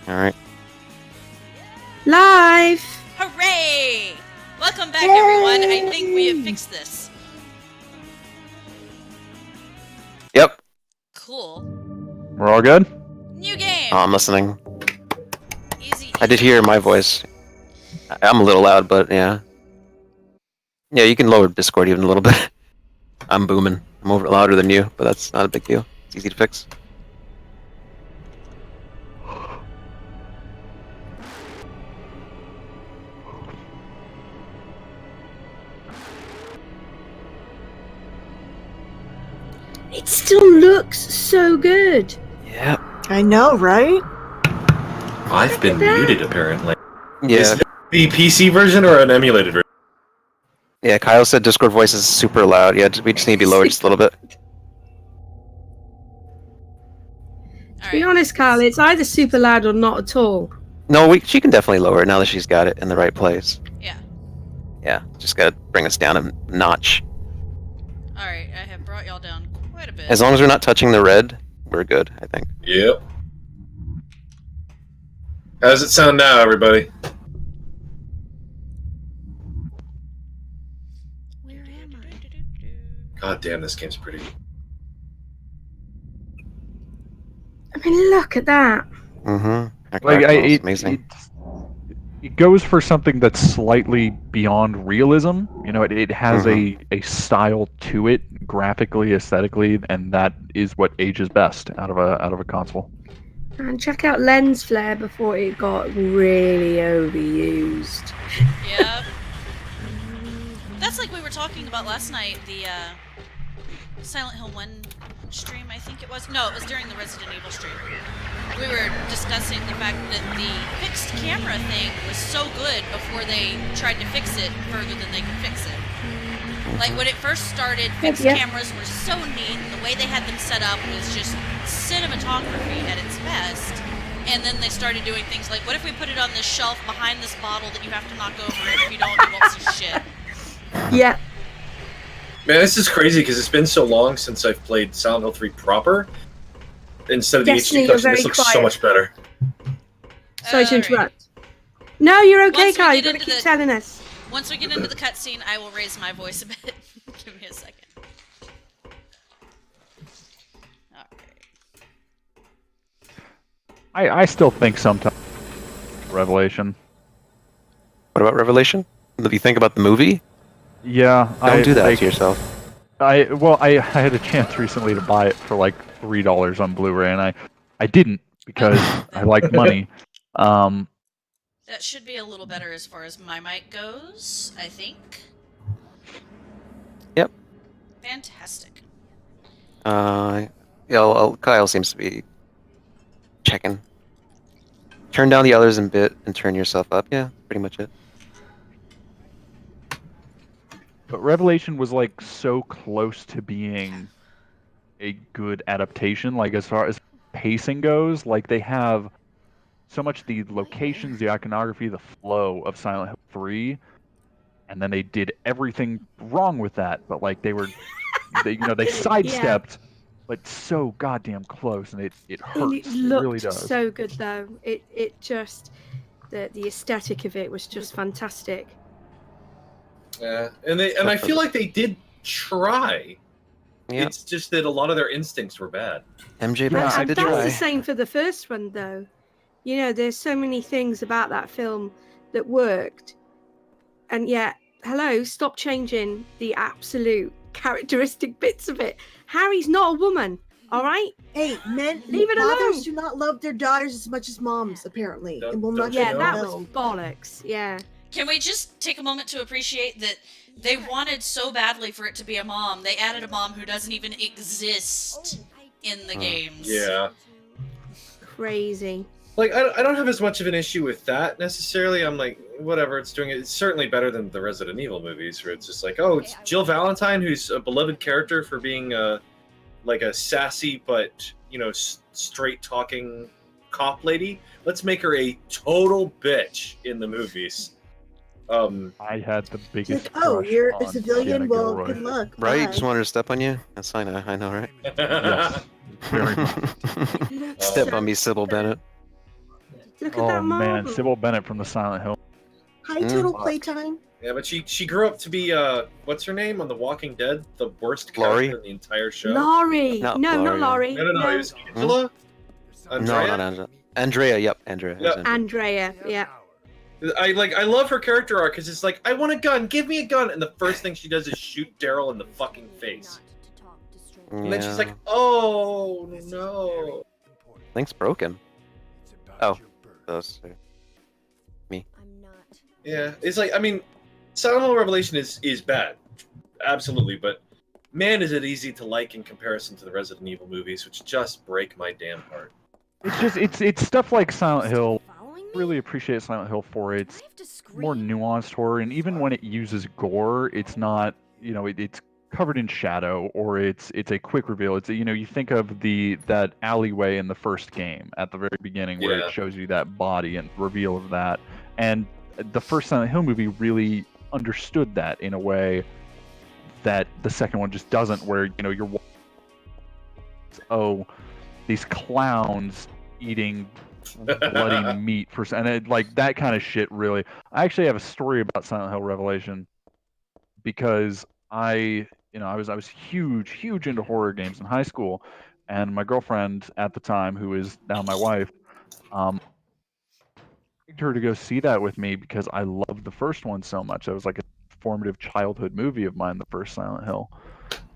All right. Live! Hooray! Welcome back, everyone. I think we have fixed this. Yep. Cool. We're all good? New game! Oh, I'm listening. Easy. I did hear my voice. I'm a little loud, but yeah. Yeah, you can lower Discord even a little bit. I'm booming. I'm over louder than you, but that's not a big deal. It's easy to fix. It still looks so good. Yeah. I know, right? I've been muted, apparently. Yeah. Is it the PC version or an emulated version? Yeah, Kyle said Discord voice is super loud. Yeah, we just need to be lowered just a little bit. To be honest, Carl, it's either super loud or not at all. No, she can definitely lower it now that she's got it in the right place. Yeah. Yeah, just gotta bring us down a notch. Alright, I have brought y'all down quite a bit. As long as we're not touching the red, we're good, I think. Yep. How does it sound now, everybody? Where am I? God damn, this game's pretty. I mean, look at that. Mm-hmm. Like, Amazing. It goes for something that's slightly beyond realism. You know, it has a style to it, graphically, aesthetically, and that is what ages best out of a console. And check out lens flare before it got really overused. Yep. That's like we were talking about last night, the Silent Hill 1 stream, I think it was. No, it was during the Resident Evil stream. We were discussing the fact that the fixed camera thing was so good before they tried to fix it further than they could fix it. Like, when it first started, fixed cameras were so neat. The way they had them set up was just cinematography at its best. And then they started doing things like, what if we put it on this shelf behind this bottle that you have to knock over, and if you don't, you won't see shit. Yeah. Man, this is crazy because it's been so long since I've played Silent Hill 3 proper. Instead of the Destiny, HD you're collection, this very looks so quiet. much better. Sorry to Alright. interrupt. No, you're okay, Once we Carl. get You've got to into keep the- telling us. Once we get into the cutscene, I will raise my voice a bit. Give me a second. Alright. I still think sometimes Revelation. What about Revelation? What do you think about the movie? Yeah, Don't do that like, to yourself. I had a chance recently to buy it for like $3 on Blu-ray, and I didn't because I like money. That should be a little better as far as my mic goes, I think. Yep. Fantastic. Yeah, Kyle seems to be checking. Turn down the others a bit and turn yourself up. Yeah, pretty much it. But Revelation was like so close to being a good adaptation. Like as far as pacing goes, like they have so much the locations, the iconography, the flow of Silent Hill 3, and then they did everything wrong with that. But like they sidestepped, but so goddamn close, and it hurts. It It looked really does. so good, though. It just the aesthetic of it was just fantastic. Yeah, and I feel like they did try. Yeah. It's just that a lot of their instincts were bad. MJ Yeah, Bass I did That's try. the same for the first one, though. You know, there's so many things about that film that worked, and yet, hello, stop changing the absolute characteristic bits of it. Harry's not a woman, all right? Hey, men, Leave it fathers alone. do not love their daughters as much as moms, apparently, Don't- and will don't not you Yeah, get know? that was known. bollocks. Yeah. Can we just take a moment to appreciate that they wanted so badly for it to be a mom, they added a mom who doesn't even exist in the games. Yeah. Crazy. Like, I don't have as much of an issue with that necessarily. I'm like, whatever, it's doing it. It's certainly better than the Resident Evil movies, where it's just like, oh, it's Jill Valentine, who's a beloved character for being like a sassy but, you know, straight talking cop lady. Let's make her a total bitch in the movies. I had the biggest. Like, oh, crush you're on a civilian? Deanna Well, Gilroy. good luck. Right? You Bye. just wanted to step on you? That's fine. I know, right? Yes. Very much. Step on me, Sybil Bennett. Look at Oh that man, marble. Sybil Bennett from the Silent Hill. Hi, Total Playtime. Yeah, but she grew up to be what's her name on The Walking Dead? The worst Laurie? character in the entire show. Laurie. Not No, Laurie, not Laurie. No. It was Angela. No, Andrea? not Andrea. Andrea, yep, Andrea. Yep. Andrea. Yeah. I love her character arc because it's like, I want a gun, give me a gun, and the first thing she does is shoot Daryl in the fucking face. And then she's like, oh no. Link's broken. Oh, those two. Yeah, it's like, I mean, Silent Hill Revelation is bad, absolutely, but man, is it easy to like in comparison to the Resident Evil movies, which just break my damn heart. It's just it's stuff like Silent Hill. Really appreciate Silent Hill for its more nuanced horror, and even when it uses gore, it's not, you know, it's covered in shadow, or it's a quick reveal. It's, you know, you think of that alleyway in the first game at the very beginning where Yeah. it shows you that body and reveal of that, and the first Silent Hill movie really understood that in a way that the second one just doesn't, where, you know, you're these clowns eating bloody meat and it, like, that kind of shit. Really, I actually have a story about Silent Hill Revelation, because I was huge into horror games in high school, and my girlfriend at the time, who is now my wife, begged her to go see that with me because I loved the first one so much. It was like a formative childhood movie of mine, the first Silent Hill.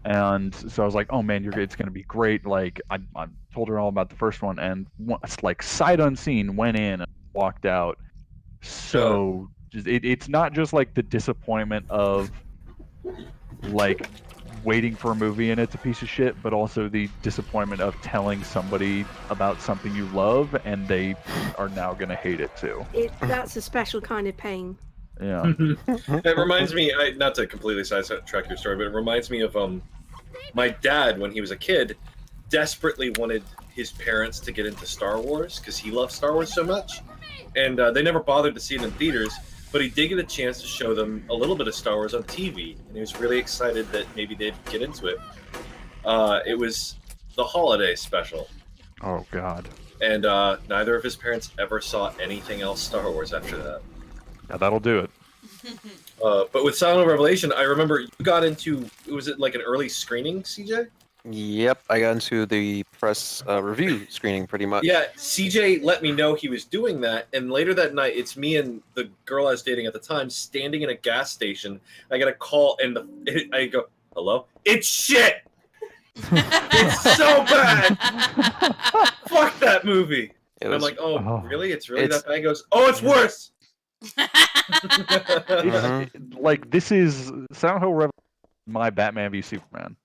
And so I was like, oh man, it's going to be great. Like, I told her all about the first one, and like sight unseen went in and walked out. So it's not just like the disappointment of like waiting for a movie and it's a piece of shit, but also the disappointment of telling somebody about something you love and they are now going to hate it too. That's a special kind of pain. Yeah. It reminds me, not to completely sidetrack your story, but it reminds me of my dad, when he was a kid, desperately wanted his parents to get into Star Wars because he loved Star Wars so much, and they never bothered to see it in theaters, but he did get a chance to show them a little bit of Star Wars on TV, and he was really excited that maybe they'd get into it. It was the holiday special. Oh God. And neither of his parents ever saw anything else Star Wars after that. Yeah, that'll do it. But with Silent Hill Revelation, I remember you got into, was it like an early screening, CJ? Yep, I got into the press review screening pretty much. Yeah, CJ let me know he was doing that, and later that night, it's me and the girl I was dating at the time standing in a gas station. I get a call, and I go, hello? It's shit! It's so bad! Fuck that movie! And I'm like, oh, really? It's really that bad? He goes, oh, it's worse! Like, this is Silent Hill Revelation, my Batman v Superman.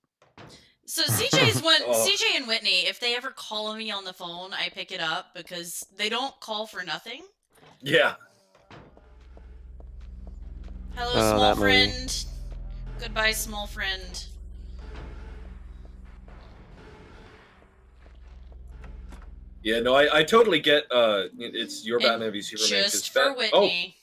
So CJ and Whitney, if they ever call me on the phone, I pick it up because they don't call for nothing. Yeah. Hello, small friend. Goodbye, small friend. Yeah, no, I totally get, it's your Batman v Superman. Just for Whitney.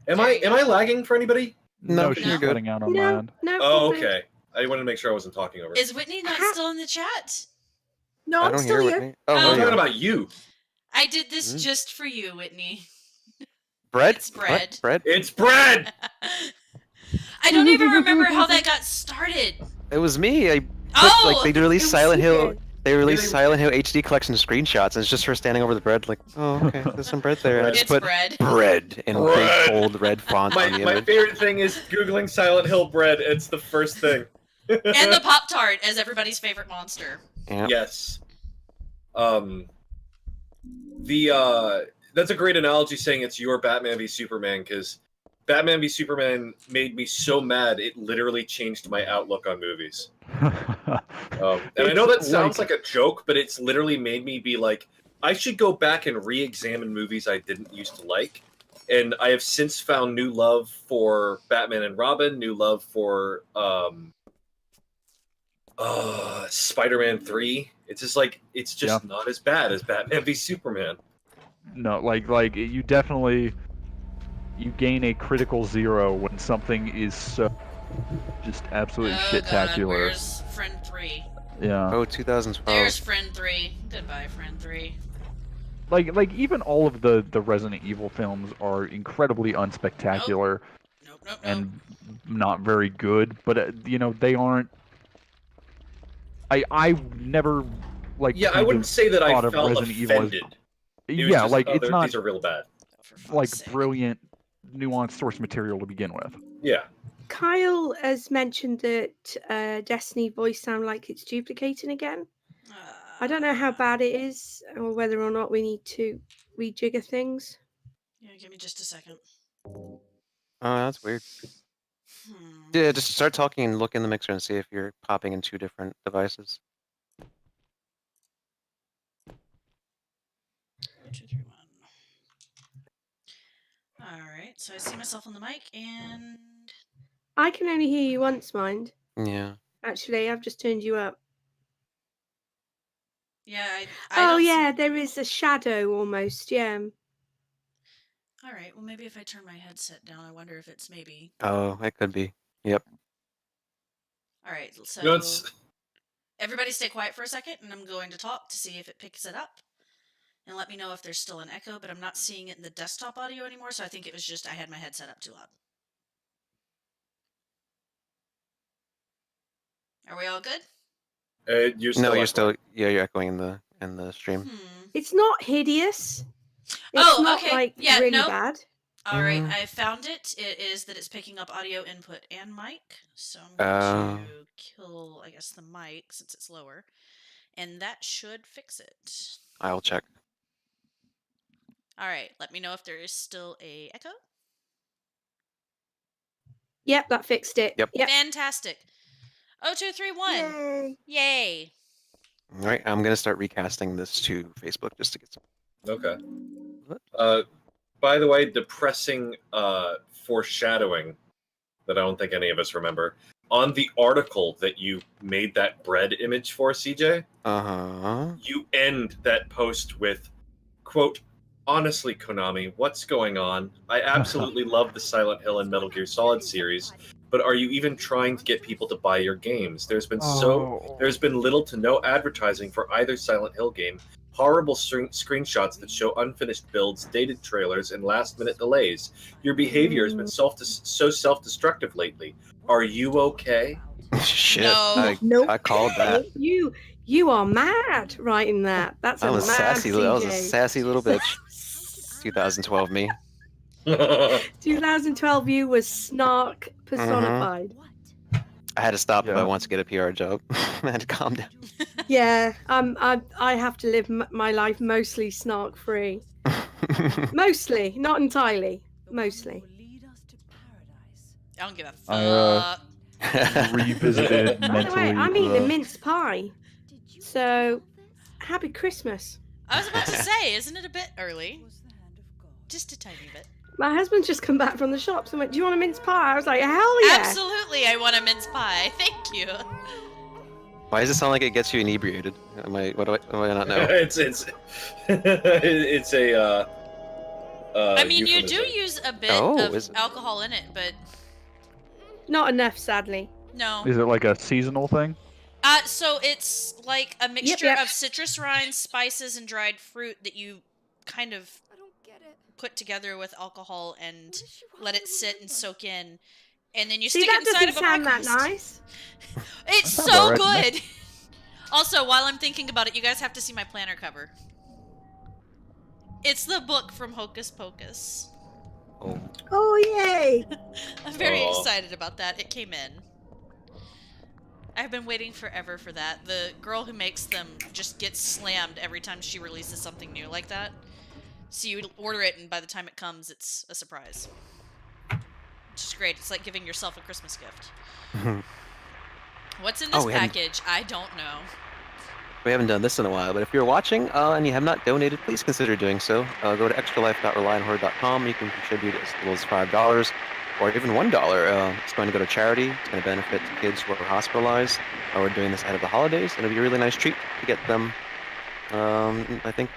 Oh. Am I lagging for anybody? No, she's cutting out on my end. No. Oh, okay. I wanted to make sure I wasn't talking over her. Is Whitney not still in the chat? No, I'm still here. I'm talking about you. I did this just for you, Whitney. Bread? It's bread. What? Bread? It's bread! I don't even remember how that got started. It was me. They released it was Silent Hill. Sid. They released Silent Hill HD collection screenshots, and it's just her standing over the bread, like, oh, okay, there's some bread there. And I just It's put bread. in big bold red font on the My image. favorite thing is Googling Silent Hill bread. It's the first thing. And the Pop-Tart as everybody's favorite monster. Yeah. Yes. That's a great analogy saying it's your Batman v Superman, because Batman v Superman made me so mad it literally changed my outlook on movies. And I know that sounds like a joke, but it's literally made me be like, I should go back and re-examine movies I didn't used to like. And I have since found new love for Batman and Robin, new love for Spider-Man 3. It's just like, it's just not as bad as Batman v Superman. No, like you definitely, you gain a critical 0 when something is so just absolutely shit-tacular. Where's friend 3? Yeah. Oh, 2012. There's friend 3. Goodbye, friend 3. like even all of the Resident Evil films are incredibly unspectacular Nope. and not very good. But you know, they aren't. I never like. Yeah, I kind wouldn't of say that I thought of felt Resident Evil as offended. It was yeah, just, like oh, it's not these are real bad. For fuck's like sake. brilliant, nuanced source material to begin with. Yeah. Kyle has mentioned that Destiny voice sound like it's duplicating again. I don't know how bad it is, or whether or not we need to rejigger things. Yeah, give me just a second. Oh, that's weird. Hmm. Yeah, just start talking and look in the mixer and see if you're popping in 2 different devices. 2, 3, 1. All right, so I see myself on the mic, and I can only hear you once, mind. Yeah. Actually, I've just turned you up. yeah, I Oh don't yeah, there is a shadow almost. Yeah. All right, well maybe if I turn my headset down, I wonder if it's maybe. Oh, it could be. Yep. All right, so You know, it's, everybody stay quiet for a second, and I'm going to talk to see if it picks it up. And let me know if there's still an echo, but I'm not seeing it in the desktop audio anymore, so I think it was just I had my headset up too loud. Are we all good? you're still You're still you're echoing in the stream. It's not hideous. It's Oh, not okay. like Yeah, really nope. bad. All right, Mm. I found it. It is that it's picking up audio input and mic. So I'm going to kill, I guess, the mic since it's lower. And that should fix it. I'll check. All right, let me know if there is still a echo. Yep, that fixed it. Yep. Fantastic. 0231. Yay. Yay. All right, I'm gonna start recasting this to Facebook just to get some. Okay. By the way, depressing foreshadowing that I don't think any of us remember. On the article that you made that bread image for, CJ, you end that post with, quote, honestly, Konami, what's going on? I absolutely love the Silent Hill and Metal Gear Solid series, but are you even trying to get people to buy your games? There's been little to no advertising for either Silent Hill game, horrible screenshots that show unfinished builds, dated trailers, and last-minute delays. Your behavior has been so self-destructive lately. Are you okay? Shit, No. Nope. I called that. You are mad writing that. That's I a was mad sassy. CJ. I was a sassy little bitch. 2012 me. 2012 you was snark personified. I had to stop if I Yeah. wanted to get a PR job. I had to calm down. Yeah, I have to live my life mostly snark free. Mostly, not entirely. Mostly. I don't give a I, fuck. Revisited By the mentally. way, I'm eating a mince pie. So, happy Christmas. I was about to say, isn't it a bit early? Just a tiny bit. My husband's just come back from the shops and went, do you want a mince pie? I was like, hell yeah. Absolutely, I want a mince pie. Thank you. Why does it sound like it gets you inebriated? What do I not know? it's a I mean, you do euphemism. use a bit is of it? alcohol in it, but Not enough, sadly. no. Is it like a seasonal thing? So it's like a mixture yep. of citrus rinds, spices, and dried fruit that you kind of put together with alcohol and let it sit and soak in, and then you See, stick that it inside doesn't of a pie sound that crust. nice. It's That so sounds all right to good. Also, while I'm thinking about it, you guys have to see my planner cover. It's the book from Hocus Pocus. Oh. Oh, yay. I'm very Aw. excited about that. It came in. I've been waiting forever for that. The girl who makes them just gets slammed every time she releases something new like that. So you order it, and by the time it comes, it's a surprise. Which is great. It's like giving yourself a Christmas gift. What's in this package? I don't know. We haven't done this in a while, but if you're watching and you have not donated, please consider doing so. Go to extralife.relianthorde.com. You can contribute as little as $5 or even $1. It's going to go to charity. It's going to benefit kids who are hospitalized. We're doing this ahead of the holidays. It'll be a really nice treat to get them. I think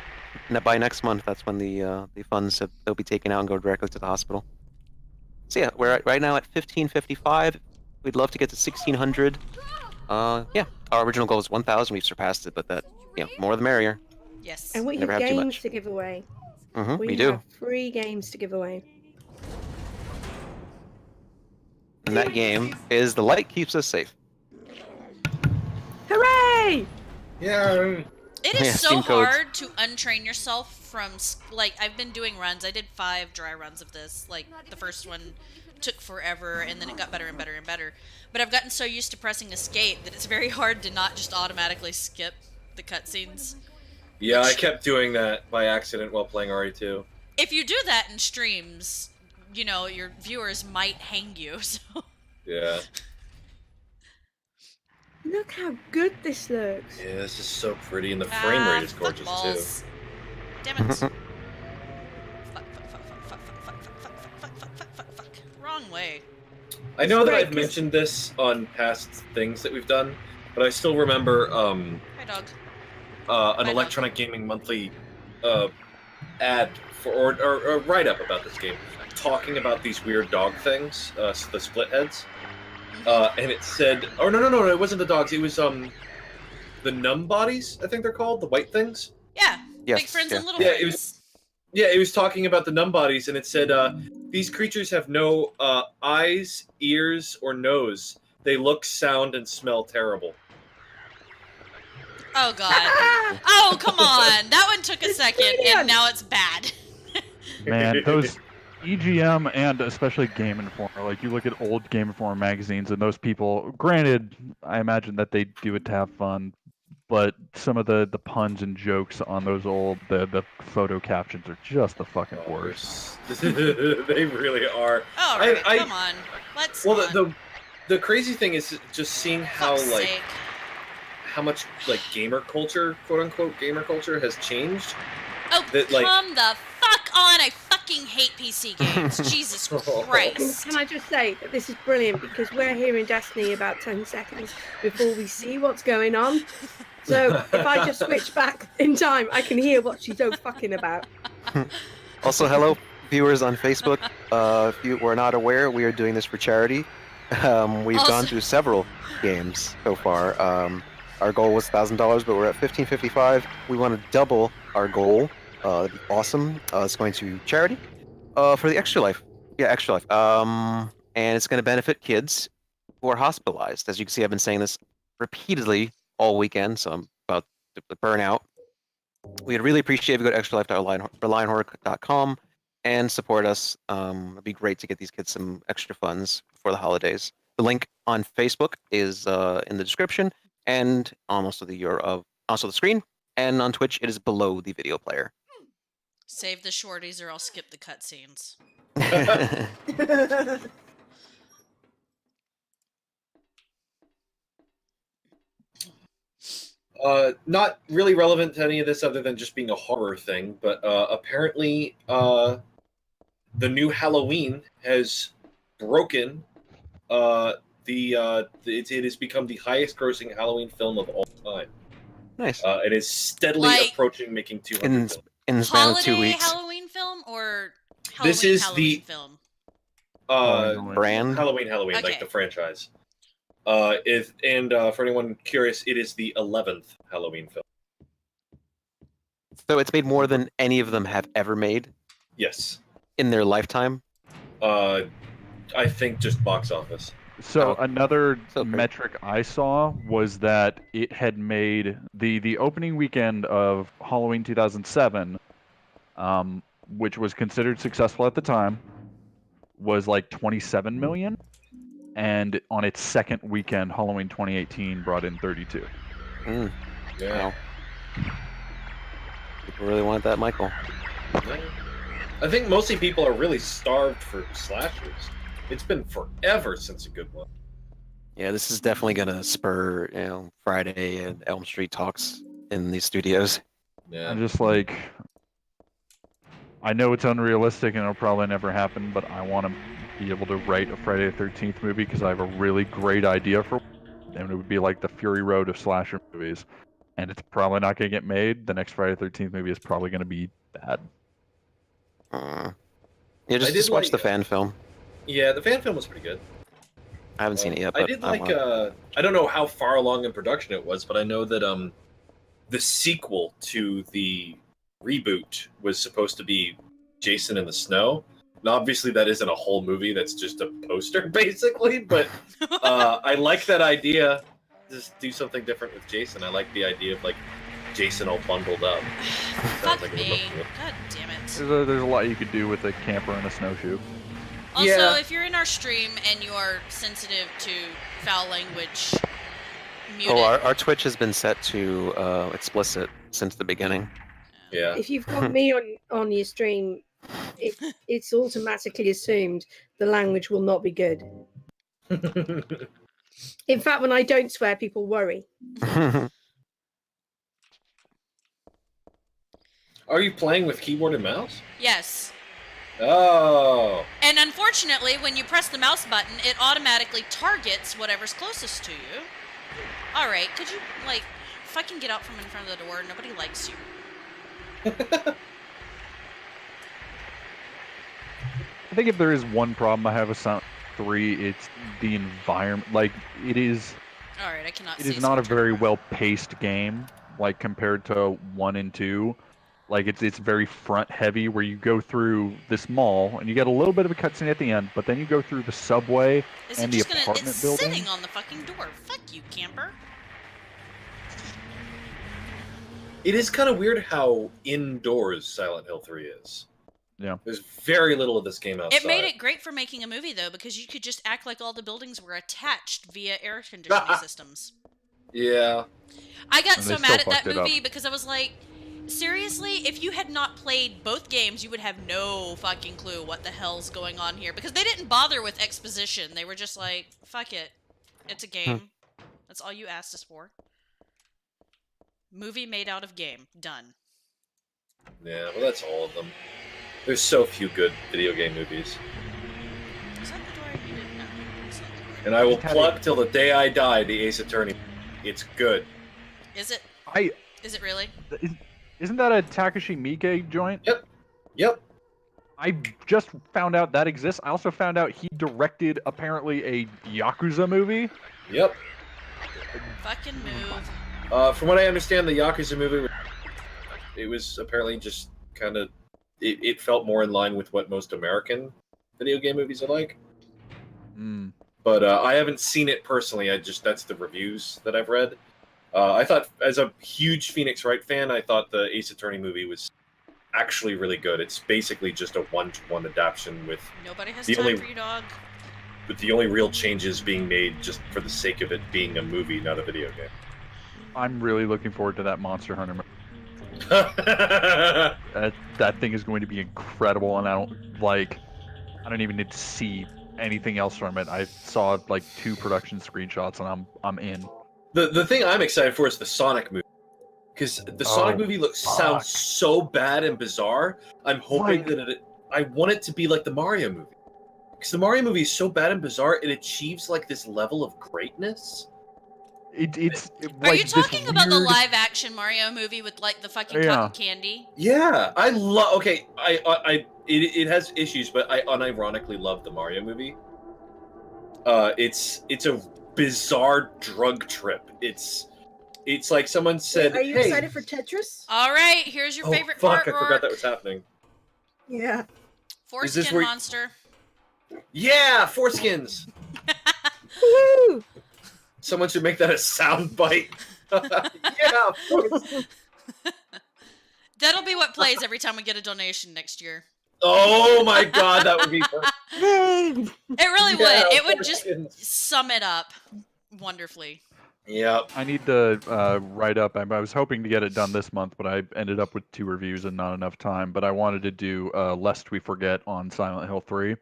by next month, that's when the funds they'll be taken out and go directly to the hospital. So yeah, we're right now at 1555. We'd love to get to 1600. Yeah, our original goal was 1,000. We've surpassed it, but more the merrier. Yes. And we Never have have too games much. to give away. We We do. have free games to give away. And that game is The Light Keeps Us Safe. Hooray! Yeah. It is Yeah, so Steam codes. hard to untrain yourself from, like, I've been doing runs. I did 5 dry runs of this. Like, the first one took forever, and then it got better and better and better. But I've gotten so used to pressing escape that it's very hard to not just automatically skip the cutscenes. Yeah, I kept doing that by accident while playing RE2. If you do that in streams, you know, your viewers might hang you, so... Yeah. Look how good this looks. Yeah, this is so pretty, and the frame rate is fuck gorgeous balls. too. Damn it. Fuck, fuck, fuck, fuck, fuck, fuck, fuck, fuck, fuck, fuck, fuck, fuck, fuck, fuck. Wrong way. I know that Right, I've mentioned this on past things that we've done, but I still remember Hi, dog. an Hi, Electronic Gaming Monthly ad for or write up about this game, talking about these weird dog things, the split heads. And it said, oh no, it wasn't the dogs. It was the numb bodies. I think they're called the white things. Yeah, Yes, big friends yeah. and little Yeah, friends. it was- Yeah, it was talking about the numb bodies, and it said these creatures have no eyes, ears, or nose. They look, sound, and smell terrible. Oh, God. Oh, come on. That one took a second, brilliant. and now it's bad. Man, those EGM and especially Game Informer, like you look at old Game Informer magazines, and those people, granted, I imagine that they do it to have fun, but some of the puns and jokes on those old the photo captions are just the fucking worst. They really are. All right, come on. Let's Well, not. the crazy thing is just seeing how Fuck's like sake. how much like gamer culture, quote unquote gamer culture, has changed. Oh, that, like- come the fuck on. I fucking hate PC games. Jesus Christ. Can I just say that this is brilliant because we're here in Destiny about 10 seconds before we see what's going on. So if I just switch back in time, I can hear what she's so fucking about. Also, hello, viewers on Facebook. If you were not aware, we are doing this for charity. We've Also- gone through several games so far. Our goal was $1,000, but we're at $1,555. We want to double our goal. That'd be awesome. It's going to charity for the Extra Life. Yeah, Extra Life. And it's going to benefit kids who are hospitalized. As you can see, I've been saying this repeatedly all weekend, so I'm about to burn out. We'd really appreciate if you go to extralife.relionhorror.com and support us. It'd be great to get these kids some extra funds for the holidays. The link on Facebook is in the description and almost to the also the screen. And on Twitch, it is below the video player. Save the shorties or I'll skip the cutscenes. Not really relevant to any of this other than just being a horror thing, but apparently the new Halloween has broken it has become the highest grossing Halloween film of all time. Nice. It is steadily Like- approaching making 200 In, million. in the span of 2 Holiday weeks. Halloween film or Halloween This is Halloween the- film? Brand. Halloween, Okay. like the franchise. For anyone curious, it is the 11th Halloween film. So it's made more than any of them have ever made Yes. in their lifetime. I think just box office. So Oh. another So great. metric I saw was that it had made the opening weekend of Halloween 2007, which was considered successful at the time, was like 27 million, and on its second weekend, Halloween 2018 brought in 32. Mm, Yeah. wow. People really want that, Michael. I think mostly people are really starved for slashers. It's been forever since a good one. Yeah, this is definitely gonna spur, Friday and Elm Street talks in these studios. Yeah. I'm just like, I know it's unrealistic and it'll probably never happen, but I want to be able to write a Friday the 13th movie because I have a really great idea for, and it would be like the Fury Road of slasher movies, and it's probably not going to get made. The next Friday the 13th movie is probably going to be bad. Yeah, I just, did just watch like- the fan film. Yeah, the fan film was pretty good. I haven't seen it yet, but I did I like. want. I don't know how far along in production it was, but I know that the sequel to the reboot was supposed to be Jason in the Snow. And obviously, that isn't a whole movie. That's just a poster, basically. But I like that idea. Just do something different with Jason. I like the idea of like Jason all bundled up. Fuck like me. God damn it. There's a lot you could do with a camper and a snowshoe. Also, Yeah. if you're in our stream and you are sensitive to foul language, mute Oh, it. our Twitch has been set to explicit since the beginning. Yeah. If you've got me on your stream, it's automatically assumed the language will not be good. In fact, when I don't swear, people worry. Are you playing with keyboard and mouse? Yes. Oh. And unfortunately, when you press the mouse button, it automatically targets whatever's closest to you. Alright, could you, like, fucking get out from in front of the door? Nobody likes you. I think if there is one problem I have with Silent 3, it's the environment. Like, it is Alright, I cannot It see is not a someone very turn. well-paced game, like, compared to 1 and 2. Like, it's very front-heavy, where you go through this mall, and you get a little bit of a cutscene at the end, but then you go through the subway Is and it the just gonna... apartment It's building. sitting on the fucking door. Fuck you, camper. It is kind of weird how indoors Silent Hill 3 is. Yeah. There's very little of this game outside. It made it great for making a movie, though, because you could just act like all the buildings were attached via air conditioning systems. Yeah. I got And so they mad still at that fucked it up. movie because I was like, seriously, if you had not played both games, you would have no fucking clue what the hell's going on here. Because they didn't bother with exposition. They were just like, fuck it. It's a game. That's all you asked us for. Movie made out of game. Done. Yeah, well, that's all of them. There's so few good video game movies. Is that the door I needed? No. It's not the door. And I will Just had plug till the day I die the Ace Attorney. It's good. Is it? I Is it really? Isn't that a Takashi Miike joint? Yep. I just found out that exists. I also found out he directed, apparently, a Yakuza movie. Yep. Fucking move. From what I understand, the Yakuza movie, it was apparently just kind of... It felt more in line with what most American video game movies are like. Mm. But I haven't seen it personally. That's the reviews that I've read. I thought, as a huge Phoenix Wright fan, I thought the Ace Attorney movie was actually really good. It's basically just a one-to-one adaptation with Nobody has The time only- for you, dog. the only real changes being made just for the sake of it being a movie, not a video game. I'm really looking forward to that Monster Hunter movie. Yeah, That thing is going to be incredible, and I don't even need to see anything else from it. I saw like 2 production screenshots, and I'm in. the thing I'm excited for is the Sonic movie. Because the Sonic movie sounds so bad and bizarre. I'm hoping that I want it to be like the Mario movie. Because the Mario movie is so bad and bizarre, it achieves like this level of greatness. It's Are like you this talking about the weird- live-action Mario movie with like the fucking Yeah. cotton candy? Yeah, I love. Okay, it has issues, but I unironically love the Mario movie. It's a bizarre drug trip. It's like someone said, Are you "Hey, excited for Tetris? All right, here's your oh favorite fuck, part. I forgot Rourke. that was happening." Yeah. Is this Foreskin where- monster. Yeah, foreskins. Woo! Someone should make that a sound bite. Yeah, foreskins. That'll be what plays every time we get a donation next year. Oh my god, that would be perfect. Yay! It really Yeah, would. It would just foreskins. sum it up wonderfully. Yep. I need to write up. I was hoping to get it done this month, but I ended up with 2 reviews and not enough time. But I wanted to do Lest We Forget on Silent Hill 3,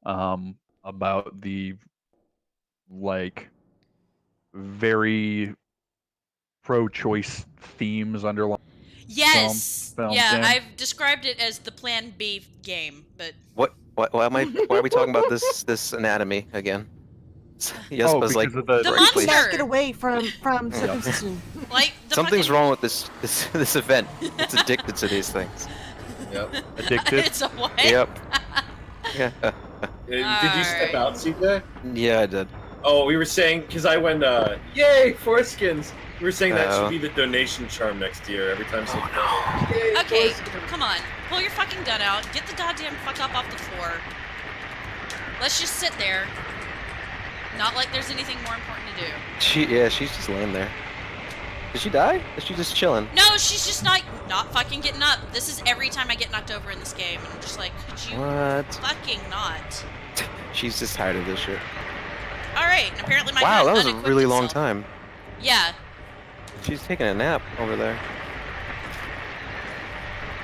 about the like very pro-choice themes underlying. Yes. film Yeah, game. I've described it as the Plan B game, but Why are we talking about this anatomy again? Yes, Oh, but it's like because of the- The very monster! cliche. Let's get away from circumcision. like the Something's fucking... wrong with this event. It's addicted to these things. Yep. Addicted. It's a what? Yep. Yeah. Did you step out, CJ? Yeah, I did. Oh, we were saying because I went, yay, foreskins. We were saying that should Oh. be the donation charm next year. Every time something. Okay, come on. Pull your fucking gun out. Get the goddamn fuck up off the floor. Let's just sit there. Not like there's anything more important to do. She's just laying there. Did she die? Is she just chilling? No, she's just not fucking getting up. This is every time I get knocked over in this game, and I'm just like, could you What? fucking not? She's just tired of this shit. Alright, and apparently my Wow, gun that was a unequipped really long itself. time. Yeah. She's taking a nap over there.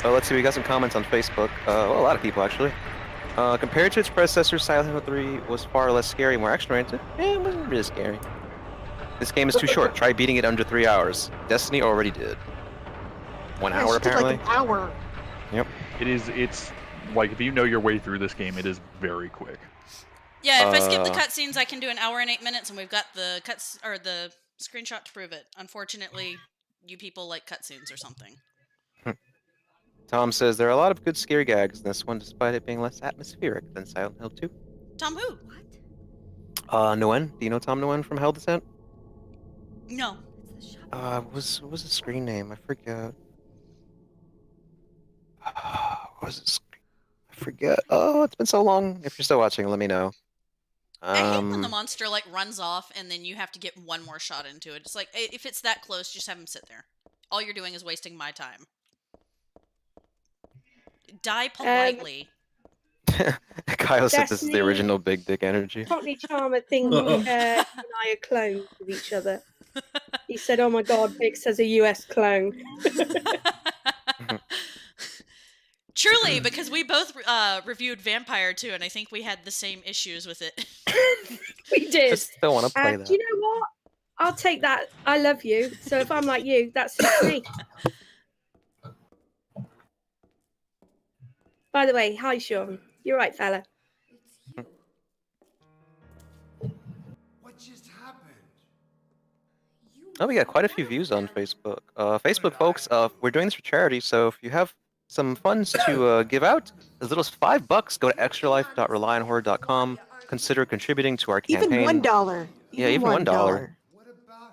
Oh, let's see, we got some comments on Facebook. Well, a lot of people, actually. Compared to its predecessor, Silent Hill 3 was far less scary, more action-oriented. It wasn't really scary. This game is too short. Try beating it under 3 hours. Destiny already did. 1 hour, apparently. Like an hour. Yep. It's like, if you know your way through this game, it is very quick. Yeah, if I skip the cutscenes, I can do an hour and 8 minutes, and we've got the the screenshot to prove it. Unfortunately, you people like cutscenes or something. Tom says there are a lot of good scary gags in this one, despite it being less atmospheric than Silent Hill 2. Tom who? Nguyen. Do you know Tom Nguyen from Hell Descent? No. What was his screen name? I forget. What was his screen? I forget. Oh, it's been so long. If you're still watching, let me know. I hate when the monster like runs off and then you have to get one more shot into it. It's like, if it's that close, just have him sit there. All you're doing is wasting my time. Die politely. Kyle said this is the Destiny- original Big Dick Energy. Cockney Charmer thinks you and I are clones of each other. He said, "Oh my God, Vix has a US clone." Truly, because we both reviewed Vampire 2, and I think we had the same issues with it. We did. Just don't want to play that. Do you know what? I'll take that. I love you. So if I'm like you, that suits me. By the way, hi Sean. You're right, fella. What just happened? Oh, we got quite a few views on Facebook. Facebook folks, we're doing this for charity, so if you have some funds to give out, as little as $5, go to extralife.relionhorror.com. Consider contributing to our campaign. Even $1. Yeah, even $1.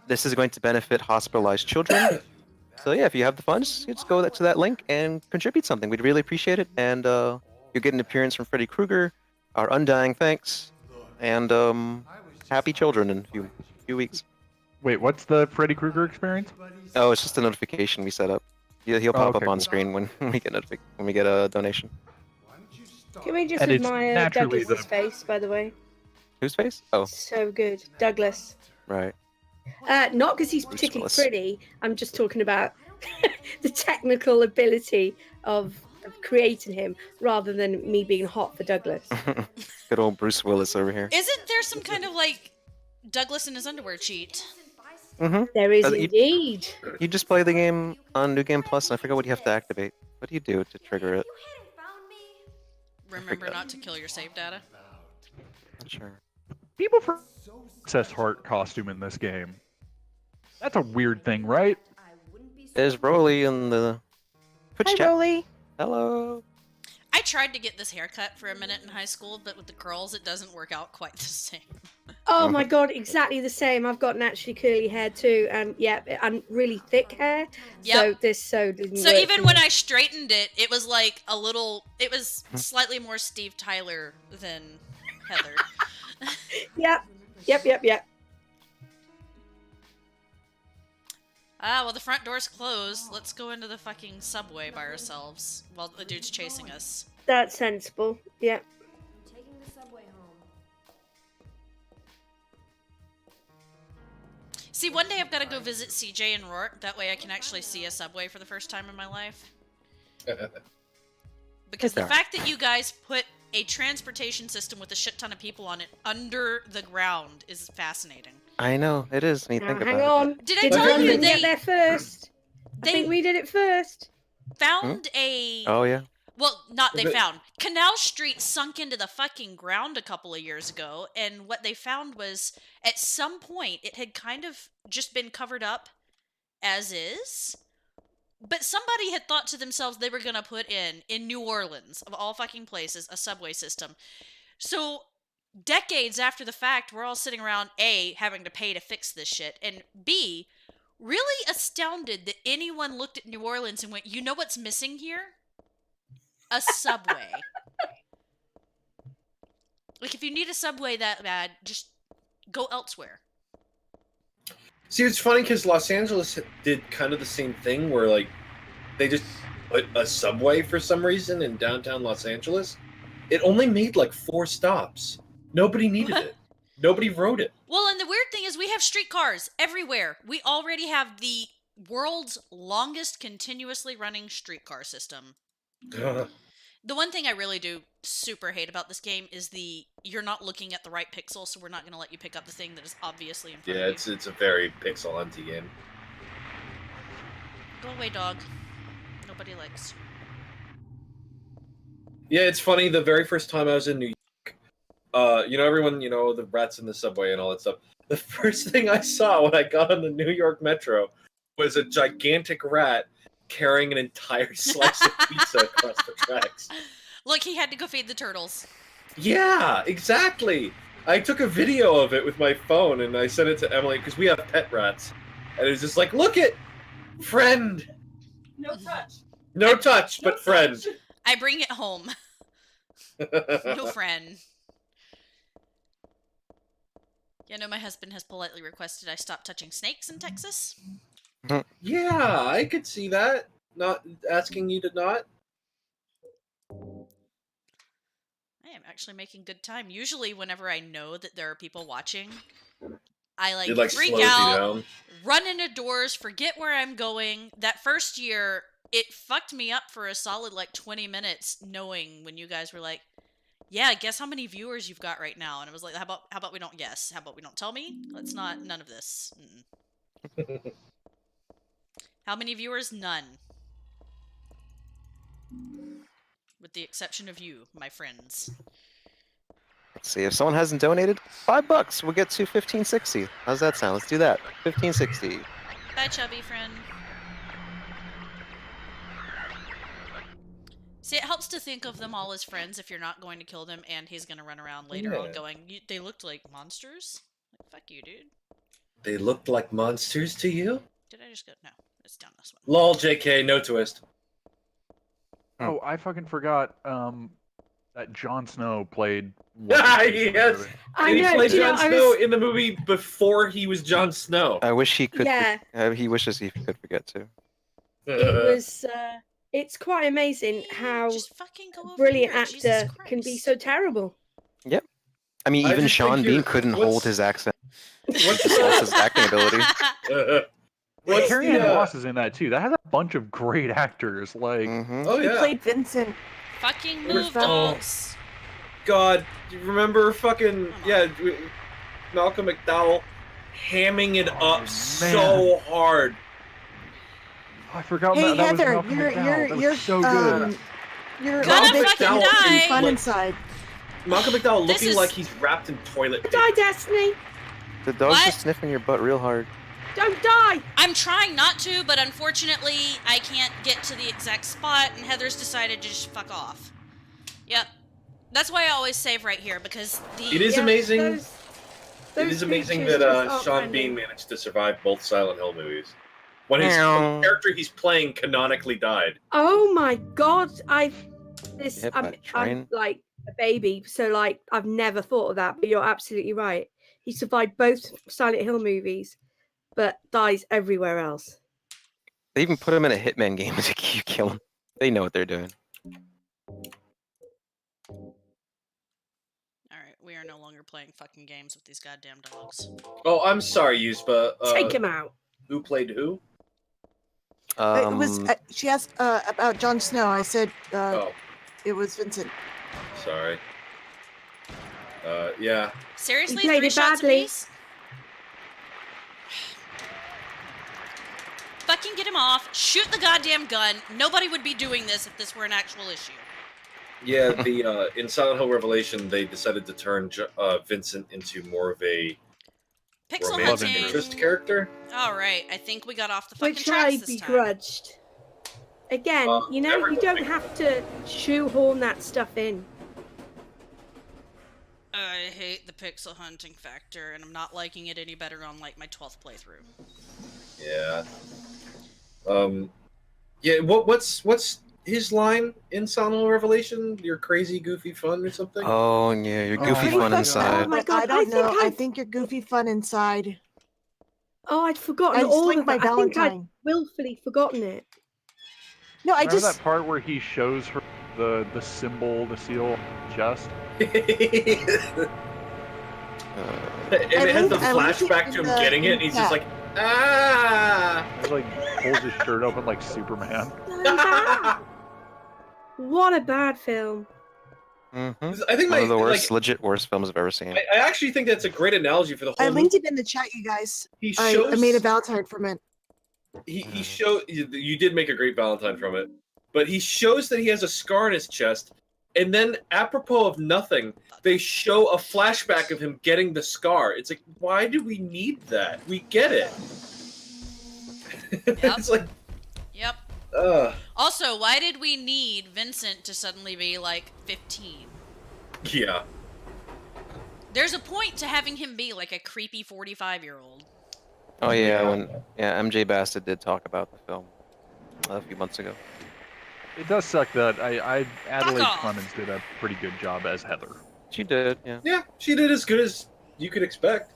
This is going to benefit hospitalized children. So yeah, if you have the funds, just go to that link and contribute something. We'd really appreciate it. And you'll get an appearance from Freddy Krueger, our undying thanks, and happy children in a few weeks. Wait, what's the Freddy Krueger experience? Oh, it's just a notification we set up. He'll pop okay, up on cool. screen when we get a donation. Can we just And it's admire naturally Douglas's face, by the way? Whose face? Oh, So good, Douglas. right. Not because he's Bruce particularly Willis. pretty. I'm just talking about the technical ability of creating him, rather than me being hot for Douglas. Good old Bruce Willis over here. Isn't there some kind of like Douglas in his underwear cheat? Mm-hmm. There is You- indeed. You just play the game on New Game Plus, and I forget what you have to activate. What do you do to trigger it? Remember forgot. not to kill your save data? Not sure. People for Princess Heart costume in this game. That's a weird thing, right? There's Broly in the Twitch Hi, chat. Rolly. Hello. I tried to get this haircut for a minute in high school, but with the curls, it doesn't work out quite the same. Oh my God, exactly the same. I've got naturally curly hair too, and yeah, and really thick hair. So Yep. this didn't So work even for when me. I straightened it, it was like it was slightly more Steve Tyler than Heather. Yep. Ah, well, the front door's closed. Let's go into the fucking subway by ourselves while the dude's chasing us. That's sensible. Yeah. Taking the subway home. See, one day I've got to go visit CJ and Rourke. That way I can actually see a subway for the first time in my life. Because the Okay. fact that you guys put a transportation system with a shit ton of people on it under the ground is fascinating. I know it is. When you Now, think hang about on. Did I Did tell you London get they there first? I they think we did it first. found a it. Oh yeah. well, not they But- found Canal Street sunk into the fucking ground a couple of years ago, and what they found was at some point it had kind of just been covered up as is. But somebody had thought to themselves they were going to put in New Orleans, of all fucking places, a subway system. So, decades after the fact, we're all sitting around, A, having to pay to fix this shit, and B, really astounded that anyone looked at New Orleans and went, you know what's missing here? A subway. Like, if you need a subway that bad, just go elsewhere. See, it's funny because Los Angeles did kind of the same thing where, like, they just put a subway for some reason in downtown Los Angeles. It only made like 4 stops. Nobody needed it. Nobody rode it. Well, and the weird thing is we have streetcars everywhere. We already have the world's longest continuously running streetcar system. The one thing I really do super hate about this game is you're not looking at the right pixel, so we're not going to let you pick up the thing that is obviously in front of you. It's a very pixel hunty game. Go away, dog. Nobody likes. Yeah, it's funny. The very first time I was in New York, everyone, the rats in the subway and all that stuff. The first thing I saw when I got on the New York Metro was a gigantic rat carrying an entire slice of pizza across the tracks. Look, he had to go feed the turtles. Yeah, exactly. I took a video of it with my phone and I sent it to Emily because we have pet rats. And it was just like, look it, friend. No touch. No touch, but friend. I bring it home. No friend. My husband has politely requested I stop touching snakes in Texas. Yeah, I could see that. Not asking you to not. I am actually making good time. Usually, whenever I know that there are people watching, I It freak slows you out, down. run into doors, forget where I'm going. That first year, it fucked me up for a solid 20 minutes, knowing when you guys were like, "Yeah, guess how many viewers you've got right now?" And I was like, "How about we don't guess? How about we don't tell me? Let's not none of this." How many viewers? None. With the exception of you, my friends. Let's see, if someone hasn't donated, $5, we'll get to 1560. How's that sound? Let's do that. 1560. Bye, chubby friend. See, it helps to think of them all as friends if you're not going to kill them, and he's going to run around later on going, they looked like monsters? Like, fuck you, dude. They looked like monsters to you? Did I just go? No, it's down this one. Lol, JK, no twist. Oh, I fucking forgot that Jon Snow played. Yes! I And know. he played do you know, Jon Snow in the movie before he was Jon Snow. I wish he could. Yeah. He wishes he could forget to. It was. It's quite amazing how Just fucking go over brilliant here, Jesus actor can be Christ. so terrible. Yep. I mean, I even just Sean think Bean you're- couldn't what's- hold his accent. What's Despite his acting ability. What's Carrie the, Ann Moss is in that too. That has a bunch of great actors. Like, Mhm. Oh, He yeah. played Vincent. Fucking Where's move, that? dogs. God, do you remember fucking, Malcolm McDowell hamming it up so hard. I forgot Hey that was Heather, Malcolm you're McDowell. That was you're so good. You're Gonna a bit fucking McDowell die. fun like, inside. Malcolm McDowell This looking is- like he's wrapped in toilet paper. Die, Destiny! The dog's What? just sniffing your butt real hard. Don't die! I'm trying not to, but unfortunately, I can't get to the exact spot, and Heather's decided to just fuck off. Yep. That's why I always save right here, because It is amazing. Those It is amazing creatures that just aren't Sean friendly. Bean managed to survive both Silent Hill movies. When his Meow. character he's playing canonically died. Oh my god! Hit by a I'm train. like a baby, so I've never thought of that. But you're absolutely right. He survived both Silent Hill movies, but dies everywhere else. They even put him in a Hitman game to kill him. They know what they're doing. Alright, we are no longer playing fucking games with these goddamn dogs. Oh, I'm sorry, Yusba. Take him out. Who played who? It was. She asked about Jon Snow. I said Oh, it was Vincent. sorry. Yeah. Seriously? He played 3 it shots badly. apiece? Fucking get him off. Shoot the goddamn gun. Nobody would be doing this if this were an actual issue. Yeah, the in Silent Hill Revelation, they decided to turn Vincent into more of a Pixel romantic hunting. interest character. Alright, I think we got off the fucking Which tracks I this time. begrudged. Again, you everyone don't begrudged. have to shoehorn that stuff in. I hate the pixel hunting factor, and I'm not liking it any better on my 12th playthrough. Yeah. Yeah. What's his line in Silent Hill Revelation? You're crazy, goofy, fun, or something. Oh yeah, you're Oh, goofy my fun God. inside. Oh my But God, I don't I think know. I I- think you're goofy fun inside. Oh, I'd forgotten I just all like of my that. I think I'd Valentine. willfully forgotten it. No, I Remember just that part where he shows her the symbol, the seal chest? And it has the I linked it flashback in to him the- getting in it, and he's chat. just like, ah. He like pulls his shirt open like Superman. So bad. What a bad film. I think One of the like, worst, legit worst films I've ever seen. I actually think that's a great analogy for the whole I linked movie. it in the chat, you guys. He I shows made a Valentine from it. he showed you did make a great Valentine from it, but he shows that he has a scar on his chest, and then apropos of nothing, they show a flashback of him getting the scar. It's like, why do we need that? We get it. It's like, Yep. Also, why did we need Vincent to suddenly be like 15? yeah. There's a point to having him be like a creepy 45-year-old. Oh yeah, MJ Bassett did talk about the film a few months ago. It does suck that Adelaide off. Clemens did a pretty good job as Heather. She did, yeah. Yeah, she did as good as you could expect.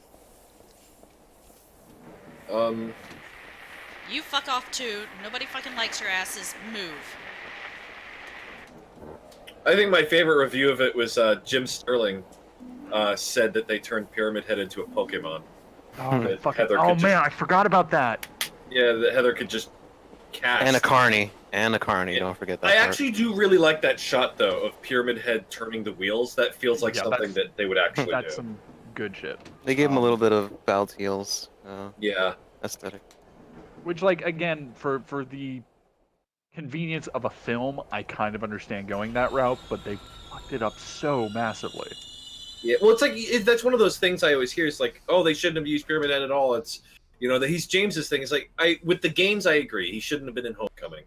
You fuck off too. Nobody fucking likes your asses. Move. I think my favorite review of it was Jim Sterling said that they turned Pyramid Head into a Pokemon. Oh, That Heather oh could man, I forgot about that. Yeah, that Heather could just cast. And a Carney. Don't forget that I part. actually do really like that shot, though, of Pyramid Head turning the wheels. That feels like Yeah, something that they would actually That's do. some good shit. They gave him a little bit of Bald Heels Yeah. aesthetic. Which, like, again, for the convenience of a film, I kind of understand going that route, but they fucked it up so massively. Yeah, well, it's like that's one of those things I always hear. It's like, oh, they shouldn't have used Pyramid Head at all. It's, you know, that he's James's thing. It's like, with the games, I agree. He shouldn't have been in Homecoming.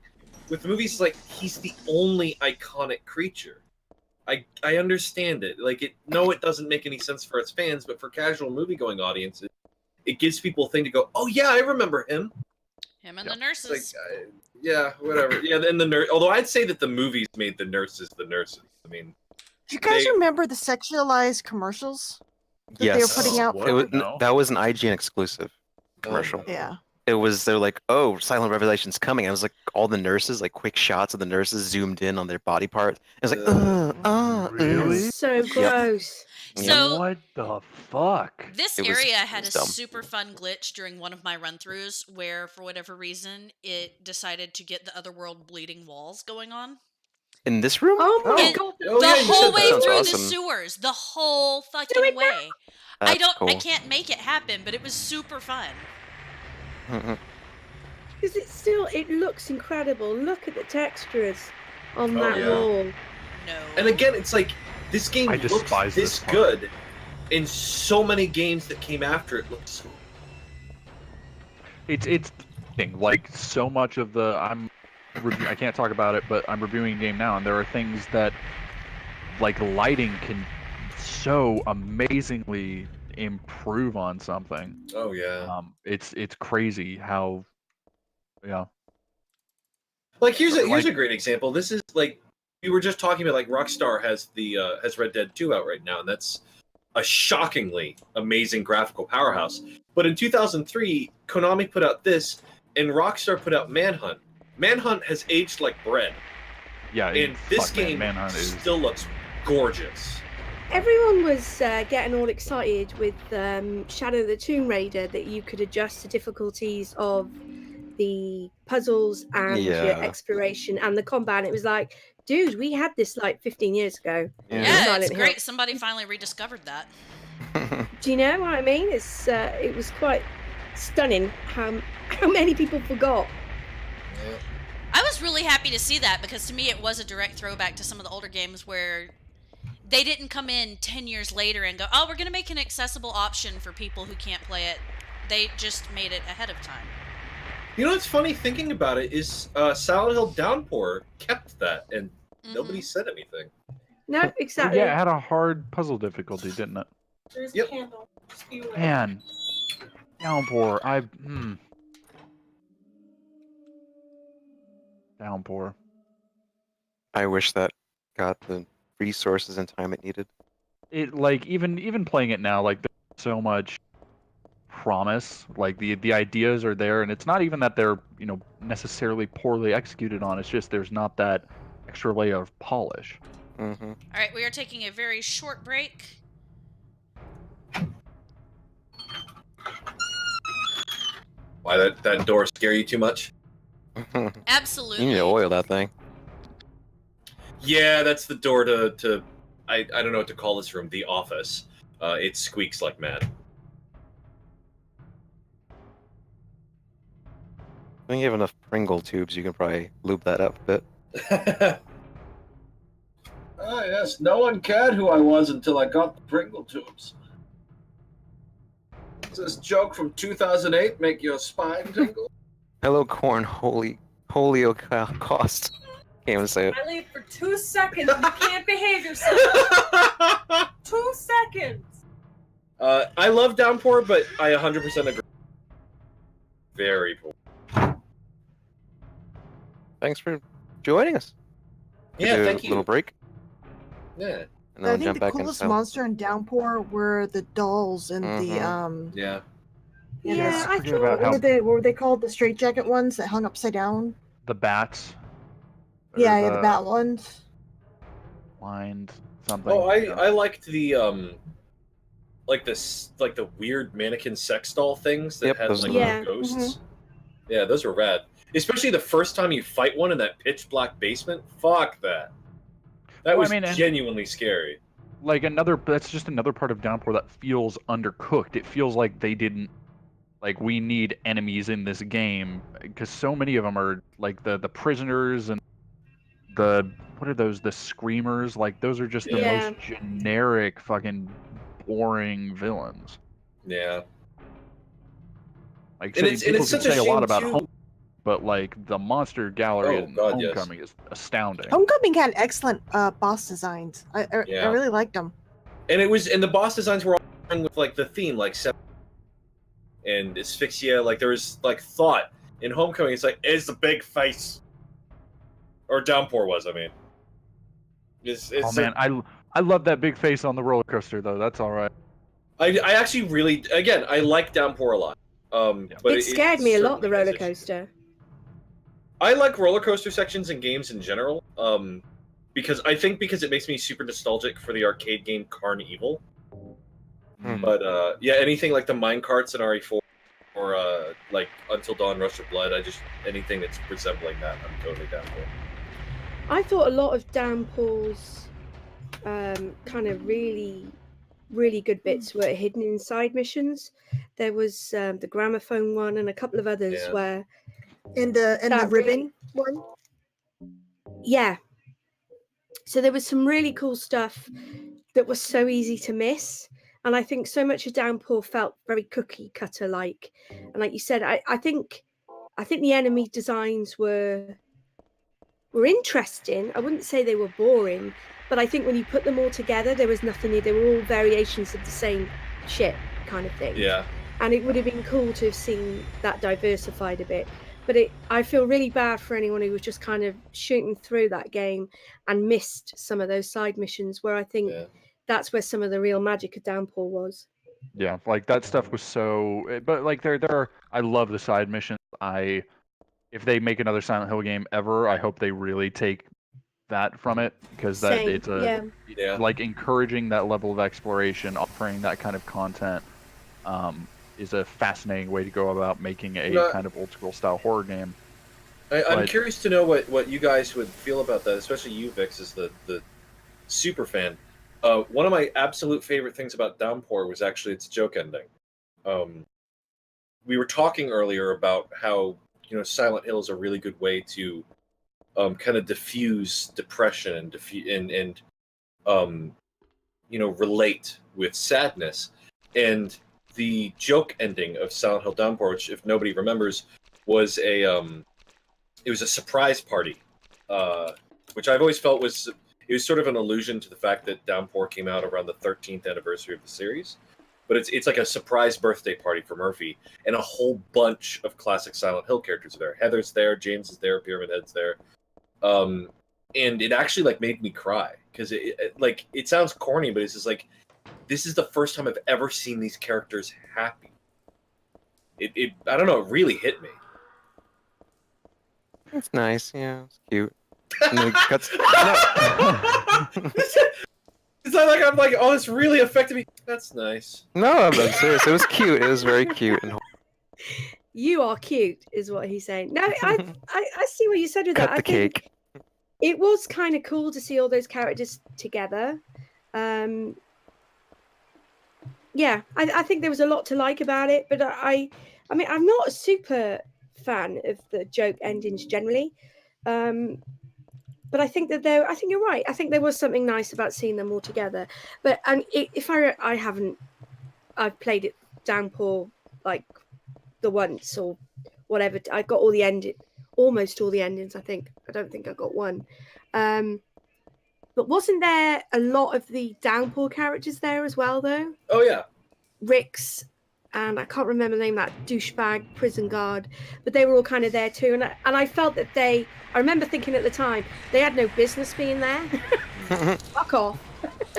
With the movies, it's like he's the only iconic creature. I understand it. Like, it doesn't make any sense for its fans, but for casual movie-going audiences, it gives people a thing to go, oh yeah, I remember him. Him and the It's nurses. like, yeah, whatever. Yeah, and the nurse. Although I'd say that the movies made the nurses the nurses. I mean, Do you guys They- remember the sexualized commercials that they were Yes. putting out? What? It was, No. that was an IGN exclusive commercial. Yeah. They're like, oh, Silent Revelation's coming. I was like, all the nurses, like quick shots of the nurses zoomed in on their body parts. It was like, Really? So gross. So What the fuck? this It was- area it had a was dumb. super fun glitch during one of my run-throughs where, for whatever reason, it decided to get the otherworld bleeding walls going on. In this room? Oh my And God. Oh, the yeah, you whole said way that. through Sounds the awesome. sewers, the whole Do fucking it now. way. I That's cool. can't make it happen, but it was super fun. Because it looks incredible. Look at the textures on Oh, that yeah. wall. No. and again, it's like this game I looks despise this this part. good, and so many games that came after it look so. It's like so much of the I can't talk about it, but I'm reviewing a game now, and there are things that like lighting can so amazingly improve on something. Oh yeah. It's crazy how, yeah. Like here's like- a great example. This is like we were just talking about. Like Rockstar has has Red Dead 2 out right now, and that's a shockingly amazing graphical powerhouse. But in 2003, Konami put out this, and Rockstar put out Manhunt. Manhunt has aged like bread, Yeah, and this fuck, man, game Manhunt is still looks gorgeous. Everyone was getting all excited with Shadow of the Tomb Raider that you could adjust the difficulties of the puzzles and your Yeah. exploration and the combat. And it was like, dude, we had this like 15 years ago. yeah, Silent it's Hill. great. Somebody finally rediscovered that. Do you know what I mean? It was quite stunning how many people forgot. I was really happy to see that because to me it was a direct throwback to some of the older games where they didn't come in 10 years later and go, oh, we're going to make an accessible option for people who can't play it. They just made it ahead of time. You know what's funny thinking about it is Silent Hill Downpour kept that, and nobody said anything. No, exactly. yeah, it had a hard puzzle difficulty, didn't it? There's Yep. a candle. Man, Downpour. Downpour. I wish that got the resources and time it needed. It like even playing it now, like there's so much promise. Like the ideas are there, and it's not even that they're necessarily poorly executed on. It's just there's not that extra layer of polish. Mm-hmm. All right, we are taking a very short break. Why that door scare you too much? Absolutely. You need to oil that thing. Yeah, that's the door to I don't know what to call this room, the office. It squeaks like mad. When you have enough Pringle tubes, you can probably lube that up a bit. Ah, yes. No one cared who I was until I got the Pringle tubes. Does this joke from 2008 make your spine tingle? Hello, corn. Holy cost. Can't even say it. I leave for 2 seconds and you can't behave yourself. 2 seconds. I love Downpour, but I 100% agree. Very poor. Thanks for joining us. Yeah, Do a thank you. Little break. Yeah. And I then think jump the back coolest into monster in Downpour were the dolls and Yeah. Yeah, I Forget thought about how what were they called? The straitjacket ones that hung upside down? the bats. or Yeah, the bat ones. Blind something. Oh, I liked the like the weird mannequin sex doll things that Yep, had those like are Yeah. ghosts. Yeah, those were rad. Especially the first time you fight one in that pitch black basement. Fuck that. That Well, was I mean, and- genuinely scary. Like that's just another part of Downpour that feels undercooked. It feels like they didn't we need enemies in this game because so many of them are like the prisoners and what are those, the screamers, like those are just the Yeah. most generic fucking boring villains. Yeah. Like And say, it's people can such a say a lot shame, about too. Home, but like the monster gallery Oh, in God, yes. Homecoming is astounding. Homecoming had excellent boss designs. I Yeah. really liked them. And the boss designs were all with like the theme, like and asphyxia. Like there was like thought in Homecoming. It's like, is the big face, or Downpour was. I mean, Oh man, I love that big face on the roller coaster though. That's all right. I actually really, again, I like Downpour a lot. But It scared me a lot, the certainly has roller issues. coaster. I like roller coaster sections in games in general, because it makes me super nostalgic for the arcade game Carnival. Hmm. But yeah, anything like the mine carts in RE4 or like Until Dawn, Rush of Blood, anything that's resembling that, I'm totally down for. I thought a lot of Downpour's kind of really, really good bits were hidden in side missions. There was the gramophone one and a couple of others Yeah. where And the That ribbon one. yeah. So there was some really cool stuff that was so easy to miss. And I think so much of Downpour felt very cookie cutter like. And like you said, I think the enemy designs were interesting. I wouldn't say they were boring, but I think when you put them all together, there was nothing new. They were all variations of the same shit kind of thing. Yeah. And it would have been cool to have seen that diversified a bit. But I feel really bad for anyone who was just kind of shooting through that game and missed some of those side missions where I think that's where some of the real magic of Downpour was. Yeah, like that stuff was so. But like there are. I love the side missions. If they make another Silent Hill game ever, I hope they really take that from it because Same, it's like encouraging that level of exploration, offering that kind of content. Is a fascinating way to go about making a kind of old school style horror game. I'm curious to know what you guys would feel about that, especially you, Vix, as the super fan. One of my absolute favorite things about Downpour was actually its joke ending. We were talking earlier about how Silent Hill is a really good way to kind of diffuse depression and relate with sadness. And the joke ending of Silent Hill Downpour, which, if nobody remembers, was it was a surprise party, which I've always felt it was sort of an allusion to the fact that Downpour came out around the 13th anniversary of the series. but it's like a surprise birthday party for Murphy, and a whole bunch of classic Silent Hill characters are there. Heather's there, James is there, Pyramid Head's there, and it actually like made me cry because it sounds corny, but it's just like this is the first time I've ever seen these characters happy. It I don't know, it really hit me. It's nice, yeah, it's cute. And then it cuts. It's not like I'm like, oh, this really affected me. That's nice. No, I'm serious. It was cute. It was very cute. And You are cute, is what he's saying. No, I see what you said with cut that. the cake. It was kind of cool to see all those characters together. Yeah, I think there was a lot to like about it, but I mean, I'm not a super fan of the joke endings generally. But I think that I think you're right. I think there was something nice about seeing them all together. But if I've played it Downpour like the once or whatever. I got almost all the endings. I don't think I got one. But wasn't there a lot of the Downpour characters there as well, though? Oh yeah, Rick's, and I can't remember the name of that douchebag prison guard, but they were all kind of there too. And I felt that I remember thinking at the time, they had no business being there. Fuck off.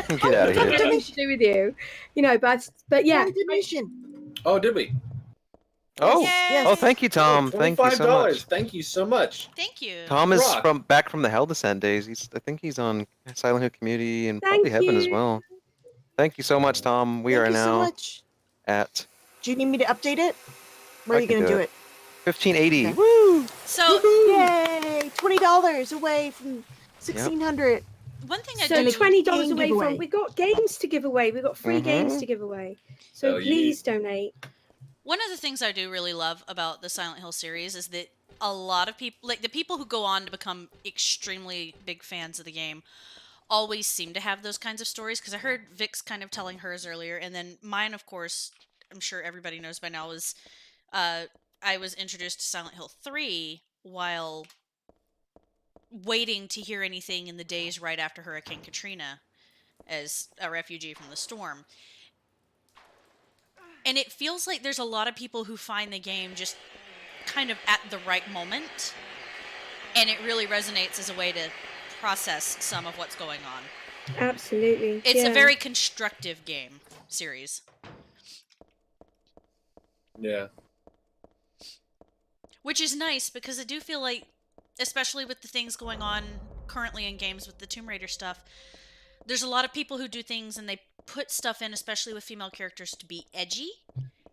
Get out of here. Nothing to do with you, but yeah. Oh, did we? Oh, Yay! oh, thank you, Tom. Thank you so much. Thank you so much. Thank you. Tom is Rock. back from the Hell Descent days. I think he's on Silent Hill Community and Thank probably Heaven as you. well. Thank you so much, Tom. We are Thank you so now much. at Do you need me to update it? Where I are you can going to do do it. it? 1580. Okay. Woo! So Yay! $20 away from 1,600. one thing I So do $20 game away giveaway. from. We've got games to give away. We've got free games to give away. So Oh, please donate. One of the things I do really love about the Silent Hill series is that a lot of people, like the people who go on to become extremely big fans of the game, always seem to have those kinds of stories. Because I heard Vix kind of telling hers earlier, and then mine, of course, I'm sure everybody knows by now, was I was introduced to Silent Hill 3 while waiting to hear anything in the days right after Hurricane Katrina as a refugee from the storm. And it feels like there's a lot of people who find the game just kind of at the right moment. And it really resonates as a way to process some of what's going on. Absolutely. It's a very constructive game series. Yeah. Which is nice because I do feel like, especially with the things going on currently in games with the Tomb Raider stuff, there's a lot of people who do things and they put stuff in, especially with female characters, to be edgy.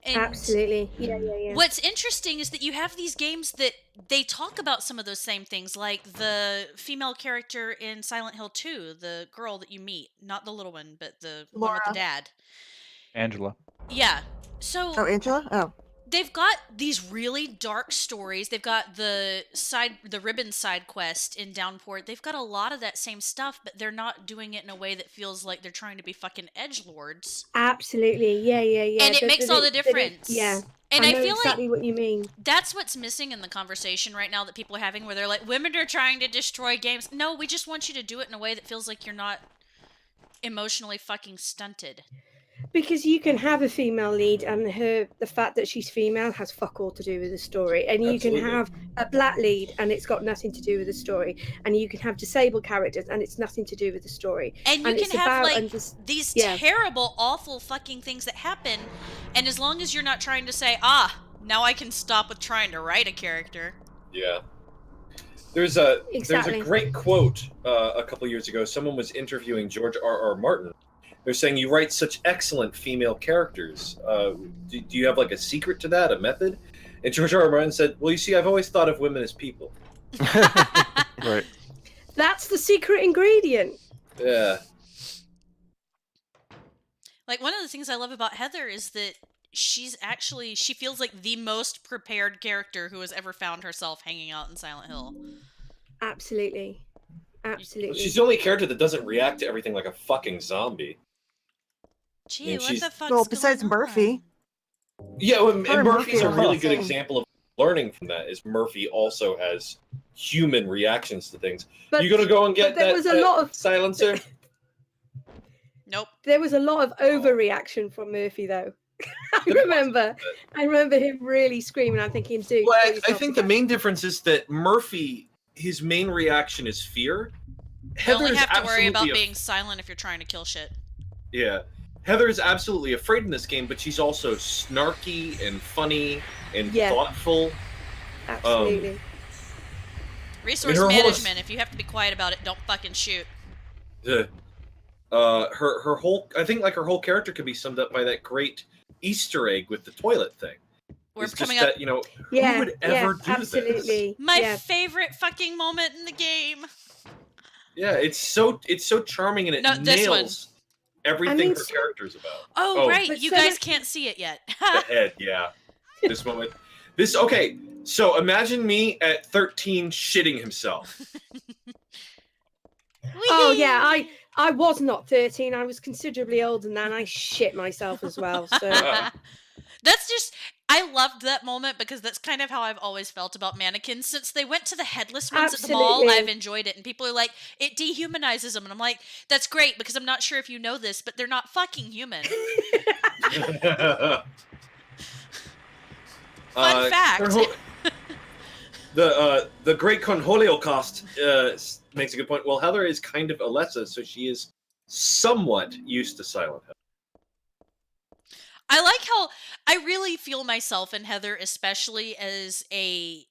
And Absolutely. Yeah. what's interesting is that you have these games that they talk about some of those same things, like the female character in Silent Hill 2, the girl that you meet, not the little one, but the one with the Laura. dad. Angela. Yeah. So Oh, Angela? Oh. they've got these really dark stories. They've got the ribbon side quest in Downpour. They've got a lot of that same stuff, but they're not doing it in a way that feels like they're trying to be fucking edgelords. Absolutely. Yeah. And it makes all the difference. Yeah. And I I know feel exactly like what you mean. that's what's missing in the conversation right now that people are having, where they're like, women are trying to destroy games. No, we just want you to do it in a way that feels like you're not emotionally fucking stunted. Because you can have a female lead and the fact that she's female has fuck all to do with the story. And you Absolutely. can have a black lead and it's got nothing to do with the story. And you can have disabled characters and it's nothing to do with the story. And you it's can have about like these yeah. terrible, awful fucking things that happen, and as long as you're not trying to say, now I can stop with trying to write a character. Yeah. There's a Exactly. great quote a couple years ago. Someone was interviewing George R.R. Martin. They're saying, you write such excellent female characters. Do you have like a secret to that, a method? And George R.R. Martin said, well, you see, I've always thought of women as people. Right. That's the secret ingredient. Yeah. Like, one of the things I love about Heather is that she feels like the most prepared character who has ever found herself hanging out in Silent Hill. Absolutely. She's the only character that doesn't react to everything like a fucking zombie. Gee, And what she's- the fuck's Well, besides going on? Murphy. Yeah, well, Her and Murphy's Murphy a are really the good same. example of learning from that. Is Murphy also has human reactions to things. But You gonna go and get there that, was a that lot of silencer? Nope. There was a lot of overreaction from Murphy, though. I remember him really screaming. I'm thinking, dude, Well, pull I yourself think the together. main difference is that Murphy, his main reaction is fear. You Heather only is have to worry about absolutely being silent if you're trying to kill shit. Yeah. Heather is absolutely afraid in this game, but she's also snarky and funny and thoughtful. Absolutely. Resource management. If you have to be quiet about it, don't fucking shoot. Her whole, I think like her whole character could be summed up by that great Easter egg with the toilet thing. We're it's coming just up. that, you know, who would ever do absolutely. this? My favorite fucking moment in the game. Yeah, it's so charming and it nails everything her character's about. Oh, right, you guys can't see it yet. The head, yeah. This moment. Okay, so imagine me at 13 shitting himself. Oh yeah, I was not 13. I was considerably older than that, and I shit myself as well. So that's just, I loved that moment because that's kind of how I've always felt about mannequins. Since they went to the headless ones at the mall, I've enjoyed it. And people are like, it dehumanizes them. And I'm like, that's great because I'm not sure if you know this, but they're not fucking human. Fun fact. The great Conholio cast makes a good point. Well, Heather is kind of Alessa, so she is somewhat used to Silent Hill. I like how I really feel myself in Heather, especially as a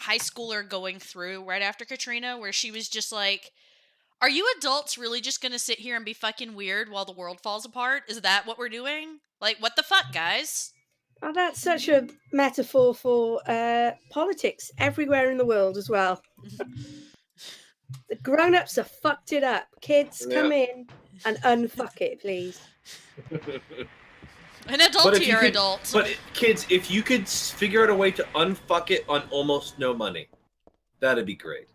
high schooler going through right after Katrina, where she was just like, are you adults really just gonna sit here and be fucking weird while the world falls apart? Is that what we're doing? Like, what the fuck, guys? Oh, that's such a metaphor for politics everywhere in the world as well. The grown-ups have fucked it up. Kids, come in and unfuck it, please. An adult-tier adult. But kids, if you could figure out a way to unfuck it on almost no money, that'd be great.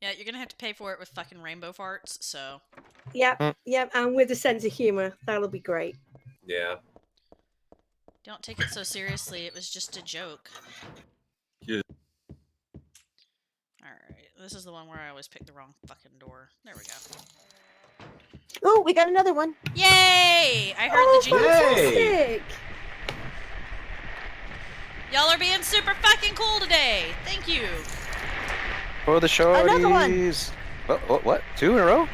Yeah, you're gonna have to pay for it with fucking rainbow farts, so... Yep, and with a sense of humor. That'll be great. Yeah. Don't take it so seriously, it was just a joke. Yeah. Alright, this is the one where I always pick the wrong fucking door. There we go. Oh, we got another one. Yay! I heard the jingle. Fantastic! Y'all are being super fucking cool today. Thank you. For the shorties. Another one. Oh, what? 2 in a row?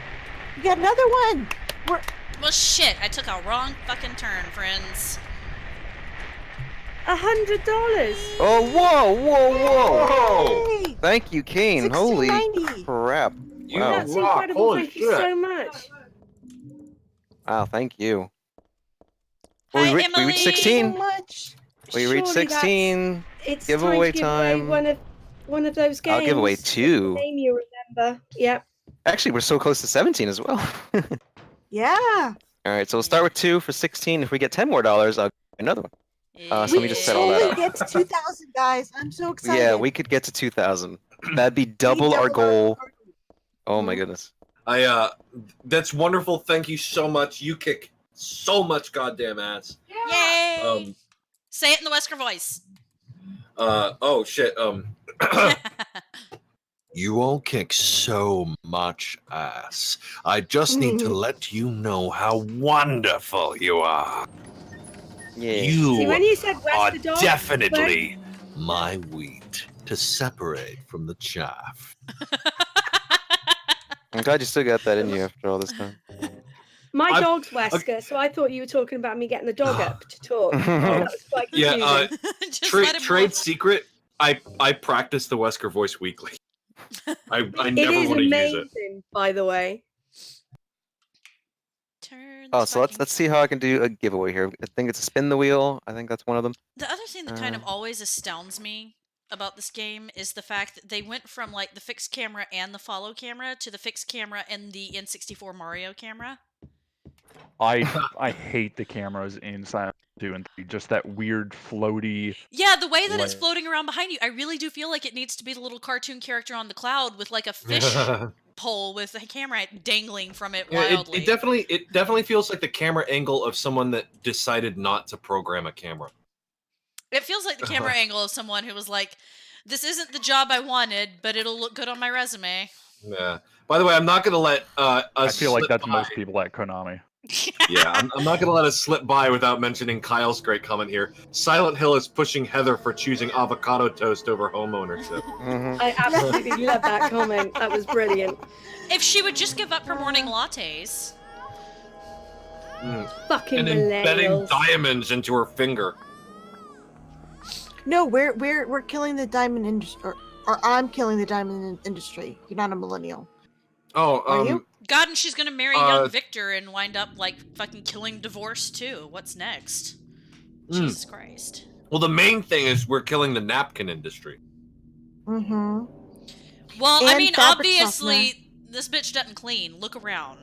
We got another one. Well, shit. I took a wrong fucking turn, friends. $100. Oh, whoa! Hey! Thank you, Kane. Holy $16.90. crap! Wow. That's incredible. Thank you so much. Wow, thank you. Hi, we Emily. reached 16. So much. We reached 16. It's giveaway time. To give away one of those games. I'll give away 2. Name you remember. Yep. Actually, we're so close to 17 as well. Yeah. All right, so we'll start with 2 for 16. If we get 10 more dollars, I'll get another one. So let me just set all that totally up. get to 2,000, guys. I'm so excited. Yeah, we could get to 2,000. That'd be double our goal. Oh my goodness. That's wonderful. Thank you so much. You kick so much goddamn ass. Yay! Say it in the Wesker voice. Oh shit. You won't kick so much ass. I just need to let you know how wonderful you are. Yeah. You See, when you said are Wesker dog, definitely my wheat to separate from the chaff. I'm glad you still got that in you after all this time. My dog's Wesker, so I thought you were talking about me getting the dog up to talk. That was quite confusing. Just let him Trade live. secret. I practice the Wesker voice weekly. I It never is want to use amazing, by the way. Turn Oh, this so fucking- let's see how I can do a giveaway here. I think it's a spin the wheel. I think that's one of them. The other thing that kind of always astounds me about this game is the fact that they went from like the fixed camera and the follow camera to the fixed camera and the N64 Mario camera. I hate the cameras in Silent Hill 2 and 3. Just that weird floaty. Yeah, the way that it's Like- floating around behind you, I really do feel like it needs to be the little cartoon character on the cloud with like a fish pole with a camera dangling from it wildly. It definitely feels like the camera angle of someone that decided not to program a camera. It feels like the camera angle of someone who was like, this isn't the job I wanted, but it'll look good on my resume. Yeah. By the way, I'm not going to let us I feel like slip that's by. most people at Konami. Yeah, I'm not going to let us slip by without mentioning Kyle's great comment here. Silent Hill is pushing Heather for choosing avocado toast over home ownership. I absolutely love that comment. That was brilliant. If she would just give up her morning lattes. Fucking And embedding millennials. diamonds into her finger. No, we're killing the diamond industry, or I'm killing the diamond industry. You're not a millennial. Oh, Are you? God, and she's gonna marry young Victor and wind up like fucking killing divorce too. What's next? Jesus Christ. Well, the main thing is we're killing the napkin industry. Mm-hmm. Well, And I mean, fabric obviously, this bitch doesn't clean. Look around.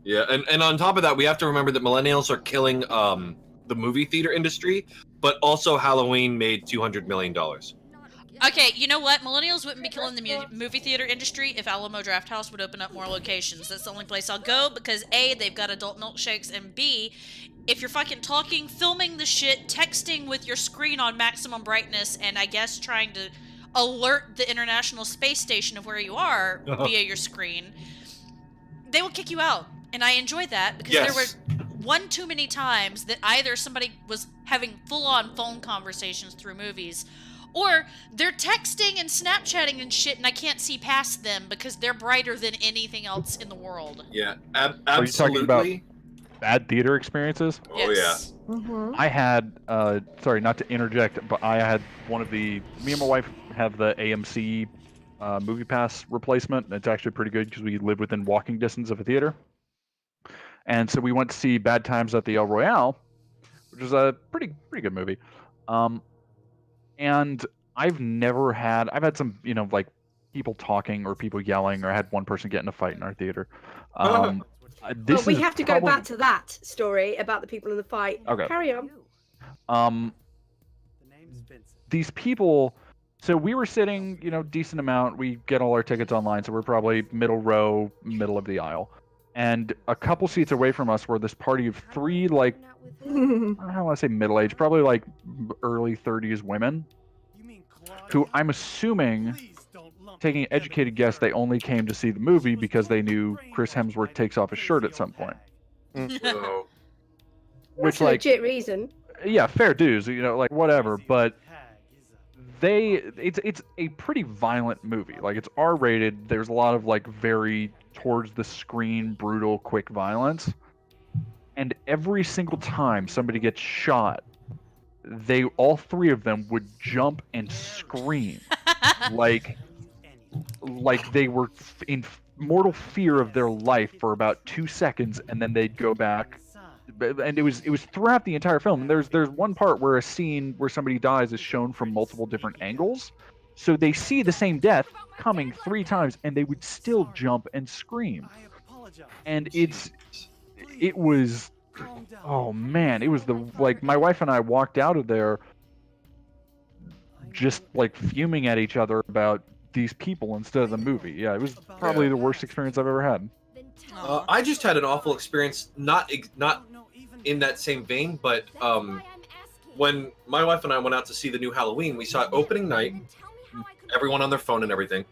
Yeah, and on top of that, we have to remember that millennials are killing the movie theater industry, but also Halloween made $200 million. Okay, you know what? Millennials wouldn't be killing the movie theater industry if Alamo Drafthouse would open up more locations. That's the only place I'll go because A, they've got adult milkshakes, and B, if you're fucking talking, filming the shit, texting with your screen on maximum brightness, and I guess trying to alert the International Space Station of where you are via your screen, they will kick you out. And I enjoy that because there were one too many times that either somebody was having full-on phone conversations through movies, or they're texting and Snapchatting and shit, and I can't see past them because they're brighter than anything else in the world. Yeah, absolutely. Are you talking about bad theater experiences? Oh, yes. Mm-hmm. I had, sorry, not to interject, but I had me and my wife have the AMC Movie Pass replacement. It's actually pretty good because we live within walking distance of a theater. And so we went to see Bad Times at the El Royale, which is a pretty good movie. And I've had some, like people talking or people yelling, or I had one person get in a fight in our theater. We have to go back to that story about the people in the fight. Okay. Carry on. These people, so we were sitting, decent amount. We get all our tickets online, so we're probably middle row, middle of the aisle. And a couple seats away from us were this party of three, like, I don't want to say middle-aged, probably like early 30s women, who I'm assuming, taking an educated guess, they only came to see the movie because they knew Chris Hemsworth takes off his shirt at some point. That's a legit reason. Yeah, fair dues, like whatever, but it's a pretty violent movie. Like, it's R-rated. There's a lot of like very towards the screen, brutal, quick violence. And every single time somebody gets shot, all three of them would jump and scream like they were in mortal fear of their life for about 2 seconds, and then they'd go back. And it was throughout the entire film. And there's one part where a scene where somebody dies is shown from multiple different angles, so they see the same death coming 3 times, and they would still jump and scream. And it was, oh man, it was my wife and I walked out of there just like fuming at each other about these people instead of the movie. Yeah, it was probably the worst experience I've ever had. I just had an awful experience, not in that same vein, but when my wife and I went out to see the new Halloween, we saw it opening night, everyone on their phone and everything,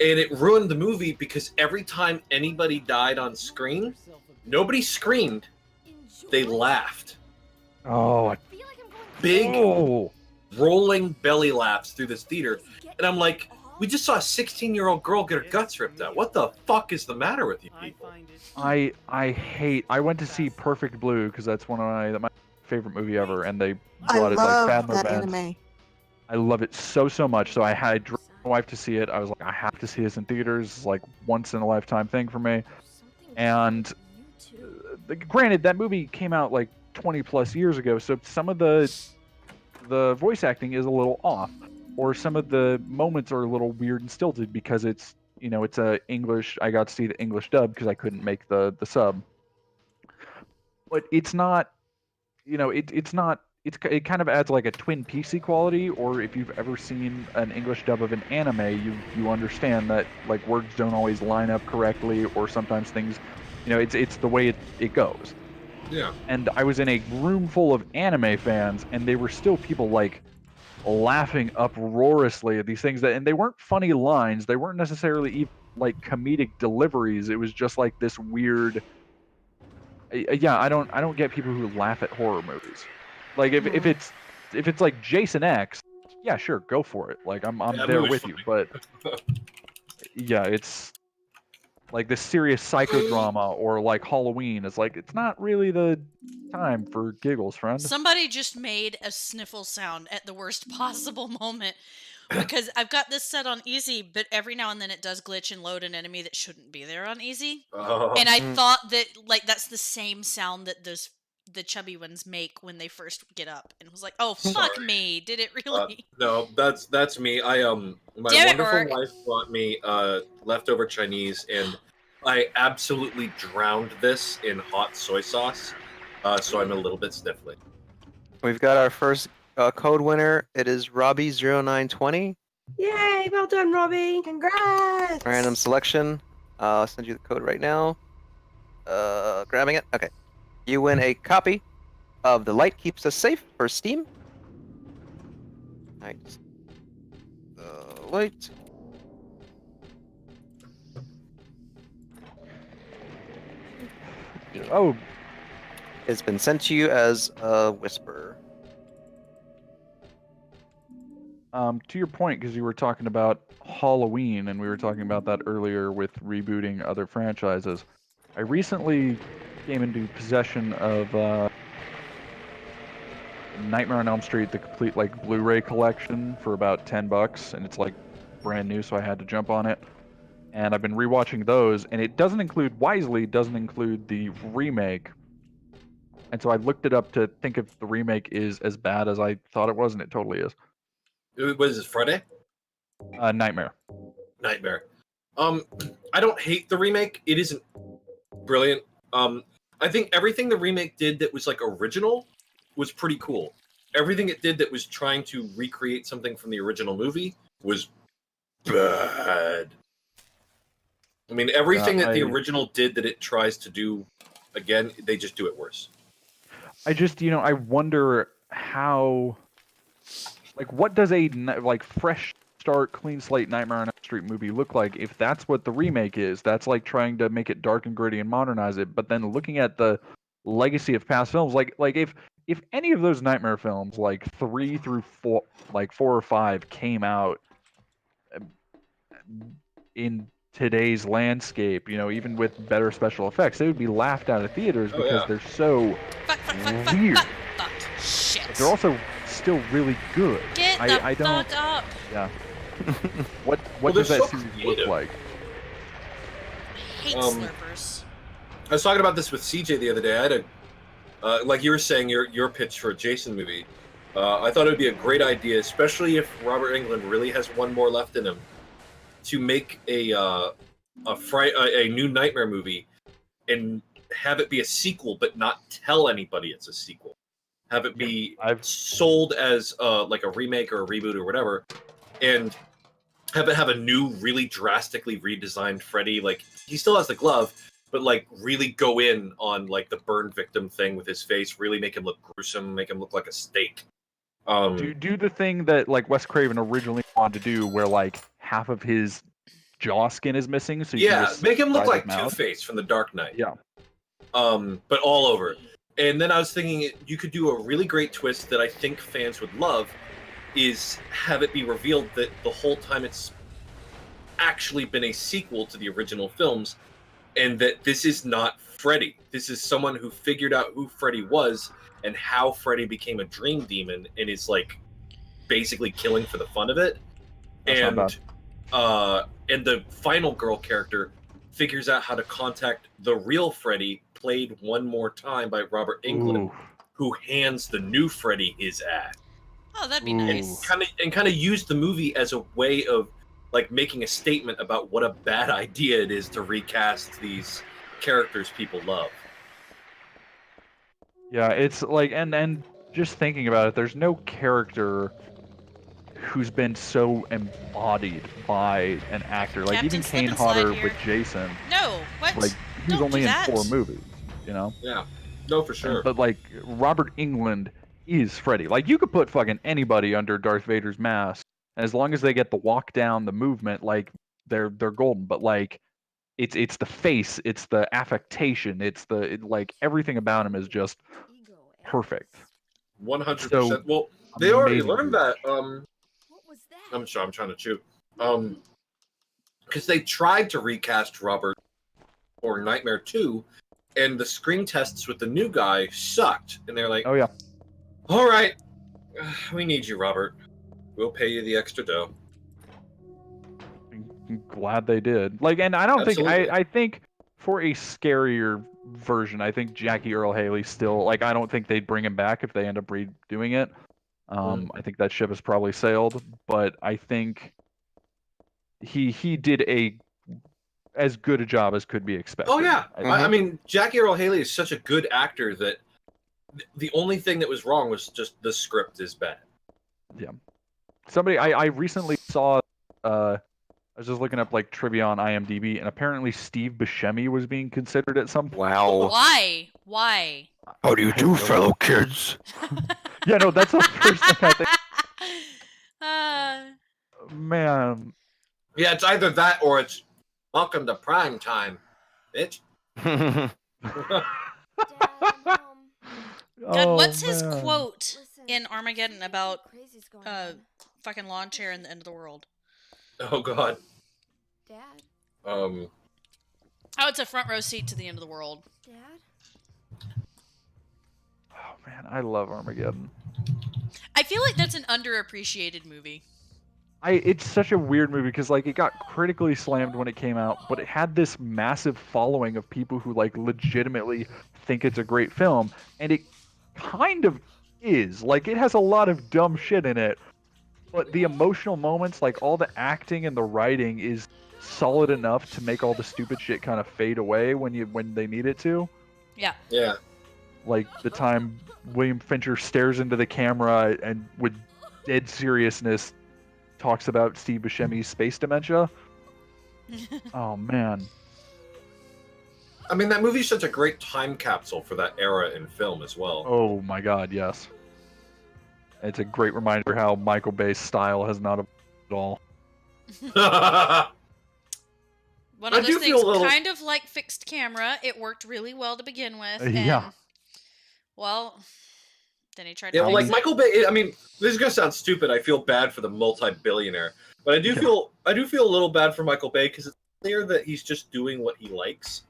and it ruined the movie because every time anybody died on screen, nobody screamed, they laughed. Oh, big rolling belly laughs through this theater, and I'm like, we just saw a 16-year-old girl get her guts ripped out. What the fuck is the matter with you people? I went to see Perfect Blue because that's my favorite movie ever, and they brought it like Fathom events. Anime. I love it so much. So I had my wife to see it. I was like, I have to see this in theaters, like once in a lifetime thing for me. And granted, that movie came out like 20 plus years ago, so some of the voice acting is a little off, or some of the moments are a little weird and stilted because it's a English. I got to see the English dub because I couldn't make the sub. But it's not, it's not. It kind of adds like a Twin Peaksy quality, or if you've ever seen an English dub of an anime, you understand that like words don't always line up correctly, or sometimes things, it's the way it goes. Yeah. And I was in a room full of anime fans, and they were still people like laughing uproariously at these things and they weren't funny lines. They weren't necessarily even like comedic deliveries. It was just like this weird. Yeah, I don't get people who laugh at horror movies. Like if it's like Jason X, yeah, sure, go for it. Like I'm That there movie's with you. But yeah, it's like this serious psychodrama or like Halloween. It's like it's not really the time for giggles, friend. Somebody just made a sniffle sound at the worst possible moment because I've got this set on easy, but every now and then it does glitch and load an enemy that shouldn't be there on easy. Oh. And I thought that like that's the same sound that the chubby ones make when they first get up, and was like, "Oh fuck Sorry. me! Did it really?" No, that's me. My Damn it, wonderful Rourke. wife brought me leftover Chinese, and I absolutely drowned this in hot soy sauce. So I'm a little bit sniffly. We've got our first code winner. It is Robbie0920. Yay! Well done, Robbie. Congrats! Random selection. I'll send you the code right now. Grabbing it. Okay. You win a copy of The Light Keeps Us Safe for Steam. Nice. Wait. Oh, It's been sent to you as a whisper. To your point, because you were talking about Halloween, and we were talking about that earlier with rebooting other franchises. I recently came into possession of Nightmare on Elm Street, the complete like Blu-ray collection for about $10, and it's like brand new, so I had to jump on it. And I've been rewatching those, and it doesn't include the remake. And so I looked it up to think if the remake is as bad as I thought it was, and it totally is. What is this, Friday? Nightmare. Nightmare. I don't hate the remake. It isn't brilliant. I think everything the remake did that was like original was pretty cool. Everything it did that was trying to recreate something from the original movie was bad. I mean, everything that the original did that it tries to do again, they just do it worse. I just, I wonder how, like, what does a like fresh start, clean slate Nightmare on Elm Street movie look like if that's what the remake is? That's like trying to make it dark and gritty and modernize it. But then looking at the legacy of past films, like if any of those Nightmare films, like 3 through 4, like 4 or 5, came out in today's landscape, even with better special effects, they would be laughed out of theaters because they're so weird. Shit. But they're also still really good. Get I the don't. fuck up. Yeah. What Well, does they're that so series creative. look like? I hate slurpers. I was talking about this with CJ the other day. I had a, like you were saying, your pitch for a Jason movie. I thought it would be a great idea, especially if Robert Englund really has one more left in him, to make a new Nightmare movie and have it be a sequel, but not tell anybody it's a sequel. Have it be sold as like a remake or a reboot or whatever, and have it have a new, really drastically redesigned Freddy. Like, he still has the glove, but like really go in on like the burn victim thing with his face, really make him look gruesome, make him look like a steak. Do the thing that like Wes Craven originally wanted to do, where like half of his jaw skin is missing, so you can just make him look slide his like mouth. Two-Face from The Dark Knight. Yeah. But all over. And then I was thinking you could do a really great twist that I think fans would love, is have it be revealed that the whole time it's actually been a sequel to the original films, and that this is not Freddy. This is someone who figured out who Freddy was and how Freddy became a dream demon and is like basically killing for the fun of it. That's not bad. And the final girl character figures out how to contact the real Freddy, played one more time by Robert Englund, who hands the new Freddy his ass. Oh, that'd be nice. And kind of use the movie as a way of like making a statement about what a bad idea it is to recast these characters people love. Yeah, it's like, and just thinking about it, there's no character who's been so embodied by an actor. Like Captain even Kane Slip and Slide Hodder here. with Jason. No, what? Like he was Don't only do in that. 4 movies, you know? Yeah, no, for sure. But like Robert Englund is Freddy. Like, you could put fucking anybody under Darth Vader's mask, and as long as they get the walk down, the movement, like they're golden. But like, it's the face, it's the affectation, it's like everything about him is just perfect. 100%. So, Well, they already amazing learned movie. that. What was that? I'm sorry, I'm trying to chew. Because they tried to recast Robert for Nightmare 2, and the screen tests with the new guy sucked. And they're like, Oh yeah. all right, we need you, Robert. We'll pay you the extra dough. I'm glad they did. Like, and I don't Absolutely. think I think for a scarier version, I think Jackie Earl Haley still, like, I don't think they'd bring him back if they end up redoing it. I think that ship has probably sailed, but I think he did as good a job as could be expected. Oh yeah, I I mean, Jackie Earl Haley is such a good actor that the only thing that was wrong was just the script is bad. Somebody I recently saw. I was just looking up like trivia on IMDb, and apparently Steve Buscemi was being considered at some point. Wow. Why? How do you do, fellow kids? Yeah, no, that's the first thing I think. Uh, Man, Yeah, it's either that or it's welcome to prime time, bitch. Dad, Mom, Dad, oh, what's his man. quote listen, in Armageddon about crazy's going uh on. fucking lawn chair and the end of the world? Oh god. Dad, Um. Oh, it's a front row seat to the end of the world. Dad. Oh man, I love Armageddon. I feel like that's an underappreciated movie. It's such a weird movie because like it got critically slammed when it came out, but it had this massive following of people who like legitimately think it's a great film, and it kind of is. Like, it has a lot of dumb shit in it, but the emotional moments, like all the acting and the writing is solid enough to make all the stupid shit kind of fade away when they need it to. Yeah. Yeah. Like the time William Fincher stares into the camera and with dead seriousness talks about Steve Buscemi's space dementia. Oh man. I mean, that movie's such a great time capsule for that era in film as well. Oh my god, yes. It's a great reminder how Michael Bay's style has not evolved at all. One of I those do things, feel a little- kind of like fixed camera. It worked really well to begin with. And, Yeah. Well, then he tried Yeah, to well, fix like it. Michael Bay. I mean, this is gonna sound stupid. I feel bad for the multi-billionaire, but I do feel a little bad for Michael Bay because it's clear that he's just doing what he likes,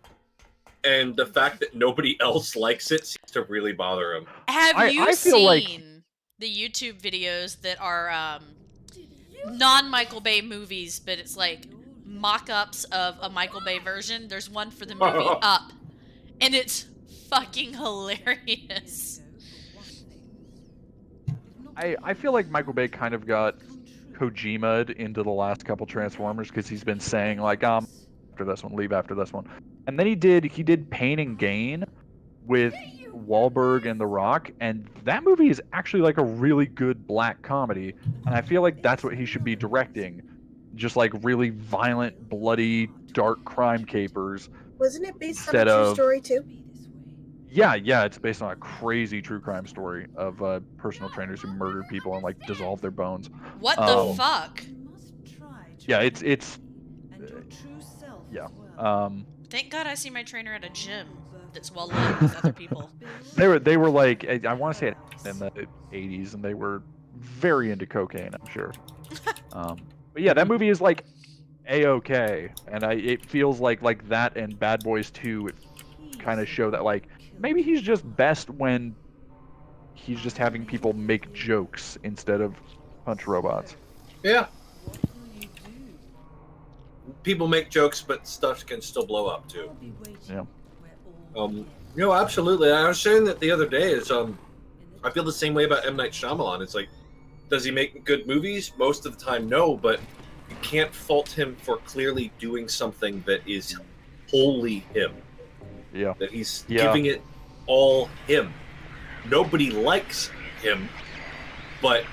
and the fact that nobody else likes it seems to really bother him. Have you I feel like- seen the YouTube videos that are non-Michael Bay movies, but it's like mock-ups of a Michael Bay version? There's one for the movie Up, and it's fucking hilarious. I feel like Michael Bay kind of got Kojima'd into the last couple Transformers because he's been saying like after this one, leave after this one, and then he did Pain and Gain with Wahlberg and The Rock, and that movie is actually like a really good black comedy, and I feel like that's what he should be directing, just like really violent, bloody, dark crime capers. Wasn't it based on Instead a true of- story too? Yeah, it's based on a crazy true crime story of personal trainers who murdered people and like dissolved their bones. What the fuck? Yeah, it's yeah. Thank God I see my trainer at a gym that's well lit with other people. They were like, I want to say it in the 80s, and they were very into cocaine, I'm sure. But yeah, that movie is like A-okay, and it feels like that and Bad Boys 2 kind of show that like maybe he's just best when he's just having people make jokes instead of punch robots. Yeah. People make jokes, but stuff can still blow up too. Yeah. Absolutely. I was saying that the other day is I feel the same way about M. Night Shyamalan. It's like, does he make good movies? Most of the time, no, but you can't fault him for clearly doing something that is wholly him. Yeah. That he's Yeah. giving it all him. Nobody likes him, but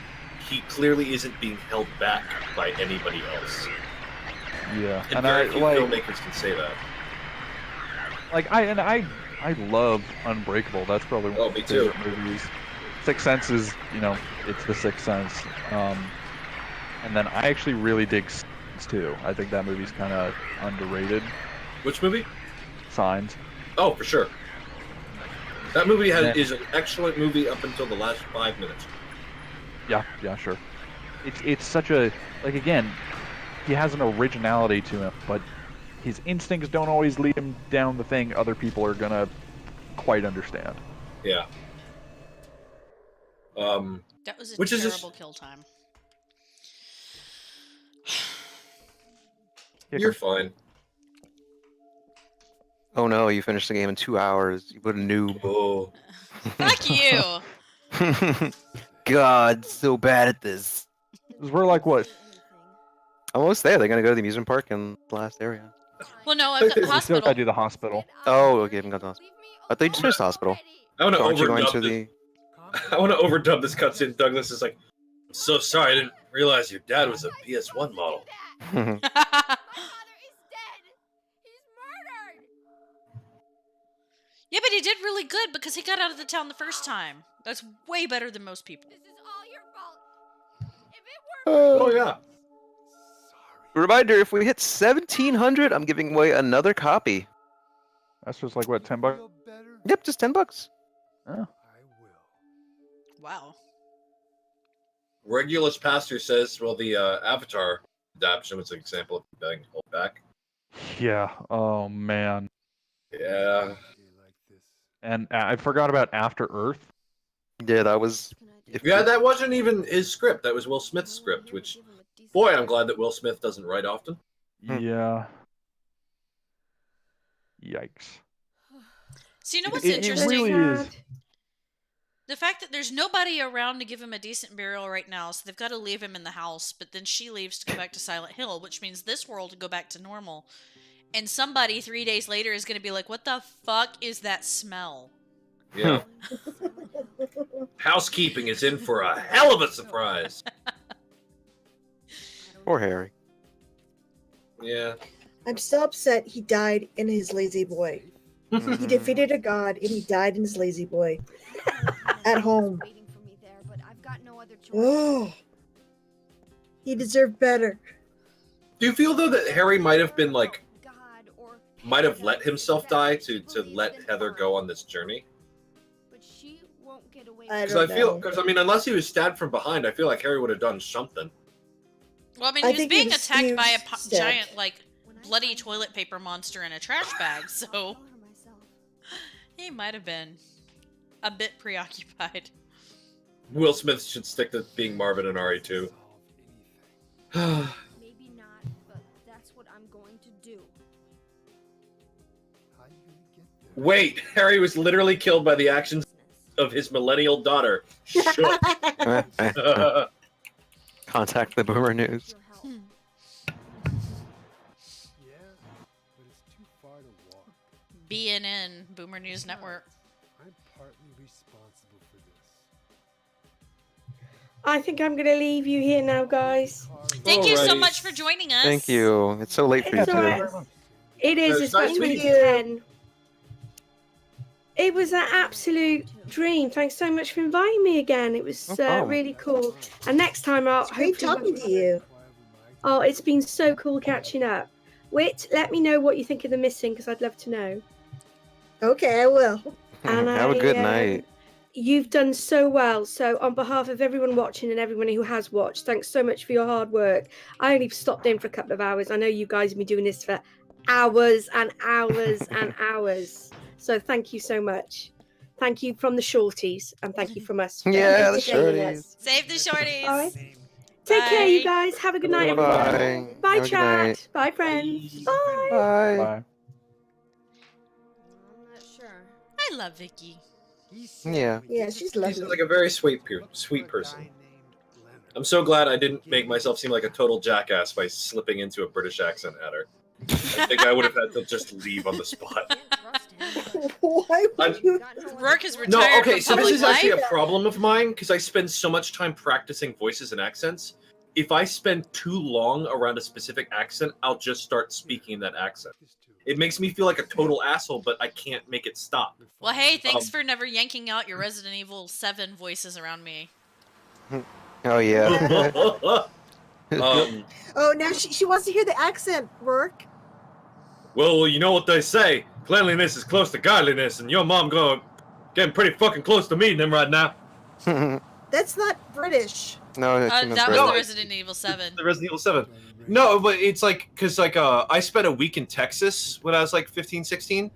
he clearly isn't being held back by anybody else. Yeah. And very few filmmakers can say that. I love Unbreakable. That's probably one Oh, of my me too. favorite movies. Sixth Sense is, it's the Sixth Sense. And then I actually really dig Signs too. I think that movie's kind of underrated. Which movie? Signs. Oh, for sure. That movie is an excellent movie up until the last 5 minutes. Yeah, sure. It's such a, again, he has an originality to him, but his instincts don't always lead him down the thing other people are gonna quite understand. Yeah. That was a Which is terrible kill time. You're fine. Oh no, you finished the game in 2 hours. You put a noob. Oh. Fuck you! God, so bad at this. We're like, what? Almost there. They're gonna go to the amusement park in the last area. Well, no, I've got the We still hospital. gotta do the hospital. Oh, okay, haven't got the hospital. I thought you just finished the hospital. I want to Aren't you going to overdub the? I want to overdub this cutscene. Douglas is like, "I'm so sorry, I didn't realize your dad was a PS1 model." My father is dead. He's murdered. Yeah, but he did really good because he got out of the town the first time. That's way better than most people. This is all your fault. If it were Oh yeah. Reminder: if we hit 1,700, I'm giving away another copy. That's just like, what, $10? Feel better? Yep, just $10. Oh. I will. Wow. Regulus Pastor says, "Well, the Avatar adaptation was an example of being hold back." Yeah. Oh man. Yeah. Like this. And I forgot about After Earth. Yeah, that was. Yeah, that wasn't even his script. That was Will Smith's script. Which, boy, I'm glad that Will Smith doesn't write often. Yeah. Yikes. So you know what's It interesting? really is. The fact that there's nobody around to give him a decent burial right now, so they've got to leave him in the house, but then she leaves to go back to Silent Hill, which means this world will go back to normal. And somebody 3 days later is going to be like, what the fuck is that smell? Yeah. Housekeeping is in for a hell of a surprise. Poor Harry. Yeah. I'm still upset he died in his lazy boy. He defeated a god and he died in his lazy boy. At home. waiting for me there, but I've got no other choice. Oh. He deserved better. Do you feel though that Harry might have been like, God or might have let himself die to let Heather go on this journey? But she won't get away. I Because don't I feel, know. because I mean, unless he was stabbed from behind, I feel like Harry would have done something. Well, I mean, I he was think he being was- attacked he by a was stabbed. giant, like, bloody toilet paper monster in a trash bag, so he might have been a bit preoccupied. Will Smith should stick to being Marvin and Ari too. Maybe not, but that's what I'm going to do. How you gonna get there? Wait, Harry was literally killed by the actions of his millennial daughter. Shut. Contact the Boomer News. Your help. Yeah, but it's too far to walk. BNN, Boomer News Network. I'm partly responsible for this. I think I'm going to leave you here now, guys. Thank you so Alrighty. much for joining us. Thank you. It's so late for you It's too. alright. It is, It's nice especially meeting at you. 10. It was an absolute dream. Thanks so much for inviting me again. It was No problem. really cool. And next time I'll It's great hopefully- talking to you. Oh, it's been so cool catching up. Wit, let me know what you think of the missing because I'd love to know. Okay, I will. And Have a good I, night. You've done so well. So, on behalf of everyone watching and everyone who has watched, thanks so much for your hard work. I only stopped in for a couple of hours. I know you guys have been doing this for hours and hours and hours. So, thank you so much. Thank you from the shorties and thank you from us. for Yeah, the entertaining shorties. us. Save the shorties. All right. Take care, you Bye. guys. Have a good night, Bye. everyone. Bye, Have a good chat. night. Bye, friends. Bye. Bye. Bye. I'm not sure. I love Vicky. Yeah. Yeah, she's She's lovely. like a very sweet person. I'm so glad I didn't make myself seem like a total jackass by slipping into a British accent at her. I think I would have had to just leave on the spot. Why would you? Rourke is retired No, okay, from so this public is actually life. a problem of mine because I spend so much time practicing voices and accents if I spend too long around a specific accent, I'll just start speaking that accent. It makes me feel like a total asshole, but I can't make it stop. Well, hey, thanks for never yanking out your Resident Evil 7 voices around me. Oh yeah. Oh, now she wants to hear the accent, Rourke. Well, you know what they say. Cleanliness is close to godliness, and your mom getting pretty fucking close to meeting him right now. That's not British. No, That was right. the Resident Evil 7. The Resident Evil 7. No, but it's like, because like, I spent a week in Texas when I was like 15, 16,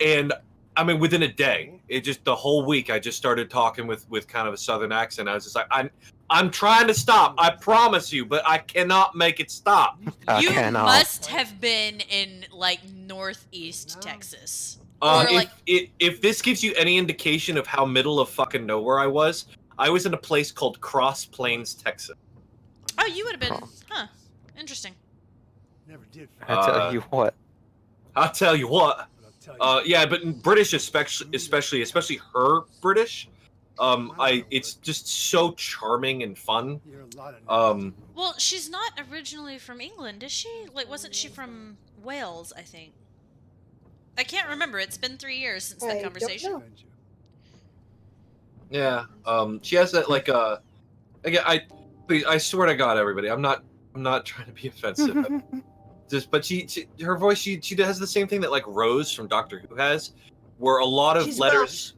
and I mean, within a day, the whole week, I just started talking with kind of a southern accent. I was just like, I'm trying to stop, I promise you, but I cannot make it stop. You must have been in, like, northeast Texas. If this gives you any indication of how middle of fucking nowhere I was in a place called Cross Plains, Texas. Oh, you would have been, huh, interesting. Never did. I tell you what. I'll tell you what. Yeah, but in British especially her British, it's just so charming and fun. Well, she's not originally from England, is she? Like, wasn't she from Wales, I think? I can't remember. It's been 3 years since that conversation. Yeah, she has that, like, again, I swear to God, everybody, I'm not trying to be offensive. But her voice, she has the same thing that, like, Rose from Doctor Who has, where a lot of letters.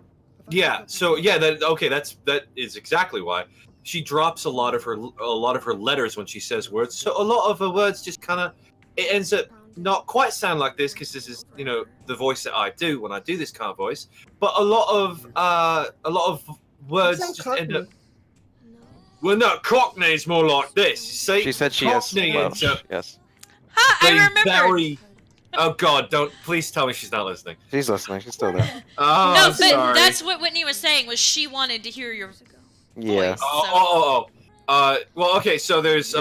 Yeah. So yeah, that is exactly why she drops a lot of her letters when she says words. So a lot of her words just kind of, it ends up not quite sound like this, because this is, you know, the voice that I do when I do this kind of voice. But a lot of words just end up. Well, no, Cockney is more like this. See, she said she Cockney is Welsh. Yes. Ha! I remember. Very... Oh God! Please tell me she's not listening. She's listening. She's still there. Oh, no, but sorry. that's what Whitney was saying. Was she wanted to hear your yeah. voice? Well, okay. So there's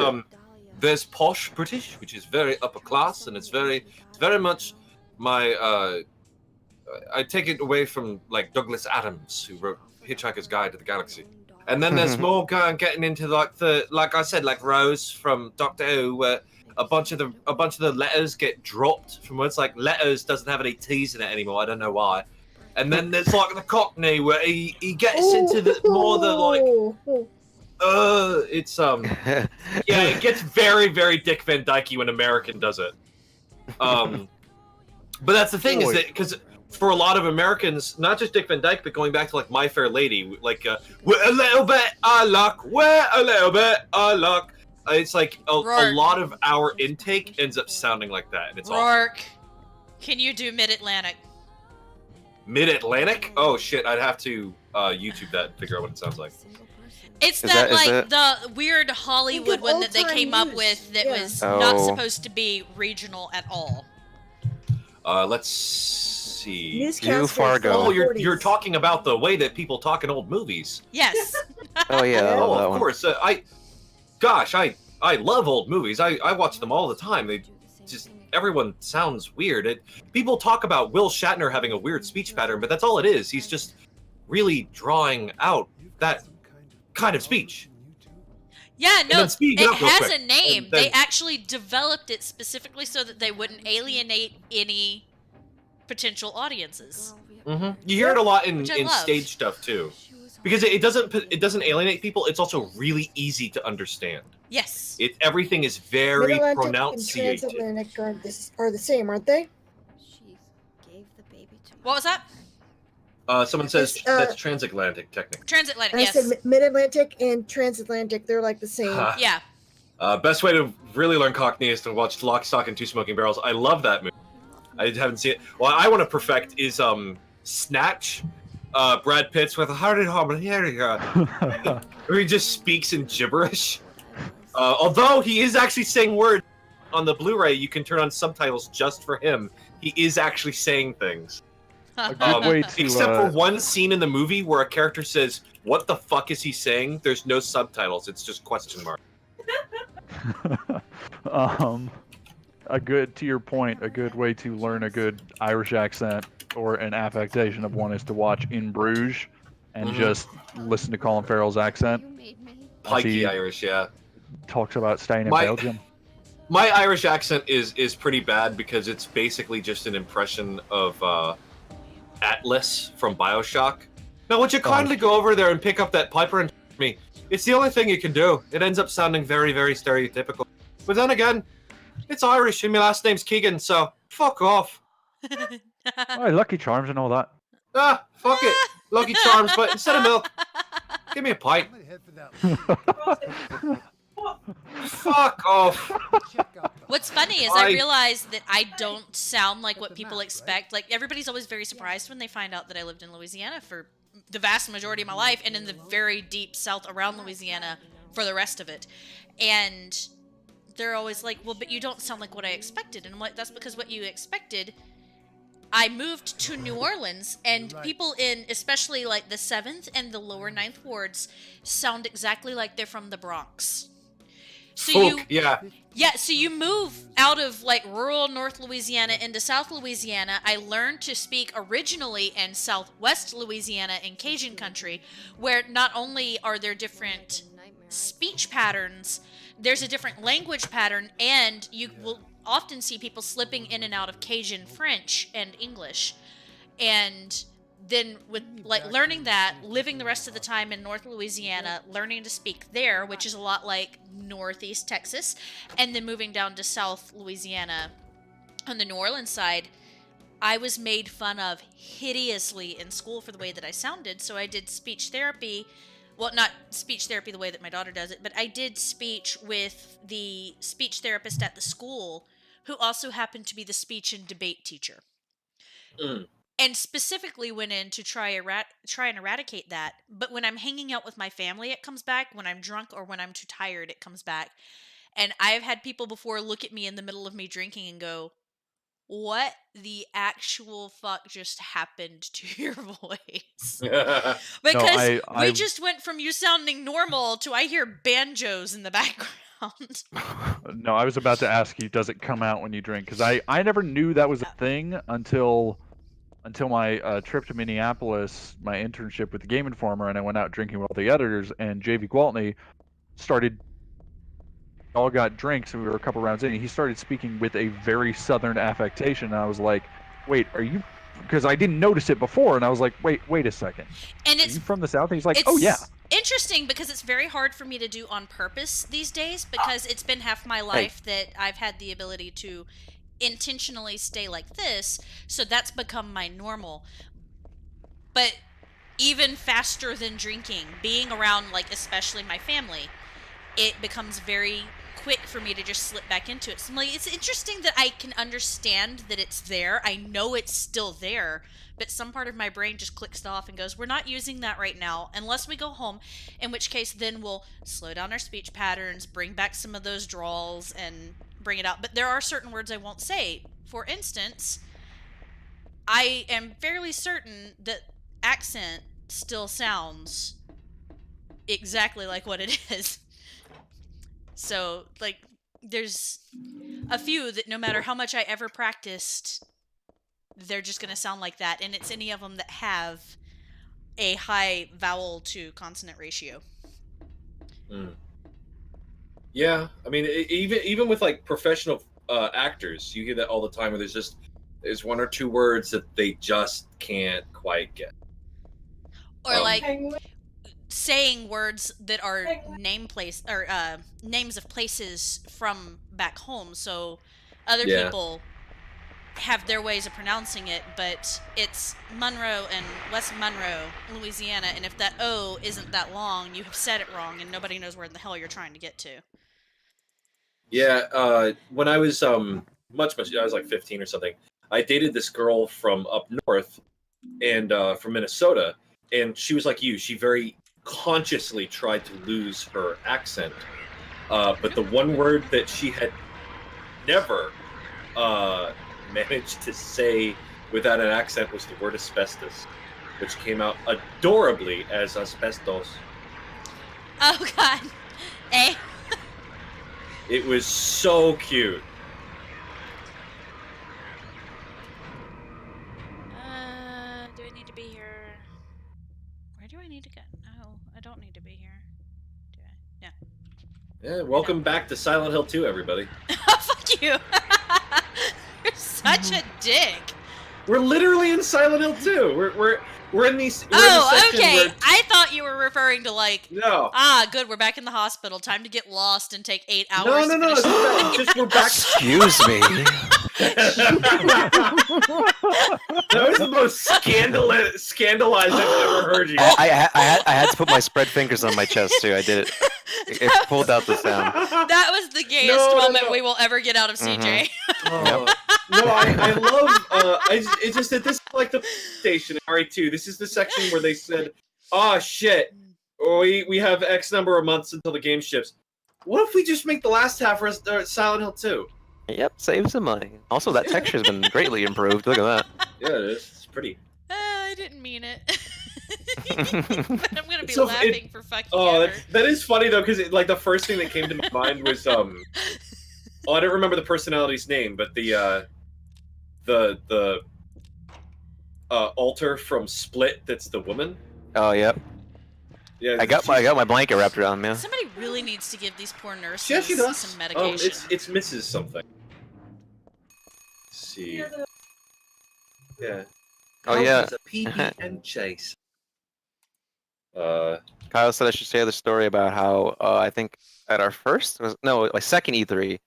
posh British, which is very upper class, and it's very much my. I take it away from, like, Douglas Adams, who wrote Hitchhiker's Guide to the Galaxy. And then there's more getting into, like I said, like Rose from Doctor Who, where a bunch of the letters get dropped from words. Like, letters doesn't have any T's in it anymore. I don't know why. And then there's, like, the Cockney, where he gets into the more the, like, it's yeah, it gets very, very Dick Van Dyke when American does it. But that's the thing, is that because for a lot of Americans, not just Dick Van Dyke, but going back to, like, My Fair Lady, like, we're a little bit of luck, we're a little bit of luck. It's like a lot of our intake ends up sounding like that, and it's Rourke, can you do Mid-Atlantic? Mid-Atlantic? Oh shit, I'd have to YouTube that and figure out what it sounds like. It's the weird Hollywood one that they came up with that was not supposed to be regional at all. Let's see. Too Fargo. Oh, you're talking about the way that people talk in old movies. Yes. Oh yeah. Oh, of course. I love old movies. I watch them all the time. They just, everyone sounds weird. People talk about Will Shatner having a weird speech pattern, but that's all it is. He's just really drawing out that kind of speech. Yeah, no, it has a name. Then, they actually developed it specifically so that they wouldn't alienate any potential audiences. Mm-hmm. You hear it a lot in stage stuff too, because it doesn't alienate people. It's also really easy to understand. Yes. Everything is very Mid-Atlantic pronunciated. and Transatlantic are the same, aren't they? What was that? Someone says that's transatlantic, technically. Transatlantic, and yes. I said Mid-Atlantic and Transatlantic, they're like the same. Yeah. Best way to really learn Cockney is to watch Lock, Stock, and Two Smoking Barrels. I love that movie. I haven't seen it. What I want to perfect is Snatch. Brad Pitt's with a hearty harmony here, where he just speaks in gibberish. Although he is actually saying words on the Blu-ray, you can turn on subtitles just for him. He is actually saying things. A good way to, except for one scene in the movie where a character says, "What the fuck is he saying?" There's no subtitles. It's just question mark. To your point, a good way to learn a good Irish accent or an affectation of one is to watch In Bruges and just listen to Colin Farrell's accent. Pikey Irish, yeah. talks about staying in My- Belgium. My Irish accent is pretty bad because it's basically just an impression of Atlas from Bioshock. Now, would you kindly go over there and pick up that Piper and me? It's the only thing you can do. It ends up sounding very, very stereotypical. But then again, it's Irish and my last name's Keegan, so fuck off. Oh, Lucky Charms and all that. Ah, fuck it. Lucky Charms, but instead of milk, give me a pint. I'm gonna head for that. Fuck off. Check out the- What's funny is I realized that I don't sound like what people expect. Like, everybody's always very surprised when they find out that I lived in Louisiana for the vast majority of my life and in the very deep south around Louisiana for the rest of it. And they're always like, well, but you don't sound like what I expected. And I'm like, that's because what you expected, I moved to New Orleans, and people in especially like the 7th and the lower 9th wards sound exactly like they're from the Bronx. So so you move out of like rural North Louisiana into South Louisiana. I learned to speak originally in Southwest Louisiana in Cajun country, where not only are there different speech patterns, there's a different language pattern, and you will often see people slipping in and out of Cajun French and English. And then with like learning that, living the rest of the time in North Louisiana, learning to speak there, which is a lot like Northeast Texas, and then moving down to South Louisiana on the New Orleans side, I was made fun of hideously in school for the way that I sounded. So I did speech therapy. Well, not speech therapy the way that my daughter does it, but I did speech with the speech therapist at the school, who also happened to be the speech and debate teacher. And specifically went in to try and eradicate that. But when I'm hanging out with my family, it comes back. When I'm drunk or when I'm too tired, it comes back. And I've had people before look at me in the middle of me drinking and go, what the actual fuck just happened to your voice? Because we just went from you sounding normal to I hear banjos in the background. No, I was about to ask you, does it come out when you drink? Because I never knew that was a thing until my trip to Minneapolis, my internship with the Game Informer, and I went out drinking with all the editors, and JV Gwaltney all got drinks, and we were a couple rounds in, and he started speaking with a very southern affectation, and I was like, wait, are you... Because I didn't notice it before, and I was like, wait a second. And are you from the South? And he's like, oh, yeah. Interesting, because it's very hard for me to do on purpose these days, because it's been half my life that I've had the ability to intentionally stay like this, so that's become my normal. But even faster than drinking, being around, like, especially my family, it becomes very quick for me to just slip back into it. So I'm like, it's interesting that I can understand that it's there. I know it's still there, but some part of my brain just clicks off and goes, we're not using that right now unless we go home, in which case then we'll slow down our speech patterns, bring back some of those drawls, and bring it out. But there are certain words I won't say. For instance, I am fairly certain that accent still sounds exactly like what it is. So, like, there's a few that no matter how much I ever practiced, they're just going to sound like that. And it's any of them that have a high vowel to consonant ratio. Yeah, I mean, even with like professional actors, you hear that all the time. Where there's one or two words that they just can't quite get. Or like saying words that are names of places from back home. So other people have their ways of pronouncing it, but it's Monroe and West Monroe, Louisiana, and if that O isn't that long, you have said it wrong, and nobody knows where in the hell you're trying to get to. Yeah, when I was much, I was like 15 or something. I dated this girl from up north, and from Minnesota, and she was like you. She very consciously tried to lose her accent, but the one word that she had never managed to say without an accent was the word asbestos, which came out adorably as asbestos. Oh God, eh? It was so cute. Do I need to be here? Where do I need to go? No, I don't need to be here. Do I? No. Yeah, welcome back to Silent Hill 2, everybody. Fuck you. You're such a dick. We're literally in Silent Hill 2. We're in these. We're in the Oh, section okay. where I thought you were referring to like, no. good, we're back in the hospital. Time to get lost and take 8 No, hours no, to no. finish. It's just we're back. Excuse me. That was the most scandalized I've ever heard you. I had to put my spread fingers on my chest too. I did it. It pulled out the sound. That was the gayest No, moment no. we will ever get out of CJ. Oh. No, I love. It's just that this is like the station in RE2. This is the section where they said, "Oh shit, we have X number of months until the game ships. What if we just make the last half Silent Hill 2?" Yep, save some money. Also, that texture's been greatly improved. Look at that. Yeah, it is. It's pretty. I didn't mean it. But I'm gonna be So laughing for fucking Oh, ever. that is funny though, because like the first thing that came to my mind was Oh, I don't remember the personality's name, but the altar from Split. That's the woman. Oh, yep. Yeah, I got my blanket wrapped around me. Somebody really needs to give these poor nurses She actually does. some medication. It's Mrs. something. Let's see. Yeah. Oh yeah. It's a PB and chase. Kyle said I should share the story about how I think at our second E3,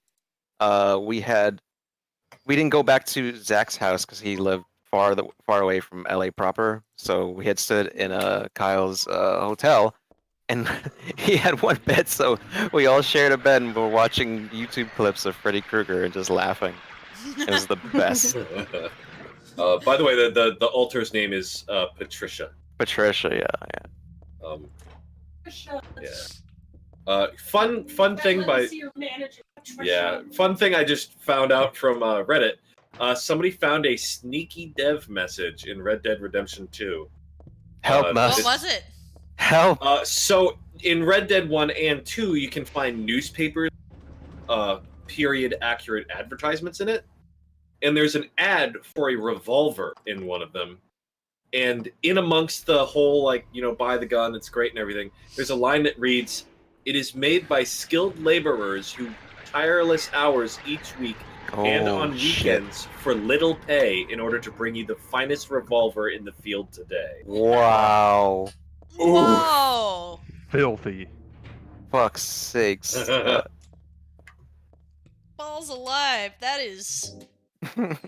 we didn't go back to Zach's house because he lived far away from LA proper. So we had stood in Kyle's hotel, and he had one bed, so we all shared a bed and were watching YouTube clips of Freddy Krueger and just laughing. It was the best. By the way, the altar's name is Patricia. Patricia, yeah. Fun thing fun thing I just found out from Reddit. Somebody found a sneaky dev message in Red Dead Redemption 2. Help, What was it? Help! So in Red Dead 1 and 2, you can find newspapers, period accurate advertisements in it. And there's an ad for a revolver in one of them. And in amongst the whole, like, buy the gun, it's great and everything, there's a line that reads, "It is made by skilled laborers who tireless hours each week and on weekends for little pay in order to bring you the finest revolver in the field today." Wow. Whoa! Filthy. Fuck's sakes. Balls alive. That is harsh.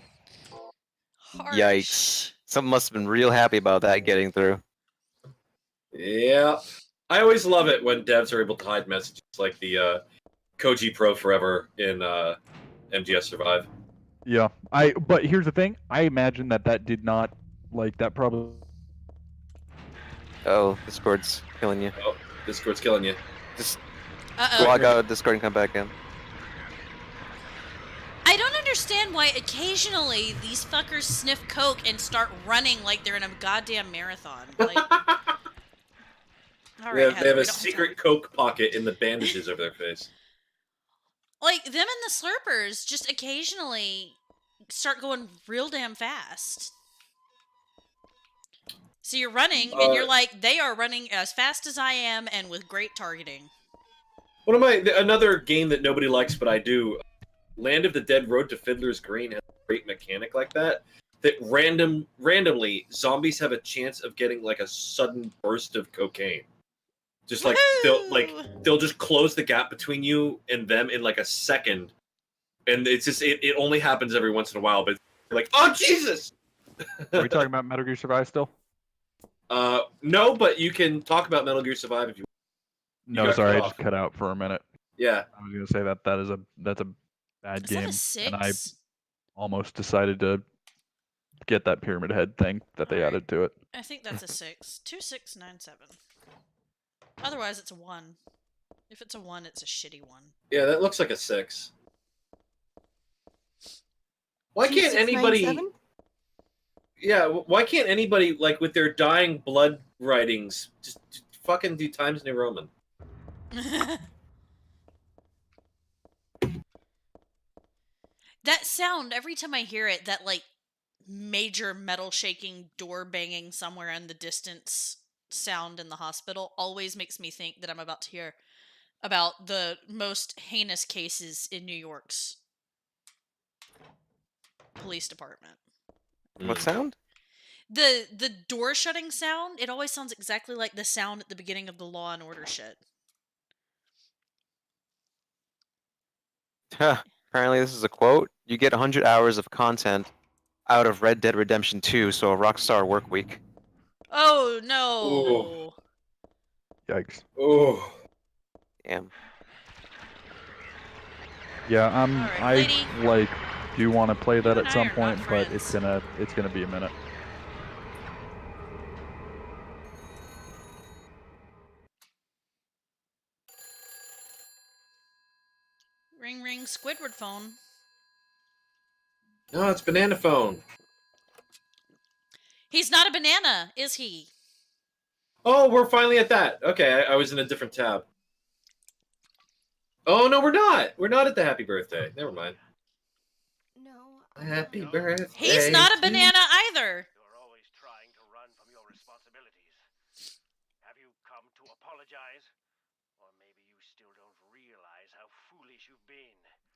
Yikes. Someone must have been real happy about that getting through. Yeah. I always love it when devs are able to hide messages like the Koji Pro Forever in MGS Survive. Yeah. But here's the thing. I imagine that did not, like, that probably... Oh, Discord's killing you. Oh, Discord's killing you. Just Uh-oh. log out of Discord and come back in. I don't understand why occasionally these fuckers sniff coke and start running like they're in a goddamn marathon. Like, all right, They have a secret coke pocket in the bandages over their face. Like, them and the slurpers just occasionally start going real damn fast. So you're running, and you're like, they are running as fast as I am and with great targeting. Another game that nobody likes, but I do, Land of the Dead Road to Fiddler's Green has a great mechanic like that. That randomly, zombies have a chance of getting like a sudden burst of cocaine. Just like they'll just close the gap between you and them in like a second, and it's just it only happens every once in a while. But you're like, oh Jesus! Are we talking about Metal Gear Survive still? No, but you can talk about Metal Gear Survive if you. No, sorry, I just cut out for a minute. Yeah, I was gonna say that's a bad Is game, that a 6? and I almost decided to get that Pyramid Head thing that they added to it. I think that's a 6. 2697. Otherwise, it's a 1. If it's a 1, it's a shitty 1. Yeah, that looks like a 6. Why can't anybody? 2697? Yeah, why can't anybody, like, with their dying blood writings, just fucking do Times New Roman? That sound, every time I hear it, that, like, major metal shaking, door banging somewhere in the distance sound in the hospital always makes me think that I'm about to hear, about the most heinous cases in New York's police department. What sound? The door shutting sound, it always sounds exactly like the sound at the beginning of the Law and Order shit. Apparently, this is a quote. You get 100 hours of content out of Red Dead Redemption 2, so a Rockstar work week. Oh no! Yikes. Oh. Damn. Yeah, Alright, lady. like do want to play that and at I some are point, not but friends. it's gonna be a minute. Ring ring, Squidward phone. No, it's Banana Phone. He's not a banana, is he? Oh, we're finally at that. Okay, I was in a different tab. Oh, no, we're not. We're not at the happy birthday. Never mind. No. Happy birthday. He's not a to- banana either. You're always trying to run from your responsibilities. Have you come to apologize? Or maybe you still don't realize how foolish you've been.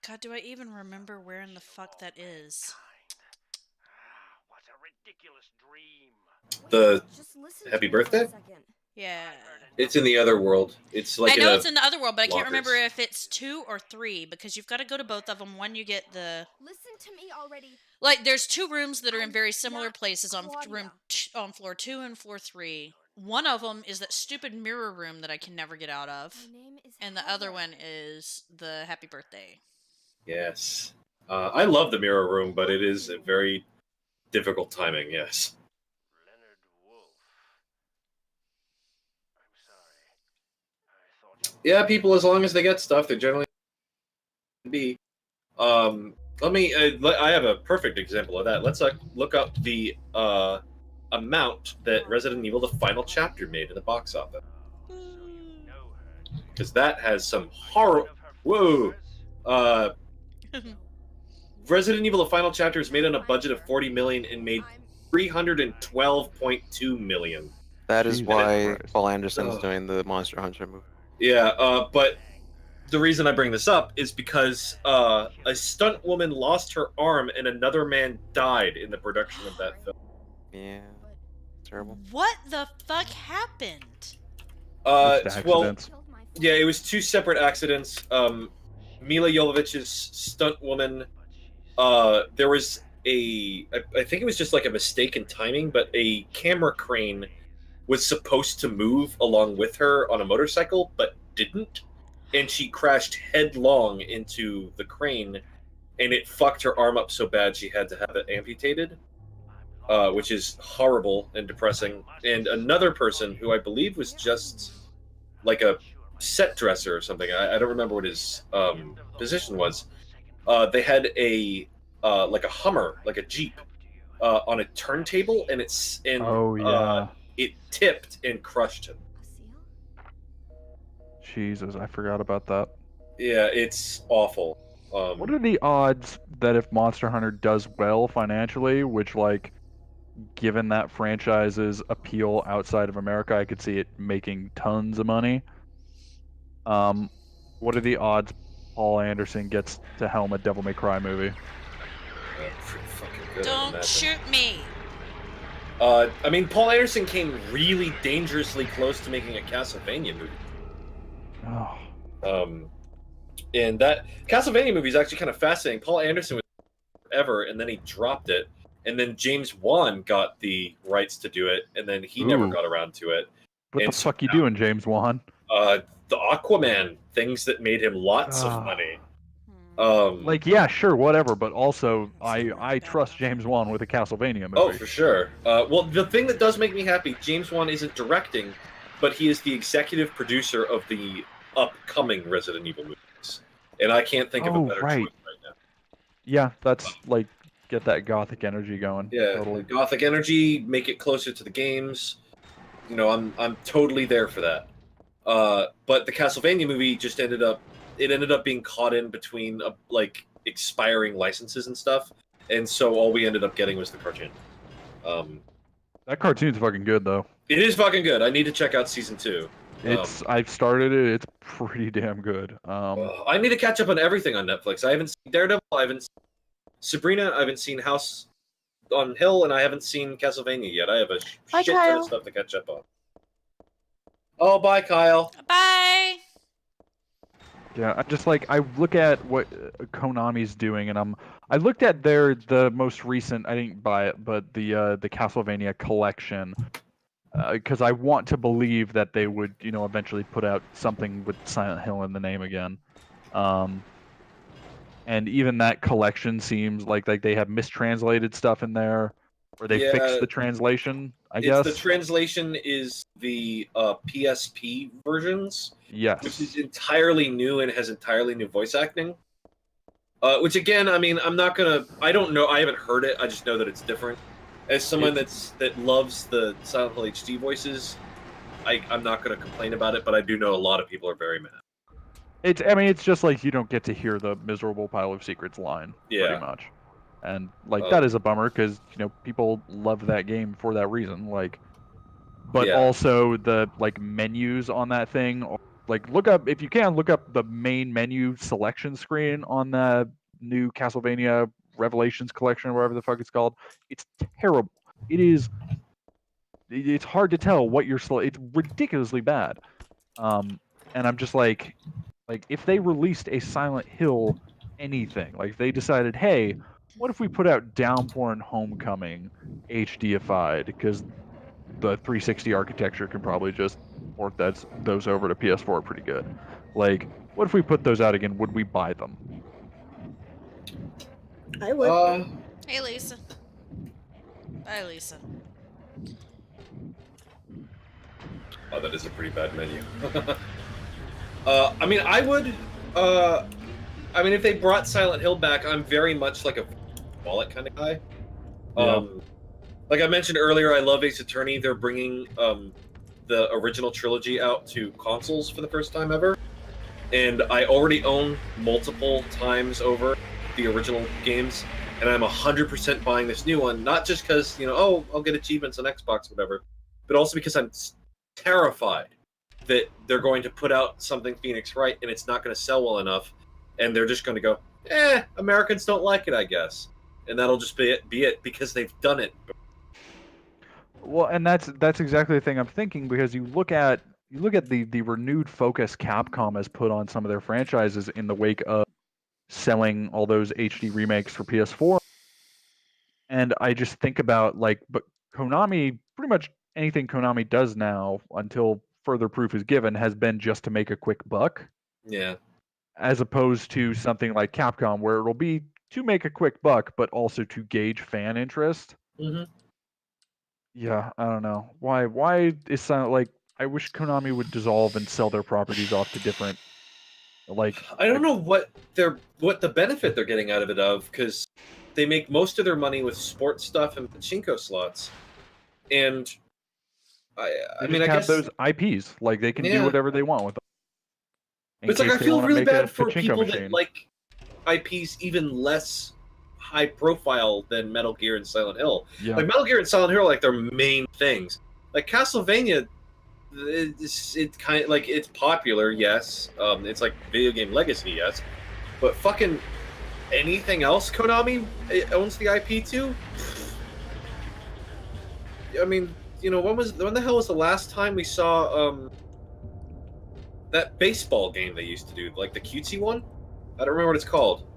God, do I even remember where in the fuck that is? What a ridiculous dream. The Just listen happy to me for a birthday? second. Yeah. It's in the other world. It's like I know in it's in the other world, but I can't remember lockers. if it's 2 or 3 because you've got to go to both of them. One, you get the Listen to me already. like. There's 2 rooms that are in I'm very similar not places on Claudia. on floor 2 and floor 3. One of them is that stupid mirror room that I can never get out of, My name is and the other Heather. one is the happy birthday. Yes. I love the mirror room, but it is a very difficult timing, yes. Leonard Wolf. I'm sorry. I thought Yeah, people, as long as they get stuff, they generally be. Let me. I have a perfect example of that. Let's look up the amount that Resident Evil: The Final Chapter made in the box office, so you know her. because that has some horror. Whoa. Resident Evil: The Final Chapter is made on a budget of 40 million and made 312.2 million. That is Jesus why Christ. Paul Anderson's Oh. doing the Monster Hunter movie. Yeah, but the reason I bring this up is because a stunt woman lost her arm and another man died in the production of that film. Yeah, terrible. What the fuck happened? Well, Accidents. Killed my yeah, it was 2 separate accidents. Mila Jovovich's stunt woman. There was I think it was just like a mistake in timing, but a camera crane was supposed to move along with her on a motorcycle, but didn't, and she crashed headlong into the crane, and it fucked her arm up so bad she had to have it amputated, which is horrible and depressing. And another person who I believe was just like a set dresser or something. I don't remember what his position was. They had a like a Hummer, like a Jeep, on a turntable, and Oh yeah. it tipped and crushed him. A seal? Jesus, I forgot about that. Yeah, it's awful. What are the odds that if Monster Hunter does well financially, which like given that franchise's appeal outside of America, I could see it making tons of money. What are the odds Paul Anderson gets to helm a Devil May Cry movie? Pretty fucking good, I Don't imagine. shoot me. I mean, Paul Anderson came really dangerously close to making a Castlevania movie. Oh, And that Castlevania movie is actually kind of fascinating. Paul Anderson was ever, and then he dropped it, and then James Wan got the rights to do it, and then he never Ooh. got around to it. what And the so fuck you now- doing, James Wan? The Aquaman things that made him lots of Ah. money. Hmm. Like, yeah, sure, whatever, but also I trust James Wan with a Castlevania movie. Oh, for sure. Well, the thing that does make me happy, James Wan isn't directing, but he is the executive producer of the upcoming Resident Evil movies, and I can't think of a Oh, better right. choice right now. Yeah, that's like get that gothic energy going. Yeah, totally. like gothic energy, make it closer to the games. You know, I'm totally there for that. But the Castlevania movie just ended up being caught in between like expiring licenses and stuff, and so all we ended up getting was the cartoon. That cartoon's fucking good though. It is fucking good. I need to check out season 2. I've started it. It's pretty damn good. I need to catch up on everything on Netflix. I haven't seen Daredevil. I haven't seen Sabrina. I haven't seen House on Hill, and I haven't seen Castlevania yet. I have a Bye, shit ton Kyle. of stuff to catch up on. Oh, bye, Kyle. Bye. Yeah, I just like I look at what Konami's doing, and I looked at the most recent. I didn't buy it, but the Castlevania collection, because I want to believe that they would eventually put out something with Silent Hill in the name again. And even that collection seems like they have mistranslated stuff in there, or they fixed the translation. I guess the translation is the PSP versions. Yes. Which is entirely new and has entirely new voice acting. Which again, I mean, I don't know. I haven't heard it. I just know that it's different. As someone that loves the Silent Hill HD voices, I'm not gonna complain about it. But I do know a lot of people are very mad. It's just like you don't get to hear the miserable pile of secrets line, pretty much, and that is a bummer because people love that game for that reason. But also the menus on that thing, look up if you can look up the main menu selection screen on the new Castlevania Revelations collection, or whatever the fuck it's called. It's terrible. It's hard to tell what you're. It's ridiculously bad. And I'm just like if they released a Silent Hill anything, if they decided, hey, what if we put out Downpour and Homecoming HDified, because the 360 architecture can probably just port those over to PS4 pretty good. What if we put those out again? Would we buy them? I would. Hey, Lisa. Bye, Lisa. Oh, that is a pretty bad menu. I mean, I would. I mean, if they brought Silent Hill back, I'm very much like a wallet kind of guy. Like I mentioned earlier, I love Ace Attorney. They're bringing the original trilogy out to consoles for the first time ever, and I already own multiple times over the original games, and I'm 100% buying this new one. Not just because I'll get achievements on Xbox, whatever, but also because I'm terrified that they're going to put out something Phoenix Wright and it's not going to sell well enough, and they're just going to go, Americans don't like it, I guess, and that'll just be it because they've done it. Well, and that's exactly the thing I'm thinking, because you look at the renewed focus Capcom has put on some of their franchises in the wake of selling all those HD remakes for PS4, and I just think about but Konami, pretty much anything Konami does now, until further proof is given, has been just to make a quick buck. Yeah. As opposed to something like Capcom, where it'll be to make a quick buck, but also to gauge fan interest. Mm-hmm. Yeah, I don't know. Why is Silent I wish Konami would dissolve and sell their properties off to different I don't know what the benefit they're getting out of it, because they make most of their money with sports stuff and pachinko slots, and I mean, I guess those IPs, they can do whatever they want with them. But it's I feel really bad for people that like IPs even less high profile than Metal Gear and Silent Hill. Yeah. Metal Gear and Silent Hill are their main things. Castlevania, it's kind of it's popular, yes. It's video game legacy, yes. But fucking anything else Konami owns the IP to? I mean, when the hell was the last time we saw that baseball game they used to do, the cutesy one? I don't remember what it's called.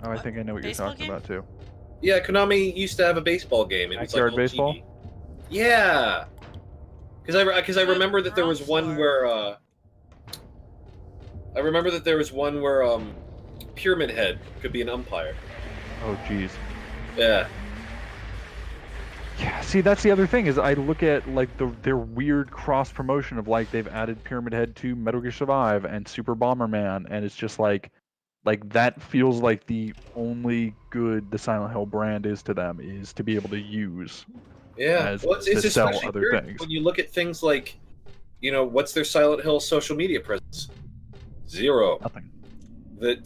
Oh, I think I know what you're talking about too. Yeah, Konami used to have a baseball game. It was Backyard baseball. TV. Yeah, because I remember that there was one where Pyramid Head could be an umpire. Oh, jeez. Yeah. Yeah, see, that's the other thing, is I look at their weird cross promotion of they've added Pyramid Head to Metal Gear Survive and Super Bomberman, and it's just that feels like the only good the Silent Hill brand is to them is to be able to use. Yeah, well, it's to sell especially other weird things. when you look at things what's their Silent Hill social media presence? Zero. Nothing. That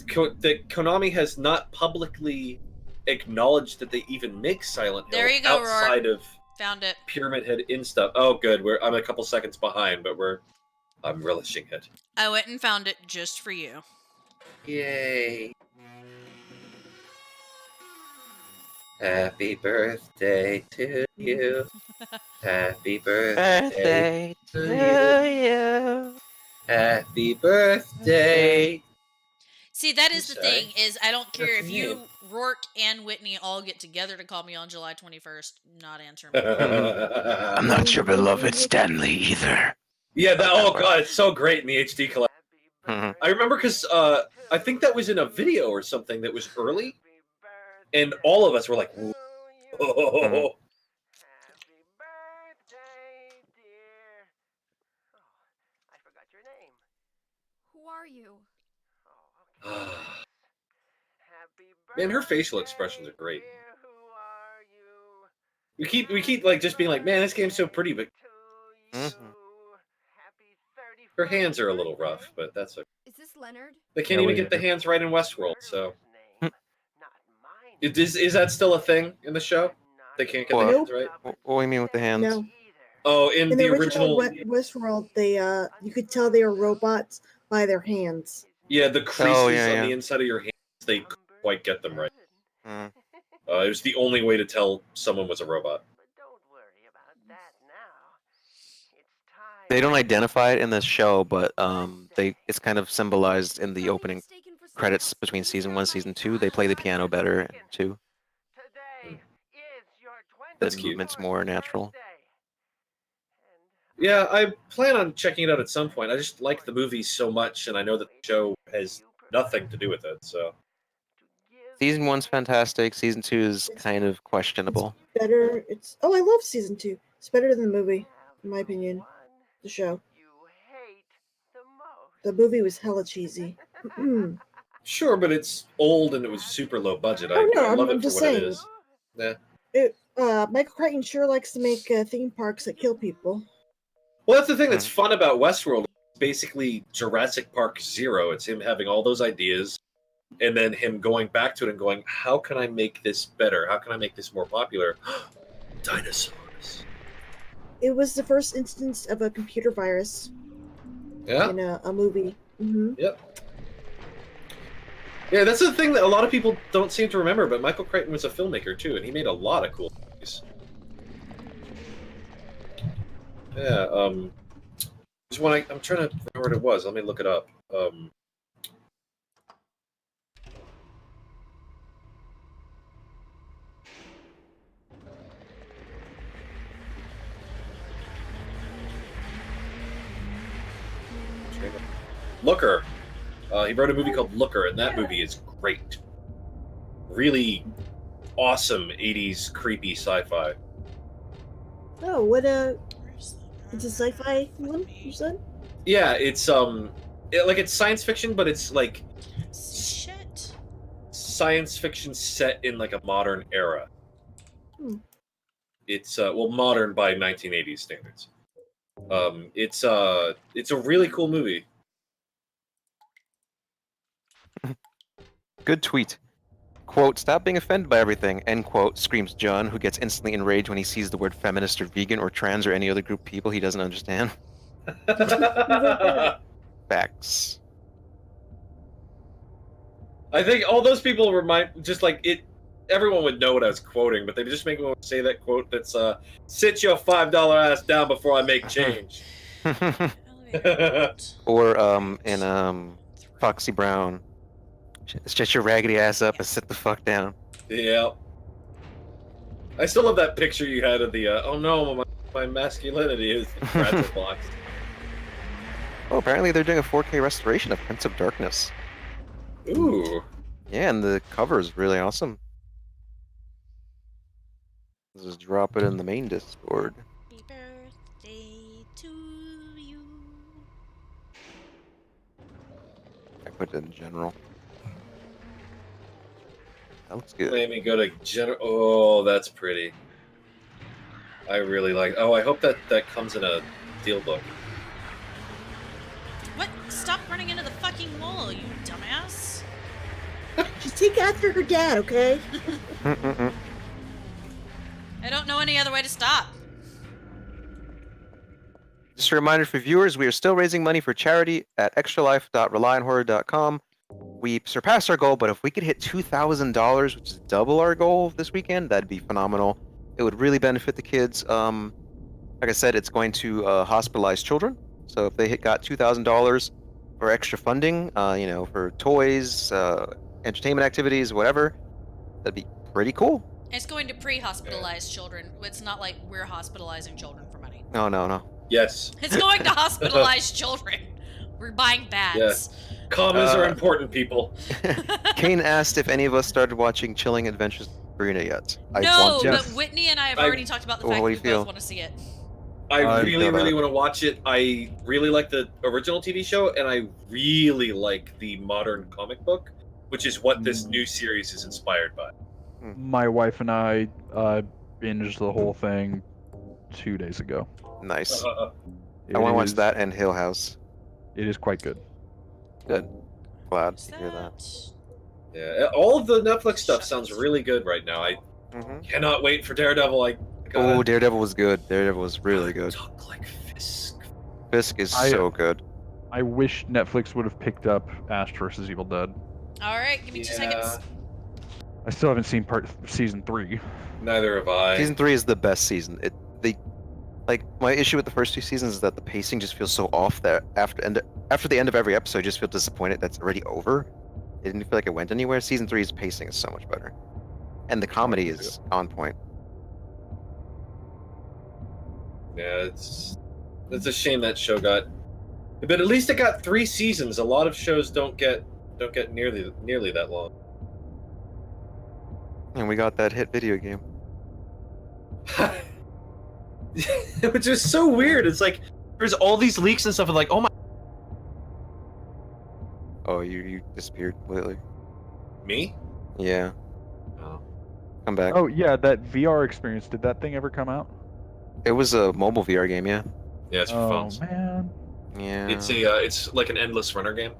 Konami has not publicly acknowledged that they even make Silent Hill There you go, outside Roar. of Found it. Pyramid Head Insta. Oh, good. I'm a couple seconds behind, but I'm relishing it. I went and found it just for you. Yay! Happy birthday to you. Happy birthday to you. Happy birthday. See, that is the Sorry. thing, is I don't care What's if your you, name? Rourke, and Whitney all get together to call me on July 21st. Not answering. I'm not your beloved Stanley either. Yeah, oh god, it's so great in the HD collection. Mhm. I remember because I think that was in a video or something that was early, and all of us were like, whoa. Mhm. Happy birthday, dear. Oh, I forgot your name. Who are you? Oh, okay. Happy Man, her facial birthday, expressions are great. dear. Who are you? We keep like just being like, man, this game's so pretty, but To Mhm. you. Happy 31st her hands are a little birthday. rough, but that's okay. Is this Leonard? They can't Yeah, even we- get the hands right in Westworld, so. Name, not mine. Is that still a thing in the show? They can't get the What? hands right? What do you mean with the hands? No. Oh, in In the original, Westworld, they you could tell they were robots by their hands. yeah, the creases yeah. on the inside of your hands, they couldn't quite get them right. Mhm. It was the only way to tell someone was a robot. But don't worry about that now. It's time. They don't identify it in the show, but it's kind of symbolized in the opening credits between season 1 and season 2. They play the piano better in 2. Today is your The 20th movement's more natural. birthday. Yeah, I plan on checking it out at some point. I just like the movie so much, and I know that the show has nothing to do with it, so. Season 1's fantastic. Season 2 is kind of questionable. Better. I love season 2. It's better than the movie, in my opinion. The show. You hate the most. The movie was hella cheesy. Sure, but it's old and it was super low budget. Oh, no, I love I'm it for just what it saying. is. Yeah. Michael Crichton sure likes to make theme parks that kill people. Well, that's the thing that's fun about Westworld. It's basically Jurassic Park 0. It's him having all those ideas, and then him going back to it and going, how can I make this better? How can I make this more popular? Dinosaurs. It was the first instance of a computer virus Yeah? in a movie. Mm-hmm. Yep. Yeah, that's the thing that a lot of people don't seem to remember, but Michael Crichton was a filmmaker too, and he made a lot of cool movies. Yeah, there's one I'm trying to remember what it was. Let me look it up. Looker. He wrote a movie called Looker, and that movie is great. Really awesome 80s creepy sci-fi. Oh, what it's a sci-fi one, you said? Yeah, it's it's science fiction, but it's like Shit. science fiction set in like a modern era. Hmm. It's modern by 1980s standards. It's a really cool movie. Good tweet. Quote, stop being offended by everything, end quote, screams John, who gets instantly enraged when he sees the word feminist or vegan or trans or any other group of people he doesn't understand. Facts. I think all those people just like it. Everyone would know what I was quoting, but they just make me say that quote that's sit your $5 ass down before I make change. Or in Foxy Brown, shut your raggedy ass up and sit the fuck down. Yeah. I still love that picture you had of the oh no, my masculinity is fragile box. Oh, apparently they're doing a 4K restoration of Prince of Darkness. Ooh. Yeah, and the cover is really awesome. Let's just drop it in the main Discord. Happy birthday to you. I put it in general. That looks good. Let me go to general. Oh, that's pretty. I really like. Oh, I hope that comes in a deal book. What? Stop running into the fucking mole, you dumbass. Just take after her dad, okay? I don't know any any other way to stop. Just a reminder for viewers, we are still raising money for charity at extralife.relionhorror.com. We surpassed our goal, but if we could hit $2,000, which is double our goal this weekend, that'd be phenomenal. It would really benefit the kids. Like I said, it's going to hospitalize children. So if they got $2,000 for extra funding, for toys, entertainment activities, whatever, that'd be pretty cool. It's going to pre-hospitalize children. It's not like we're hospitalizing children for money. No. Yes. It's going to hospitalize children. We're buying bags. Commas are important, people. Kane asked if any of us started watching Chilling Adventures of Sabrina yet. I No, want to. but Whitney and I have already talked about the fact what that do we you both feel? want to see it. I really feel that. want to watch it. I really like the original TV show, and I really like the modern comic book, which is what this new series is inspired by. My wife and I binged the whole thing 2 days ago. Nice. It I want to watch is- that and Hill House. It is quite good. Good. Glad Is to hear that. Yeah, all of the Netflix stuff sounds really good right now. I cannot wait for Daredevil. Oh, Daredevil was good. Daredevil was really good. Talk like Fisk. Fisk is so good. I wish Netflix would have picked up Ash vs. Evil Dead. All right, give me 2 seconds. I still haven't seen season 3. Neither have I. Season 3 is the best season. My issue with the first 2 seasons is that the pacing just feels so off that after the end of every episode, I just feel disappointed that's already over. It didn't feel like it went anywhere. Season 3's pacing is so much better, and the comedy is on point. Yeah, it's a shame that show got, but at least it got 3 seasons. A lot of shows don't get nearly that long. And we got that hit video game. Which is so weird. It's like there's all these leaks and stuff, and like, oh my. Oh, you disappeared completely. Me? Yeah. Oh. Come back. Oh yeah, that VR experience. Did that thing ever come out? It was a mobile VR game, yeah. Yeah, it's for phones. Man. Yeah. It's like an endless runner game.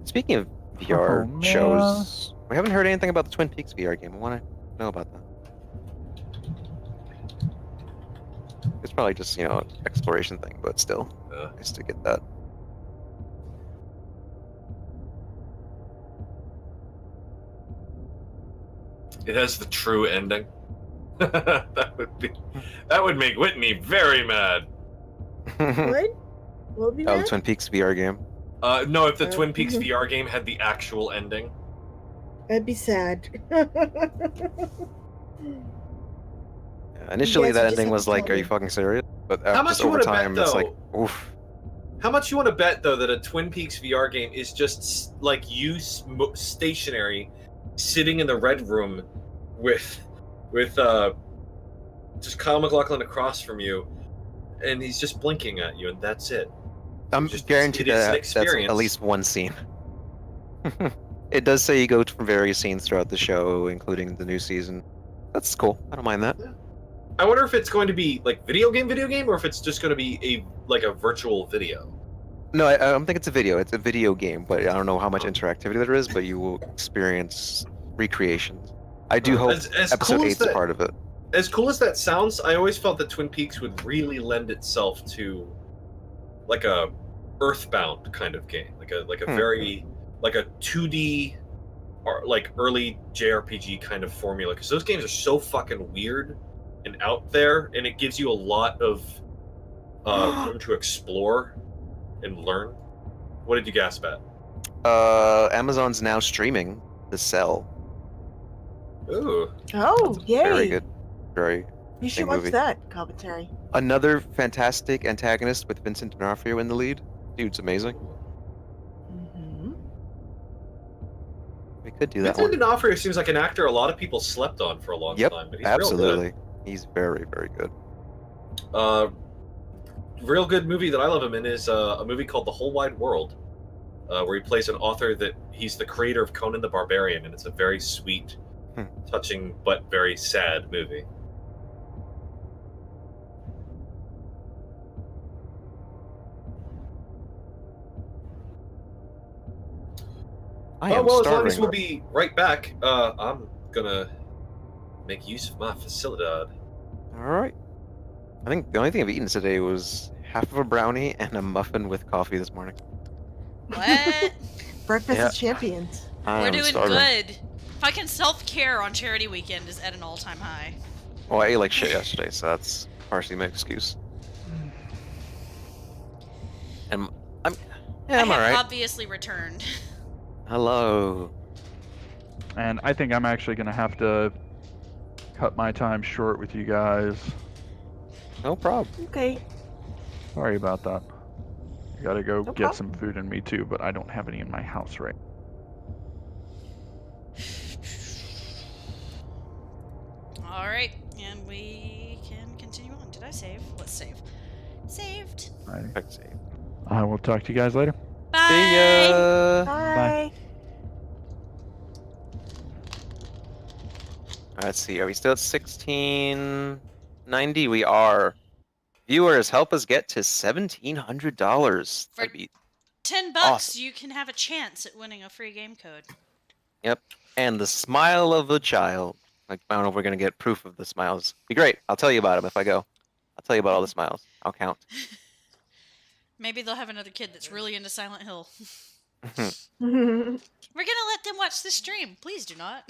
Speaking of VR man. shows, we haven't heard anything about the Twin Peaks VR game. I want to know about that. It's probably just, exploration thing, but still, nice to get that. It has the true ending. that would make Whitney very mad. What? What would be Oh, the that? Twin Peaks VR game. No, if the Twin Peaks VR game had the actual ending. I'd be sad. Initially, You guys that just ending have was to like, tell "Are you me. fucking serious?" But How much just you over wanna bet, time, it's like, though? "Oof." How much you want to bet though that a Twin Peaks VR game is just like you stationary, sitting in the red room with just Kyle MacLachlan across from you, and he's just blinking at you, and that's it. I'm Just- guaranteed it is an that's at experience. least one scene. It does say you go from various scenes throughout the show, including the new season. That's cool. I don't mind that. I wonder if it's going to be like video game, or if it's just going to be a virtual video. No, I don't think it's a video. It's a video game, but I don't know how much interactivity there is. But you will experience recreations. I do hope As episode cool as 8's that- part of it. As cool as that sounds, I always felt that Twin Peaks would really lend itself to like a Earthbound kind of game, like a very like a 2D or like early JRPG kind of formula, because those games are so fucking weird and out there, and it gives you a lot of room to explore and learn. What did you gasp at? Amazon's now streaming The Cell. Ooh. Oh, yay! Very good. Very. You should Big watch movie. that commentary. Another fantastic antagonist with Vincent D'Onofrio in the lead. Dude's amazing. Mm-hmm. We could do that Vincent one. D'Onofrio seems like an actor a lot of people slept on for a long Yep, time, but he's real good. absolutely. He's very, very good. Real good movie that I love him in is a movie called The Whole Wide World, where he plays an author that he's the creator of Conan the Barbarian, and it's a very sweet, touching, but very sad movie. I am well, as long starving. as we'll be right back, I'm gonna make use of my facilidad. All right. I think the only thing I've eaten today was half of a brownie and a muffin with coffee this morning. What? Breakfast Yeah. of champions. I We're am doing starving. good. Fucking self-care on charity weekend is at an all-time high. Well, I ate like shit yesterday, so that's partially my excuse. And I'm, yeah, I I'm all have right. obviously returned. Hello. And I think I'm actually gonna have to cut my time short with you guys. No problem. Okay. Sorry about that. I gotta go No get problem. some food in me too, but I don't have any in my house right. All right, and we can continue on. Did I save? Let's save. Saved. Perfect save. I will talk to you guys later. Bye. See ya. Bye. Let's see. Are we still at 1690? We are. Viewers, help us get to $1,700. For That'd be $10, awesome. you can have a chance at winning a free game code. Yep. And the smile of a child. Like, I don't know if we're gonna get proof of the smiles. Be great. I'll tell you about them if I go. I'll tell you about all the smiles. I'll count. Maybe they'll have another kid that's really into Silent Hill. Bye. We're gonna let them watch the stream. Please do not.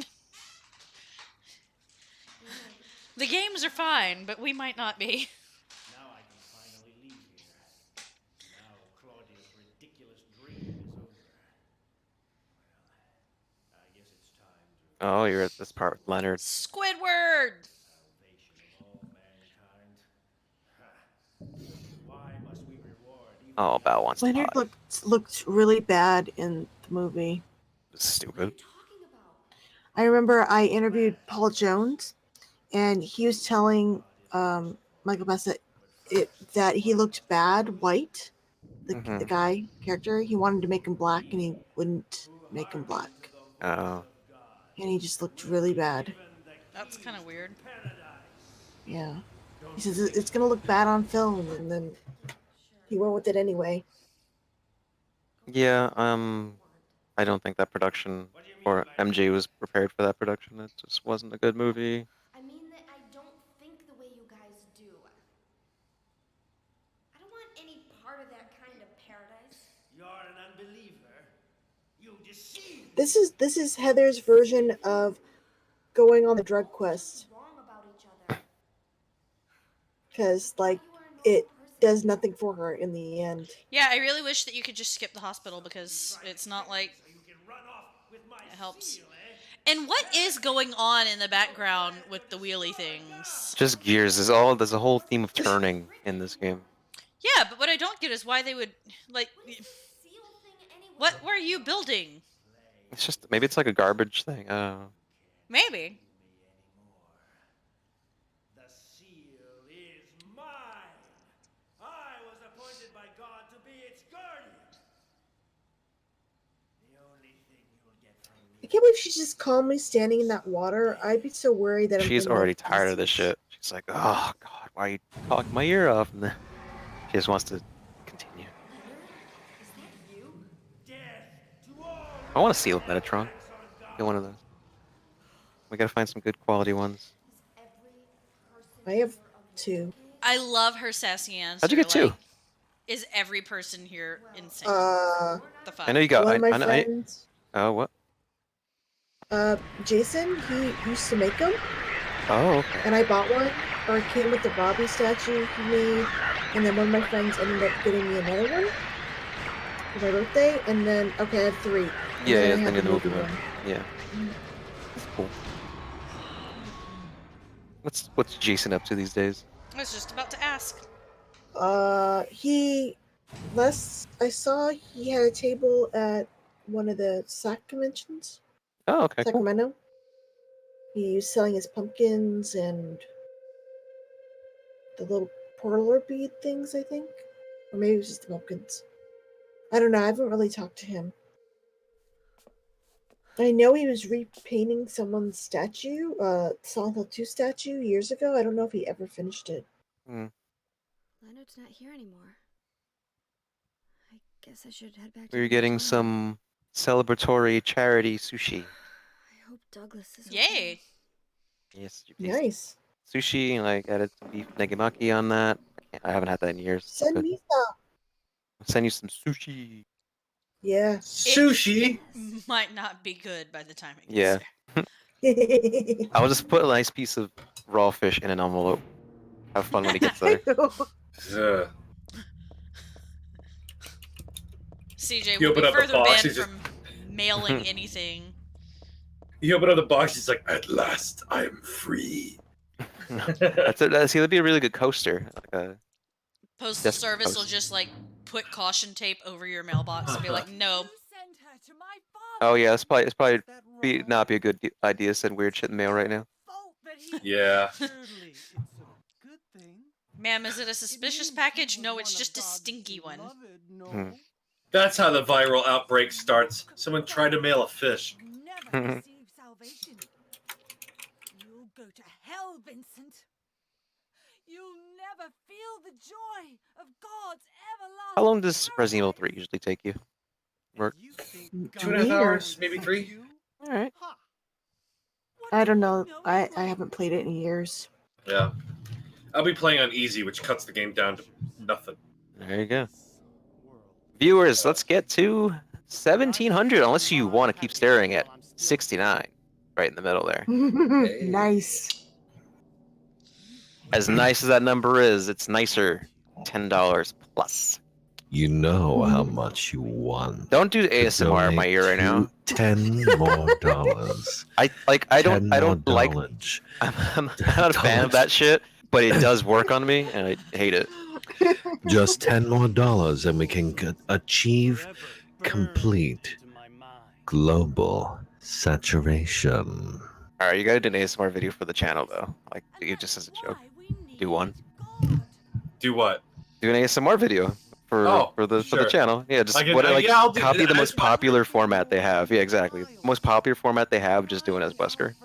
The games are fine, but we might not be. Now I can finally leave here. Now Claudia's ridiculous dream is over. Well, I guess it's time to Oh, you're at this part with Leonard. Squidward! salvation of all mankind. Why must we reward even Oh, Bao wants Leonard pie. looked really bad in the movie. Stupid. I remember I interviewed Paul Jones, and he was telling Michael Bassett that he looked bad white. The guy character, he wanted to make him black, and he wouldn't make him black, Oh. and he just looked really bad. That's kind of weird. Yeah, he says it's gonna look bad on film, and then he went with it anyway. Yeah, I don't think that production or MJ was prepared for that production. It just wasn't a good movie. I mean that I don't think the way you guys do. I don't want any part of that kind of paradise. You're an unbeliever. You deceive. This is Heather's version of going on the drug quest, Wrong about each other. because like it does nothing for her in the end. Yeah, I really wish that you could just skip the hospital because it's not like So you can run off with my it helps. seal, eh? And what is going on in the background with the wheelie things? Just gears. There's a whole theme of turning in this game. Yeah, but what I don't get is why they would like. What is this seal thing anyway? What were you building? It's just maybe it's like a garbage thing. I don't know. Maybe. The seal is mine. I was appointed by God to be its guardian. The only thing you'll get from I me. can't believe she's just calmly standing in that water. I'd be so worried that I'm She's gonna, already like, tired of this pieces. shit. She's like, oh god, why are you talking my ear off? And then she just wants to continue. Is that you? Death to all. I want to seal Metatron. Get one of those. We gotta find some good quality ones. Is every person I have here of 2. your age? I love her sassy answer. How'd you get 2? like, is every person here insane? The fuck? I know you got. One of my I know. friends, Oh, what? Jason, he used to make them, Oh, okay. and I bought one, or it came with the Bobby statue he made, and then one of my friends ended up getting me another one for my birthday, and then, okay, I have 3. And Yeah, then yeah, I think have of the movie one. one. Yeah. That's cool. What's Jason up to these days? I was just about to ask. I saw he had a table at one of the SAC conventions, Oh, okay, cool. Sacramento. He was selling his pumpkins and the little parlor bead things, I think. Or maybe it was just the pumpkins. I don't know, I haven't really talked to him. I know he was repainting someone's statue, Silent Hill 2 statue years ago. I don't know if he ever finished it. Leonard's not here anymore. I guess I should head back to We were the getting hotel. some celebratory charity sushi. I hope Douglas is Yay! okay. Yes, you Nice. sushi and like added some beef negemaki on that. I haven't had that in years. Send Good. me some. I'll send you some sushi. Yeah. Sushi. Might not be good by the time it gets Yeah. there. I'll just put a nice piece of raw fish in an envelope. Have fun when he gets there. Ugh. CJ You will open be up the further box, banned he's just- from mailing anything. You open up the box, he's like, "At last, I am free." That's it. See, that'd be a really good coaster. Like a Postal Just Service will post. just like put caution tape over your mailbox and be like, no. Oh yeah, it's probably not be a good idea to send weird shit in the mail right now. Yeah. Ma'am, is it a suspicious package? No, it's just a stinky one. Hmm. That's how the viral outbreak starts. Someone tried to mail a fish. Never receive salvation. You'll go to hell, Vincent. You'll never feel the joy of God's everlasting. How long does Resident Evil 3 usually take you? Work? 2.5 hours, maybe 3. All right. I don't know. I haven't played it in years. Yeah. I'll be playing on easy, which cuts the game down to nothing. There you go. Viewers, let's get to 1,700, unless you want to keep staring at 69, right in the middle there. Nice. As nice as that number is, it's nicer. $10 plus. You know how much you want. Don't do to ASMR in my donate ear right now. $10 more dollars. I don't like. Dollars. I'm not a fan of that shit, but it does work on me, and I hate it. Just $10 more, and we can achieve complete global saturation. All right, you gotta do an ASMR video for the channel though. Like, just as a joke. Do one. Do what? Do an ASMR video for the sure. channel. Yeah, just I can- like yeah, I'll do- copy the I- most popular format they have. Yeah, exactly. Most popular format they have. Just do it as Wesker.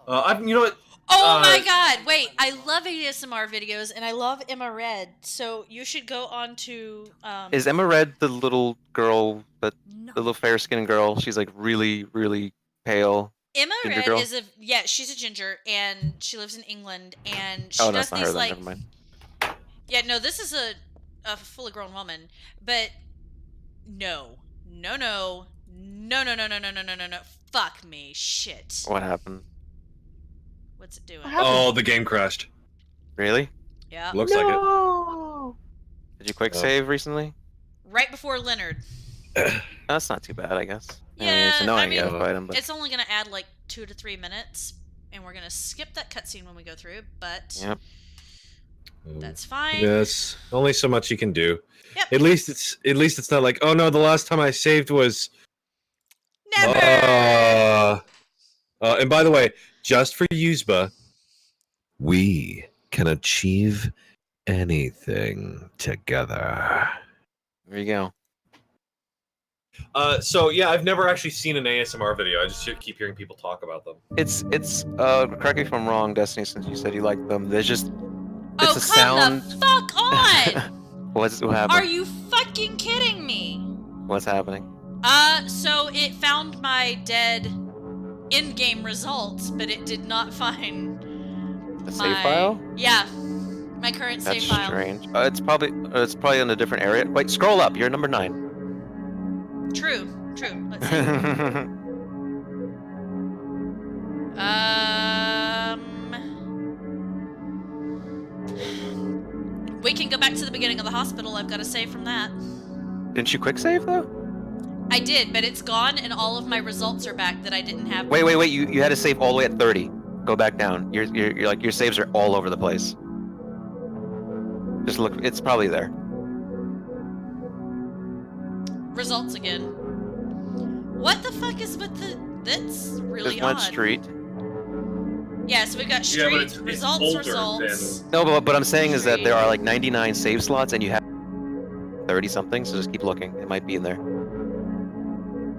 You know what? Oh my god, wait, I love ASMR videos and I love Emma Red, so you should go on to Is Emma Red the little girl, the little fair skinned girl? She's like really, really pale. Emma ginger Red girl? is she's a ginger and she lives in England and she Oh, no, does it's not these her then. like Never mind. yeah, no, this is a fully grown woman, but no, fuck me, shit. What happened? What's it doing? Oh, the game crashed. Really? Yeah. Looks like it. No. Did you quick save recently? Right before Leonard. That's not too bad, I guess. Yeah, I mean, it's annoying you I have mean, to fight him, but it's only gonna add like 2 to 3 minutes, and we're gonna skip that cutscene when we go through. But Yep. that's fine. Yes, only so much you can do. Yep. At least it's not like, oh no, the last time I saved was Never. And by the way, just for Yuzba, We can achieve anything together. there you go. So yeah, I've never actually seen an ASMR video. I just keep hearing people talk about them. It's correct me if I'm wrong, Destiny, since you said you like them. There's just Oh, it's a come sound. the fuck on! What happened? Are you fucking kidding me? What's happening? So it found my dead in-game results, but it did not find The save file? Yeah, my current That's save file. strange. It's probably in a different area. Wait, scroll up. You're number 9. True. Let's see. We can go back to the beginning of the hospital. I've got to save from that. Didn't you quick save though? I did, but it's gone, and all of my results are back that I didn't have. Wait. You had to save all the way at 30. Go back down. You're like your saves are all over the place. Just look. It's probably there. Results again. What the fuck is with the? That's really There's one odd. street. Yeah, so we've got Yeah, street, but it's results, older results. than- No, but what I'm saying is that there are like 99 save slots, and you have 30 something. So just keep looking. It might be in there.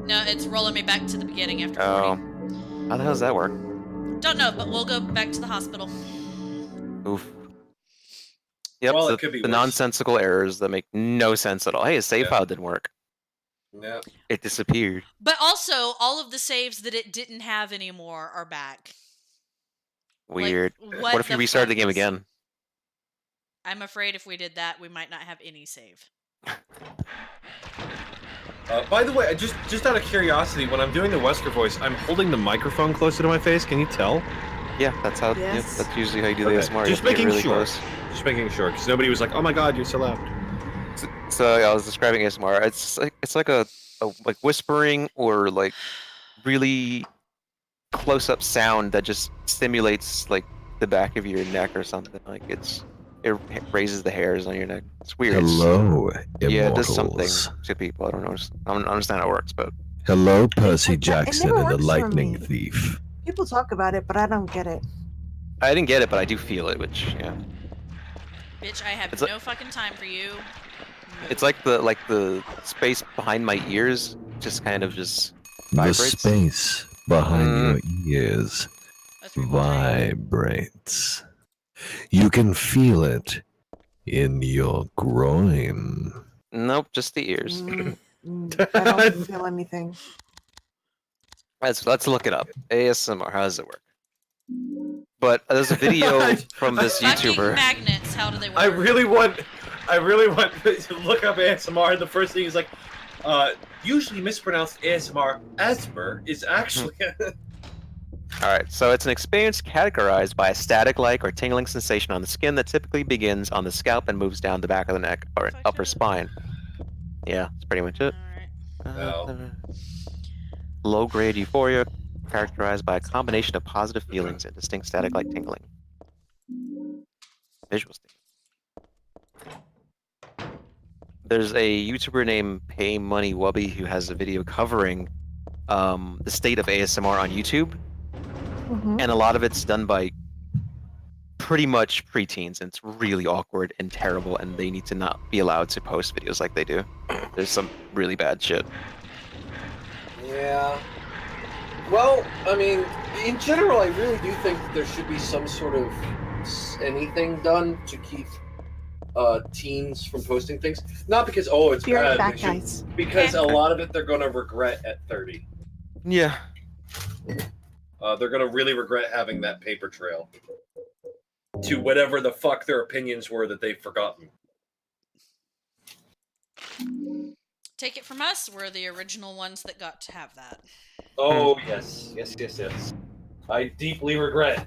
No, it's rolling me back to the beginning after 40. Oh, how the hell does that work? Don't know, but we'll go back to the hospital. Oof. Yep, Well, it could be the worse. nonsensical errors that make no sense at all. Hey, a save Yeah. file didn't work. Yeah. It disappeared. But also, all of the saves that it didn't have anymore are back. Weird. Like, What if you restarted the game again? I'm afraid if we did that, we might not have any save. By the way, just out of curiosity, when I'm doing the Wesker voice, I'm holding the microphone closer to my face. Can you tell? Yeah, that's how. Yes. Yeah, that's usually how you do the Okay, ASMR. You just have to get making really sure. close. Just making sure, because nobody was like, "Oh my God, you're so loud." So I was describing ASMR. It's like a like whispering or like really close up sound that just stimulates like the back of your neck or something. Like it raises the hairs on your neck. It's weird. Hello, Yeah, it does something immortals. to people. I don't know. I don't understand how it works, but Hello, Percy it Jackson never and the works for Lightning me. Thief. People talk about it, but I don't get it. I didn't get it, but I do feel it, which yeah. Bitch, I have It's no fucking time for you. It's like the space behind my ears just kind of just The vibrates. space behind your ears A 3.9. vibrates. You can feel it in your groin. Nope, just the ears. I don't feel anything. Let's look it up. ASMR, how does it work? But there's a video from this Fucking YouTuber. magnets, how do they work? I really want to look up ASMR, and the first thing is like, usually mispronounced ASMR, ASMR, is actually... Alright, so it's an experience categorized by a static-like or tingling sensation on the skin that typically begins on the scalp and moves down the back of the neck or upper spine. Yeah, that's pretty much it. Low-grade euphoria, characterized by a combination of positive feelings and distinct static-like tingling. Visual stimulus. There's a YouTuber named Pay Money Wubby who has a video covering the state of ASMR on YouTube, and a lot of it's done by pretty much preteens, and it's really awkward and terrible, and they need to not be allowed to post videos like they do. There's some really bad shit. Yeah. Well, I mean, in general, I really do think that there should be some sort of anything done to keep teens from posting things. Not because, oh, it's Be right bad. back, they should- guys. Because a lot of it they're going to regret at 30. Yeah. They're going to really regret having that paper trail to whatever the fuck their opinions were that they've forgotten. Take it from us, we're the original ones that got to have that. Oh, yes. Yes. I deeply regret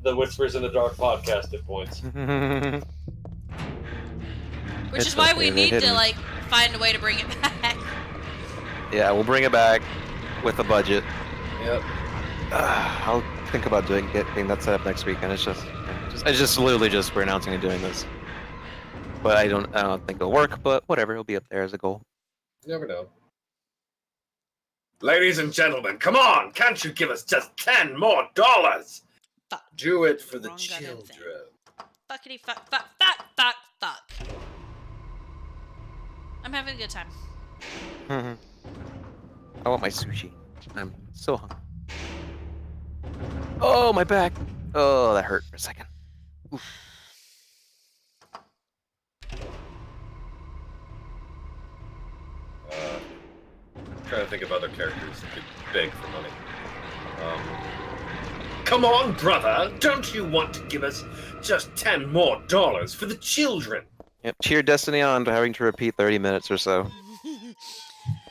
the Whispers in the Dark podcast at points. Which is why we need to, like, find a way to bring it back. Yeah, we'll bring it back with a budget. Yep. I'll think about getting that set up next week, and it's just literally just we're announcing and doing this. But I don't think it'll work, but whatever, it'll be up there as a goal. You never know. Ladies and gentlemen, come on! Can't you give us just $10 more? Fuck. Do it for the Wrong goddamn children. Fuckity fuck. I'm having a good time. I want my sushi. I'm so hungry. Oh, my back. Oh, that hurt for a second. Oof. Trying to think of other characters that could beg for money. Come on, brother! Don't you want to give us just $10 more for the children? Yep. Cheer Destiny on to having to repeat 30 minutes or so.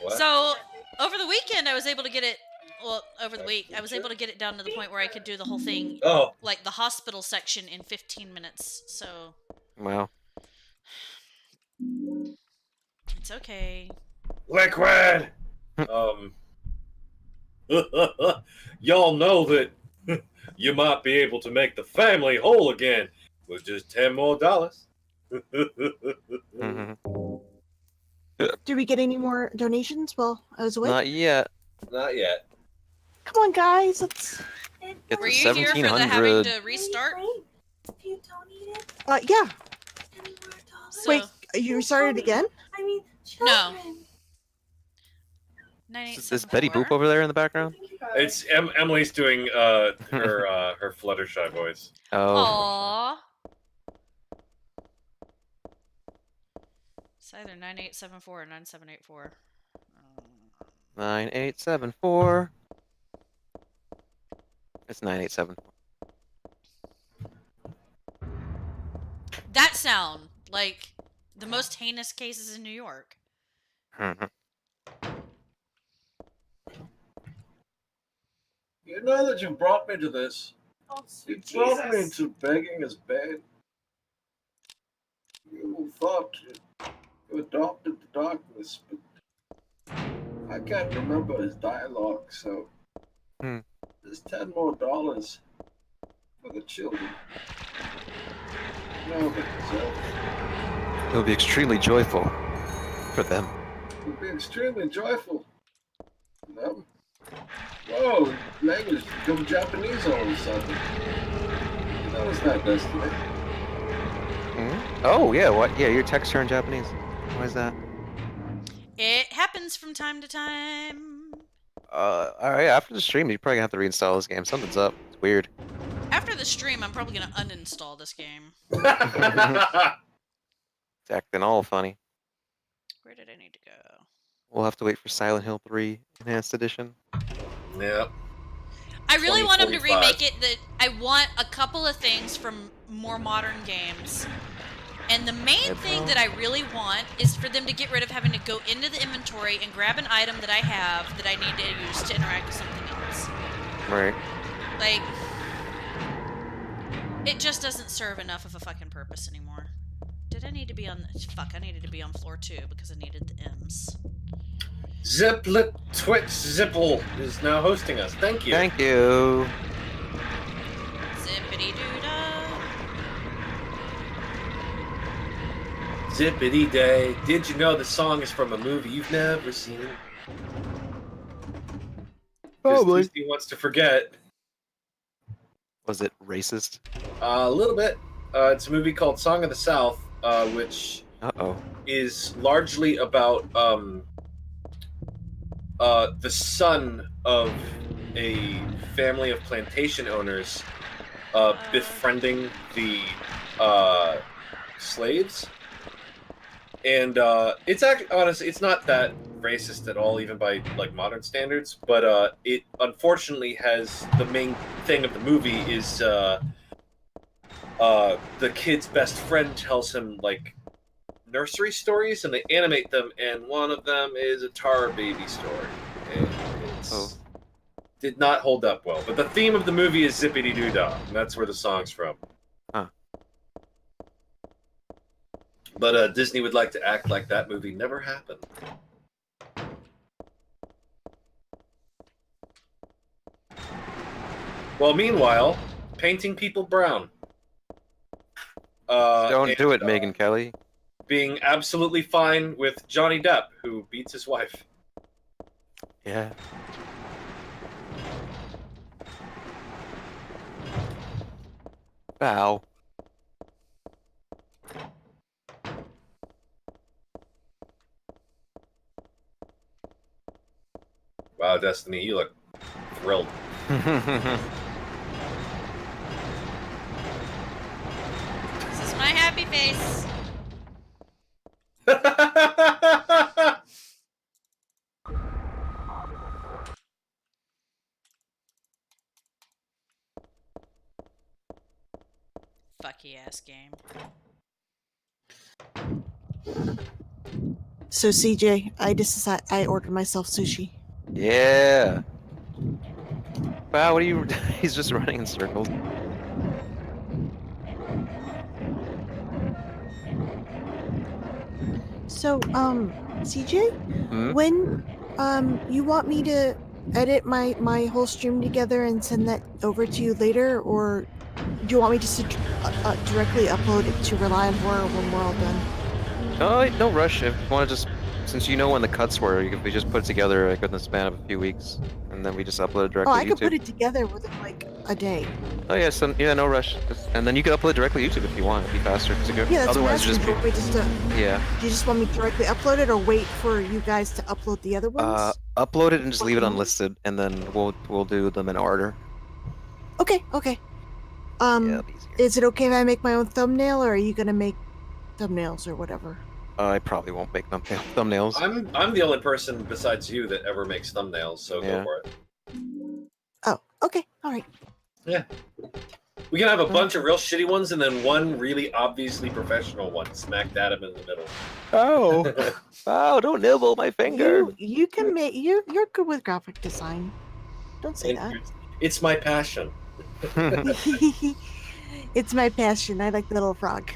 What? So, over the weekend, I was able to get it. Well, over the week, I was able to get it down to the point where I could do the whole thing, like the hospital section, in 15 minutes. So. Wow. It's okay. Liquid! Y'all know that you might be able to make the family whole again with just $10 more. Did we get any more donations while I was away? Not yet. Not yet. Come on, guys. Let's get Were to you here for the having 1700. to restart? yeah. So, Wait, you restarted again? I mean, no. Is this Betty Boop over there in the background? It's Emily's doing her Fluttershy voice. Oh. Aww. It's either 9874 or 9784. 9874. It's 9874. that sound like the most heinous cases in New York. You know that you brought me to this. You brought me to begging as bad. You thought you adopted the darkness, but I can't remember his dialogue, so there's $10 more for the children. No, but It'll be extremely joyful for them. it'll be extremely joyful for them. Whoa, language become Japanese all of a sudden. That was not Destiny. Oh yeah, what? Yeah, your texts are in Japanese. Why is that? It happens from time to time. All right. After the stream, you're probably gonna have to reinstall this game. Something's up. It's weird. After the stream, I'm probably gonna uninstall this game. It's acting all funny. Where did I need to go? We'll have to wait for Silent Hill 3 Enhanced Edition. Yep. I really want them to 2045. remake it. That I want a couple of things from more modern games. And the main thing that I really want is for them to get rid of having to go into the inventory and grab an item that I have that I need to use to interact with something else. Right. Like, it just doesn't serve enough of a fucking purpose anymore. Did I need to be on... Fuck, I needed to be on floor 2 because I needed the M's. Ziplet Twitch Zipple is now hosting us. Thank you. Thank you. Zippity-doo-dah. Zippity day. Did you know the song is from a movie you've never seen? Probably. Disney wants to forget. Was it racist? A little bit. It's a movie called Song of the South, which is largely about the son of a family of plantation owners befriending the slaves. And it's actually, honestly, it's not that racist at all, even by like modern standards. But it unfortunately has the main thing of the movie is the kid's best friend tells him like nursery stories, and they animate them. And one of them is a Tar Baby story. And it's did not hold up well. But the theme of the movie is Zippity Doo Dah, and that's where the song's from. But Disney would like to act like that movie never happened. Well, meanwhile, painting people brown. Don't do it, Megyn Kelly. Being absolutely fine with Johnny Depp, who beats his wife. Yeah. Bow. Wow, Destiny, you look thrilled. This is my happy face. Fucky ass game. So CJ, I ordered myself sushi. Yeah. Wow, what are you... He's just running in circles. So, CJ, when you want me to edit my whole stream together and send that over to you later, or do you want me just to directly upload it to Rely on Horror when we're all done? No rush. If you want to just... Since you know when the cuts were, we just put it together like, in the span of a few weeks, and then we just upload it directly Oh, to I YouTube. could put it together within like a day. Oh yeah, so yeah, no rush. And then you can upload it directly to YouTube if you want. It'd be faster. Yeah, that's Otherwise, what I'm asking. just Do you want me just to, yeah. do you just want me to directly upload it, or wait for you guys to upload the other ones? Upload it and just leave it unlisted, and then we'll do them in order. Okay. Is it okay if I make my own thumbnail, or are you gonna make thumbnails or whatever? I probably won't make thumbnails. I'm the only person besides you that ever makes thumbnails, so Yeah. go for it. Oh, okay, all right. Yeah. We can have a bunch of real shitty ones and then one really obviously professional one smack dab in the middle. Oh, oh! Don't nibble my finger. You can make you're good with graphic design. Don't say that. It's my passion. It's my passion. I like the little frog.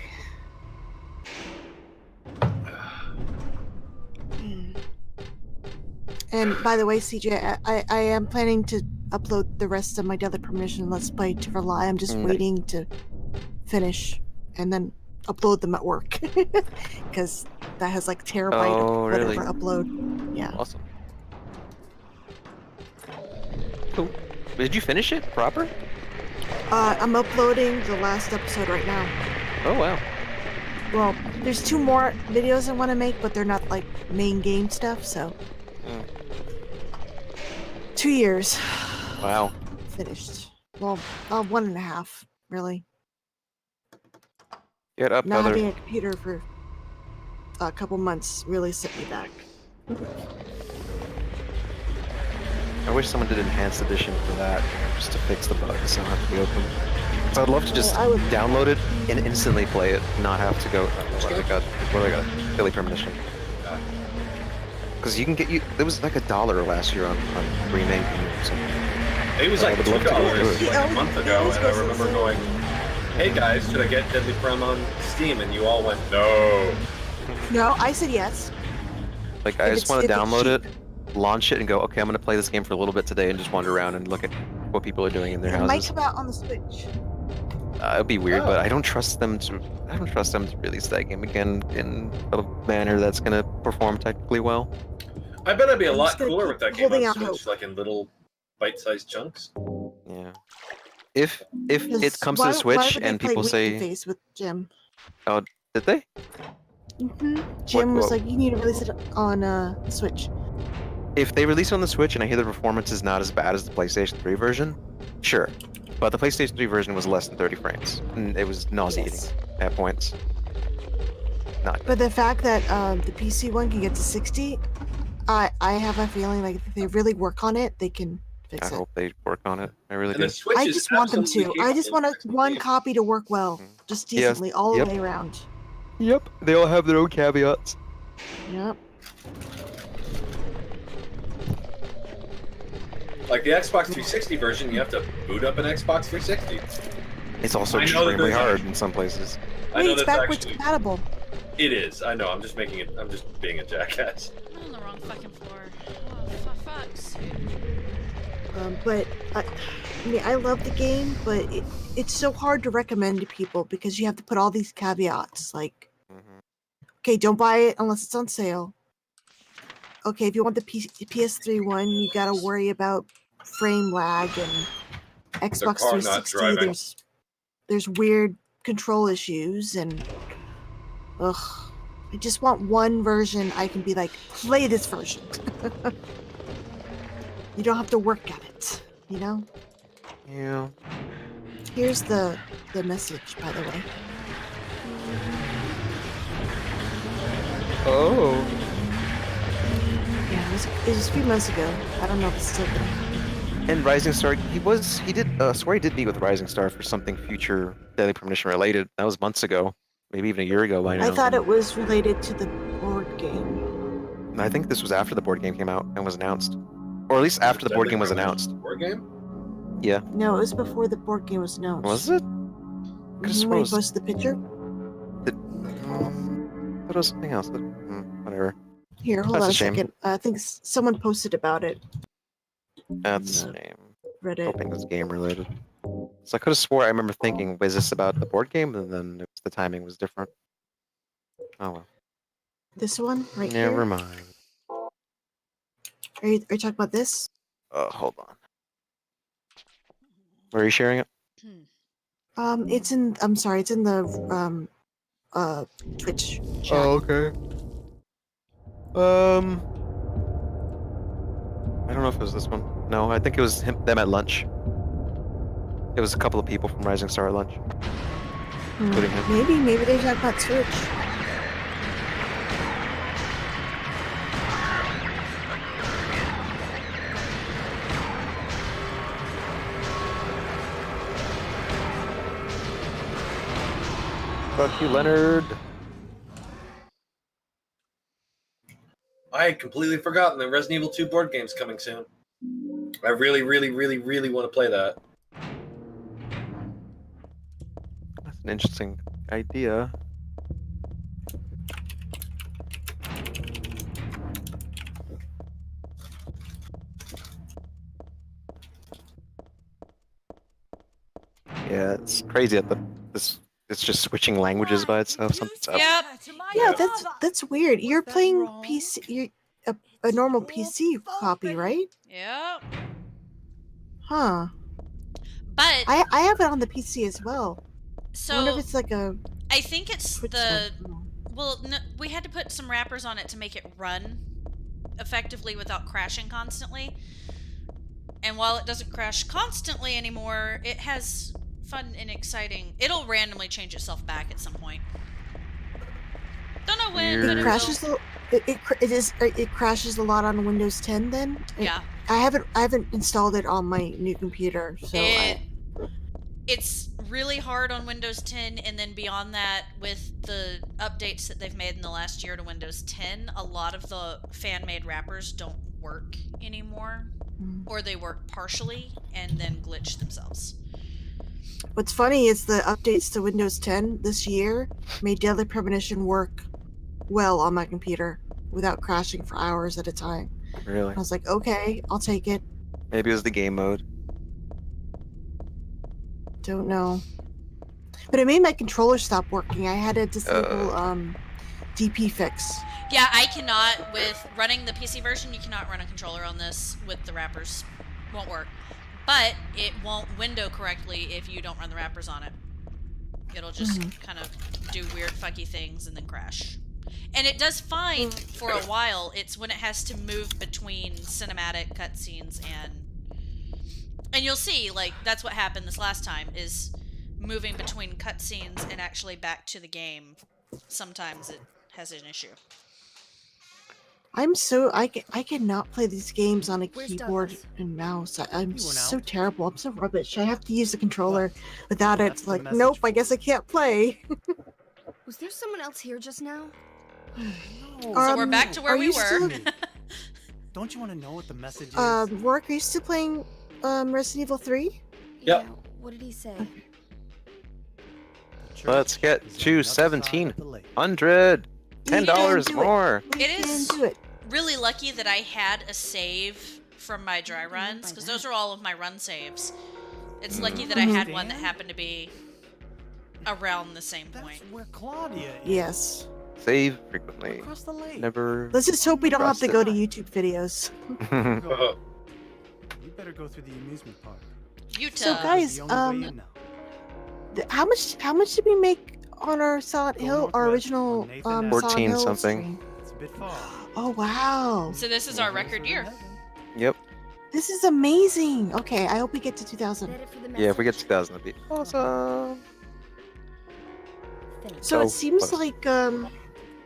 And by the way, CJ, I am planning to upload the rest of my Deadly Premonition Let's Play to Rely. I'm just waiting to finish and then upload them at work. Because that has like terabyte of whatever really? upload. Yeah. Awesome. Cool. Did you finish it proper? I'm uploading the last episode right now. Oh wow. Well, there's 2 more videos I want to make, but they're not like main game stuff, so. 2 years. Wow. Finished. Well, 1.5, really. Get up, Not other. having a computer for a couple months really set me back. I wish someone did enhanced edition for that, just to fix the bugs so I don't have to be open. So I'd love to just I would download it and instantly play it, not have to go. What do I got? Deadly Premonition. Because you can get there was like $1 last year on remake or something. It was like I would love to go $2 through it. like a month ago, and I remember going, "Hey guys, should I get Deadly Prem on Steam?" And you all went, "No." No, I said yes. Like I If just it's- want to if it's download it, cheap. launch it, and go. Okay, I'm gonna play this game for a little bit today, and just wander around and look at what people are doing in their It might houses. come out on the Switch. It'd be weird, Oh. but I don't trust them to. I don't trust them to release that game again in a manner that's gonna perform technically well. I bet I'd be a I'm lot just gonna cooler keep with that game holding on out Switch, hope. like in little bite-sized chunks. Yeah. If it Because comes to why the Switch would they and play people Winky say, Face with Jim? "Oh, did they?" Jim was what- like, you need to release it on Switch. If they release it on the Switch and I hear the performance is not as bad as the PlayStation 3 version, sure. But the PlayStation 3 version was less than 30 frames, and it was nauseating Yes. at points. Not But the fact that the PC one can get to 60, I have a feeling like if they really work on it, they can fix I it. hope they work on it. I really And do. the Switch I is just want them to. absolutely I just capable want of fixing one games. copy to work well, just Yes, decently all yep. the way around. Yep, they all have their own caveats. Yep. Like the Xbox 360 version, you have to boot up an Xbox 360. It's also I know that extremely there's hard actually- in some places. I Wait, know it's that's backwards actually compatible. it is. I know. I'm just making it. I'm just being a jackass. I'm on the wrong fucking floor. Oh, for fuck's sake. But I mean, I love the game, but it's so hard to recommend to people because you have to put all these caveats. Like, okay, don't buy it unless it's on sale. Okay, if you want the PS3 one, you gotta worry about frame lag and Xbox car not 360. driving. There's weird control issues and ugh. I just want one version I can be like, play this version. You don't have to work at it, you know? Yeah. Here's the message, by the way. Oh. Yeah, it was a few months ago. I don't know if it's still gonna happen. And Rising Star, he did, swear he did meet with Rising Star for something future Deadly Premonition related. That was months ago, maybe even a year ago by now. I thought it was related to the board game. And I think this was after the board game came out and was announced. Or at least after the board game was announced. Board game? Yeah. No, it was before the board game was announced. Was it? Mhm, when you posted the picture? That was something else. Whatever. Here, hold That's on a a shame. second. I think someone posted about it. That's a shame. Reddit. Hoping it was game related. So I could have swore I remember thinking, was this about the board game? And then it was, the timing was different. Oh well. This one, right Never here. mind. Are you talking about this? Hold on. Where are you sharing it? It's in. I'm sorry, it's in the Twitch chat. Oh, okay. I don't know if it was this one. No, I think it was them at lunch. It was a couple of people from Rising Star at lunch, including him. Maybe they talk about Twitch. Fuck you, Leonard. I had completely forgotten that Resident Evil 2 board game's coming soon. I really, really, really, really want to play that. That's an interesting idea. Yeah, it's crazy that it's just switching languages by itself. Something's up. Yep. Yeah, that's weird. You're playing PC, a normal PC copy, right? Yep. Huh. But I have it on the PC as well. so I wonder if it's like a. I think it's Switch the one. well, no, we had to put some wrappers on it to make it run effectively without crashing constantly. And while it doesn't crash constantly anymore, it has fun and exciting. It'll randomly change itself back at some point. Don't know when, but It it crashes. will. It crashes a lot on Windows 10. Then. Yeah. I haven't installed it on my new computer, so It's really hard on Windows 10, and then beyond that, with the updates that they've made in the last year to Windows 10, a lot of the fan-made wrappers don't work anymore, or they work partially and then glitch themselves. What's funny is the updates to Windows 10 this year made Daily Premonition work well on my computer without crashing for hours at a time. Really? I was like, okay, I'll take it. Maybe it was the game mode. Don't know. But it made my controller stop working. I had to disable DP fix. Yeah, I cannot, with running the PC version, you cannot run a controller on this with the wrappers. Won't work. But it won't window correctly if you don't run the wrappers on it. It'll just kind of do weird funky things and then crash. And it does fine for a while. It's when it has to move between cinematic cutscenes and you'll see, like, that's what happened this last time, is moving between cutscenes and actually back to the game. Sometimes it has an issue. I cannot play these games on a keyboard and mouse. I'm so terrible. I'm so rubbish. I have to use the controller. Without it, it's like, nope, I guess I can't play. Was there someone else here just now? So we're back to where we were. Don't you want to know what the message is? Rourke, are you still playing Resident Evil 3? Yep. Yeah, what did he say? Let's get to 1,700. $10 more. It is really lucky that I had a save from my dry runs, because those are all of my run saves. It's lucky that I had one that happened to be around the same point. Where Claudia is. Yes. Save frequently. Across the lake. Never. Let's just hope we don't have to go to YouTube videos. You better go through the amusement park. Utah. So guys, how much did we make on our Silent Hill, our original 14 Hill something. stream? It's a bit far. Oh wow. So this is our record year. Yep. This is amazing. Okay, I hope we get to 2,000. Yeah, if we get 2,000, that'd be awesome. So it seems like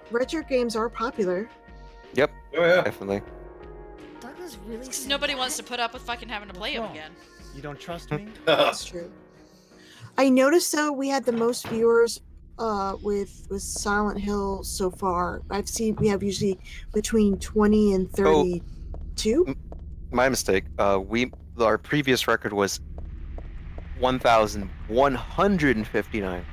retro games are popular. Yep. Oh yeah. Definitely. Douglas really Because nobody wants to put up with fucking having to play them again. You don't trust me? That's true. I noticed though we had the most viewers with Silent Hill so far. I've seen we have usually between 20 and 32. My mistake. Our previous record was 1,159.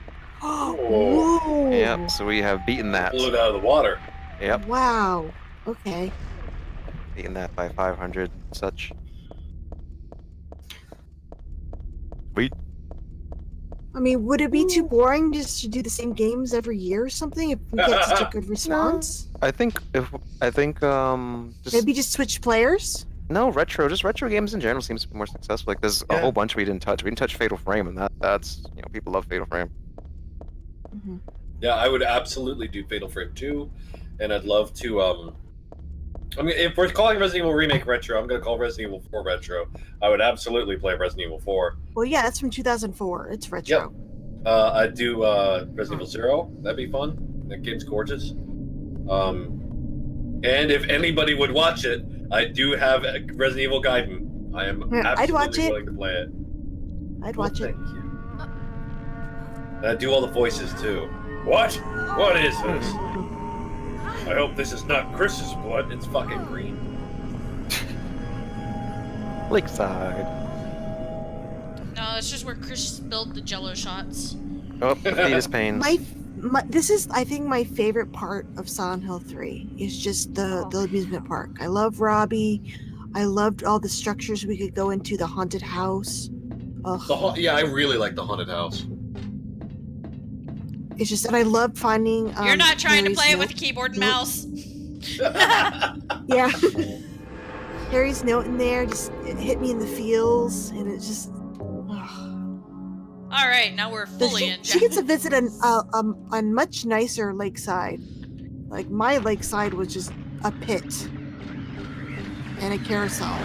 Whoa. Yep. So we have beaten that. Blew it out of the water. Yep. Wow. Okay. Beaten that by 500 and such. Sweet. I mean, would it be too boring just to do the same games every year or something if we get such a good response? I think Maybe just switch players? No, just retro games in general seems to be more successful. Like there's a whole bunch we didn't touch. We didn't touch Fatal Frame, and that's people love Fatal Frame. Yeah, I would absolutely do Fatal Frame 2, and I'd love to. I mean, if we're calling Resident Evil Remake retro, I'm gonna call Resident Evil 4 retro. I would absolutely play Resident Evil 4. Well, yeah, that's from 2004. It's retro. Yep. I'd do Resident Evil 0. That'd be fun. That game's gorgeous. And if anybody would watch it, I do have a Resident Evil Gaiden. I am I'd watch absolutely it. willing to play it. I'd watch it. Thank you. And I do all the voices too. What? What is this? I hope this is not Chris's blood. It's fucking green. Lakeside. No, that's just where Chris spilled the Jello shots. Oh, fetus pains. This is, I think, my favorite part of Silent Hill 3 is just the amusement park. I love Robbie. I loved all the structures we could go into. The haunted house. Ugh. Yeah, I really like the haunted house. It's just, and I love finding. You're not trying to Harry's play it note. with a keyboard and mouse. Yeah. Harry's note in there just it hit me in the feels, and it just. All right, now we're fully in. She gets to visit a much nicer lakeside. Like my lakeside was just a pit and a carousel.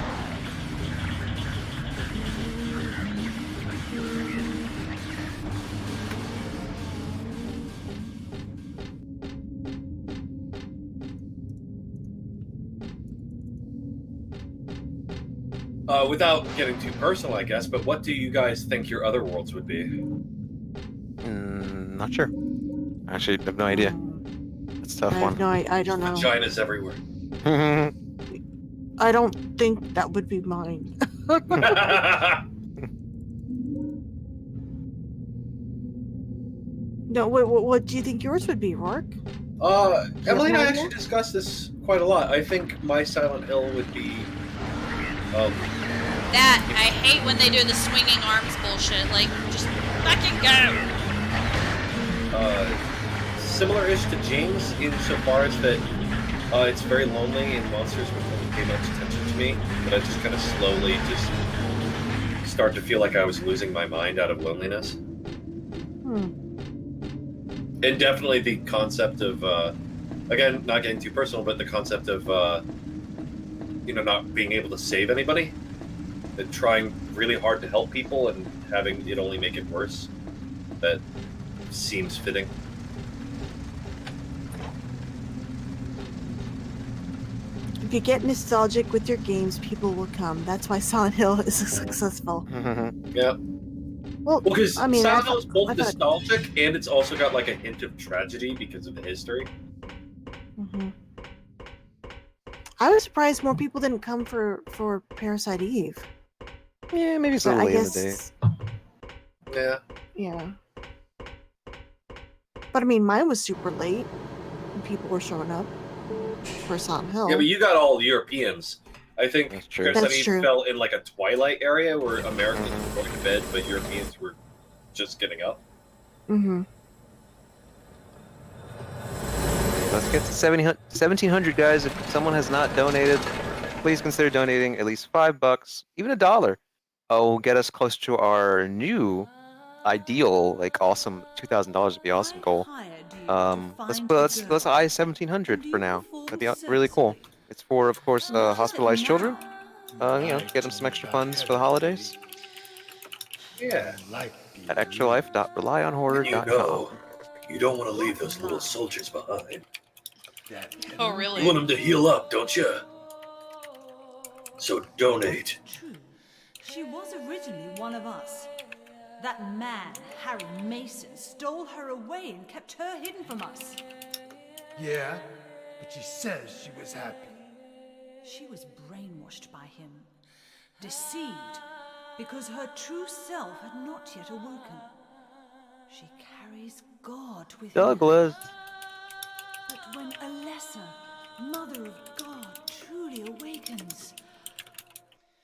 Without getting too personal, I guess, but what do you guys think your other worlds would be? Not sure. Actually, I have no idea. It's a tough one. I don't know. Vaginas everywhere. I don't think that would be mine. No, what do you think yours would be, Rourke? Emily and I actually discussed this quite a lot. I think my Silent Hill would be That, I hate when they do the swinging arms bullshit. Like, just fucking go. Similar-ish to James insofar as that it's very lonely and monsters would really pay much attention to me, but I just kind of slowly just start to feel like I was losing my mind out of loneliness. And definitely the concept of, again, not getting too personal, but the concept of, not being able to save anybody. And trying really hard to help people and having it only make it worse. That seems fitting. If you get nostalgic with your games, people will come. That's why Silent Hill is successful. Yeah. Well, because I mean, Silent Hill is both nostalgic and it's also got like a hint of tragedy because of the history. I was surprised more people didn't come for Parasite Eve. Yeah, maybe it's a little late in the day. Yeah. Yeah. But I mean, mine was super late, and people were showing up for Silent Hill. Yeah, but you got all Europeans. I think Parasite Eve true. fell in like a twilight area where Americans were going to bed, but Europeans were just getting up. Let's get to 1,700, guys. If someone has not donated, please consider donating at least $5, even $1. Will get us close to our new ideal, like awesome $2,000 would be awesome goal. Let's eye 1,700 for now. That'd be really cool. It's for, of course, hospitalized children. Get them some extra funds for the holidays. Yeah. At extralife.relyonhorror.com. You don't want to leave those little soldiers behind. Oh, really? You want them to heal up, don't you? So donate. True. She was originally one of us. That man, Harry Mason, stole her away and kept her hidden from us. Yeah, but she says she was happy. She was brainwashed by him, deceived, because her true self had not yet awoken. She carries God within Douglas. her. But when a lesser Mother of God truly awakens,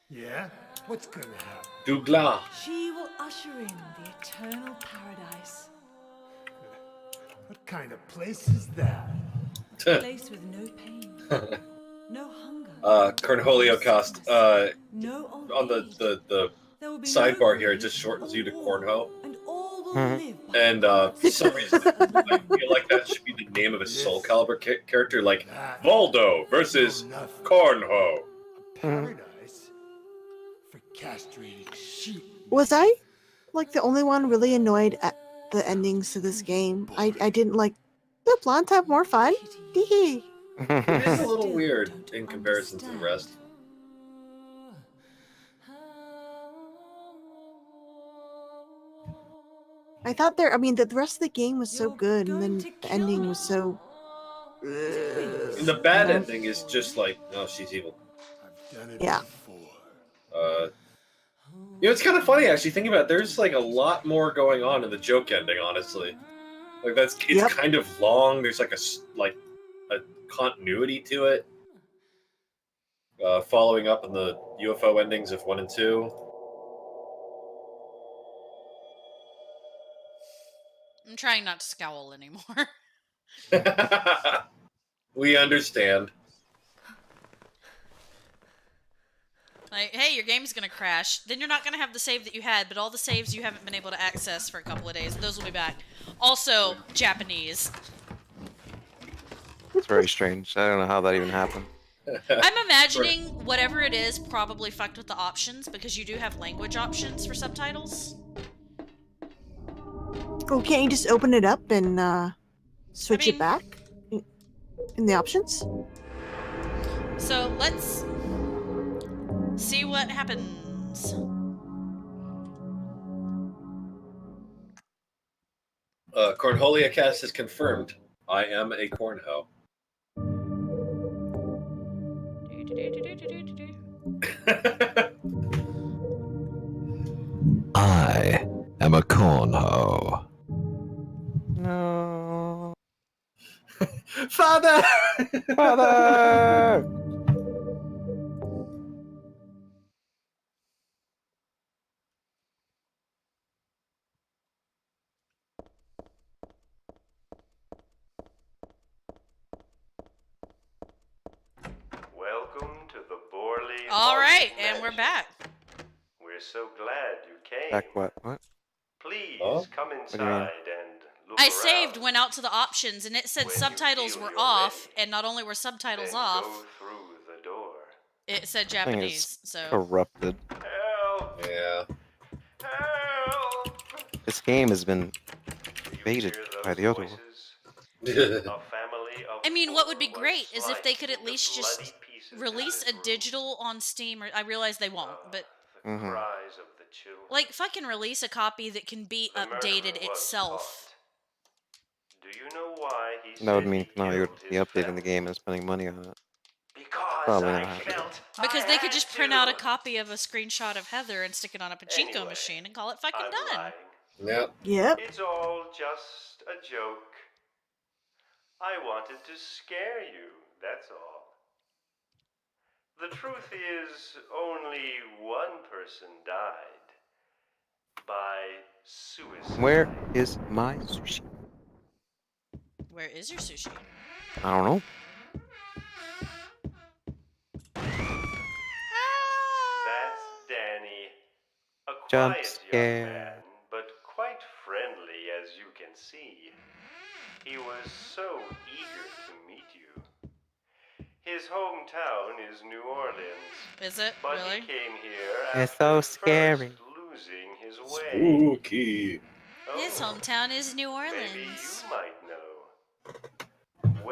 Yeah? What's gonna happen? Douglas. she will usher in the eternal paradise. What kind of place is that? A place with no pain, no hunger, Cornholio cost. no old On the There will be sidebar no here, it just shortens you to Cornho. and all will live by And for some reason, I feel like that should be the name of a Soul Calibur character, like Voldo versus Cornho. Paradise? For castrated sheep. Was I like the only one really annoyed at the endings to this game? I didn't like the blondes have more fun. Hee It is a little weird in comparison to the rest. I thought there. I mean, the rest of the game was so good, and then the ending was so. And the bad ending is just like, no, she's evil. Yeah. It's kind of funny actually thinking about it. There's like a lot more going on in the joke ending, honestly. Like it's kind of long. There's like a continuity to it. Following up on the UFO endings of 1 and 2. I'm trying not to scowl anymore. We understand. Like, hey, your game's gonna crash. Then you're not gonna have the save that you had, but all the saves you haven't been able to access for a couple of days, those will be back. Also, Japanese. It's very strange. I don't know how that even happened. I'm imagining whatever it is probably fucked with the options, because you do have language options for subtitles. Oh, can't you just open it up and switch it back in the options? So let's see what happens. Cornholia Cast has confirmed I am a cornhow. I am a cornhow. No. Father! Father! Welcome to the Borley. All right, and we're back. We're so glad you came. Back what? What? Please come What do you mean? inside and look I around. saved, went out to the options, and it said subtitles were off, and not only were subtitles Then off, go through the door. it said Thing Japanese, is so... corrupted. Help! Yeah. Help! This game has been invaded by the other one. A family of I mean, what would be great is if they could at least just release a digital on Steam, or I realize they won't, but... cries of the children. Like, fucking release a copy that can be updated itself. Do you know why he That would said mean he now you're killed his updating the game and spending money on it. Because Probably I not happening. felt Because I they could had just to. print out a copy of a screenshot of Heather and stick it on a pachinko Anyway, machine and call it fucking I'm done. lying. Yep. Yep. It's all just a joke. I wanted to scare you, that's all. The truth is, only one person died. By suicide. Where is my sushi? Where is your sushi? I don't know. That's Danny. A Jump quiet scare. young man, but quite friendly as you can see. He was so eager to meet you. His hometown is New Orleans. Is it? But Really? he came here It's after so first scary. losing his way. Spooky. His hometown is New Maybe Orleans. you might know.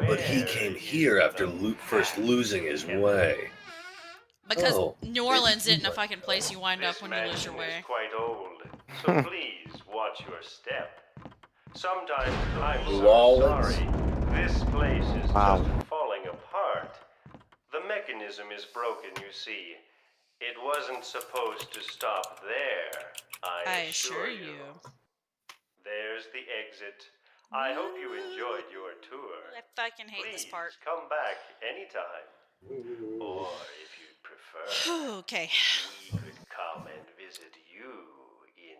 But he came here after first losing his way. Because Oh. New Orleans isn't a fucking place you wind up This when you lose your mansion way. is quite old, so please watch your step. Sometimes I'm so Lawless. sorry. This place is Wow. just falling apart. The mechanism is broken, you see. It wasn't supposed to stop there, I assure you. There's the exit. I hope you enjoyed your tour. I fucking hate this Please part. come back anytime. Or if you'd prefer, Okay. we could come and visit you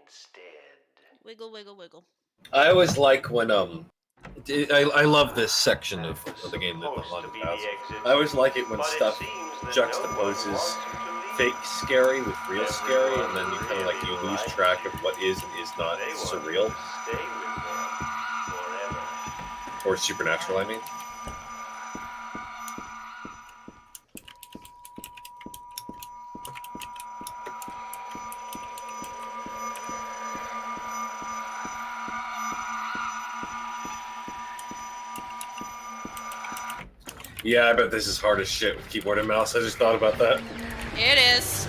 instead. Wiggle, wiggle, wiggle. I always like when I love this section of the game that the Haunted House. I always like it when stuff juxtaposes fake scary with real scary, and then you kind of like you lose track of what is and is not surreal Stay with them forever. or supernatural. I mean. Yeah, I bet this is hard as shit with keyboard and mouse. I just thought about that. It is.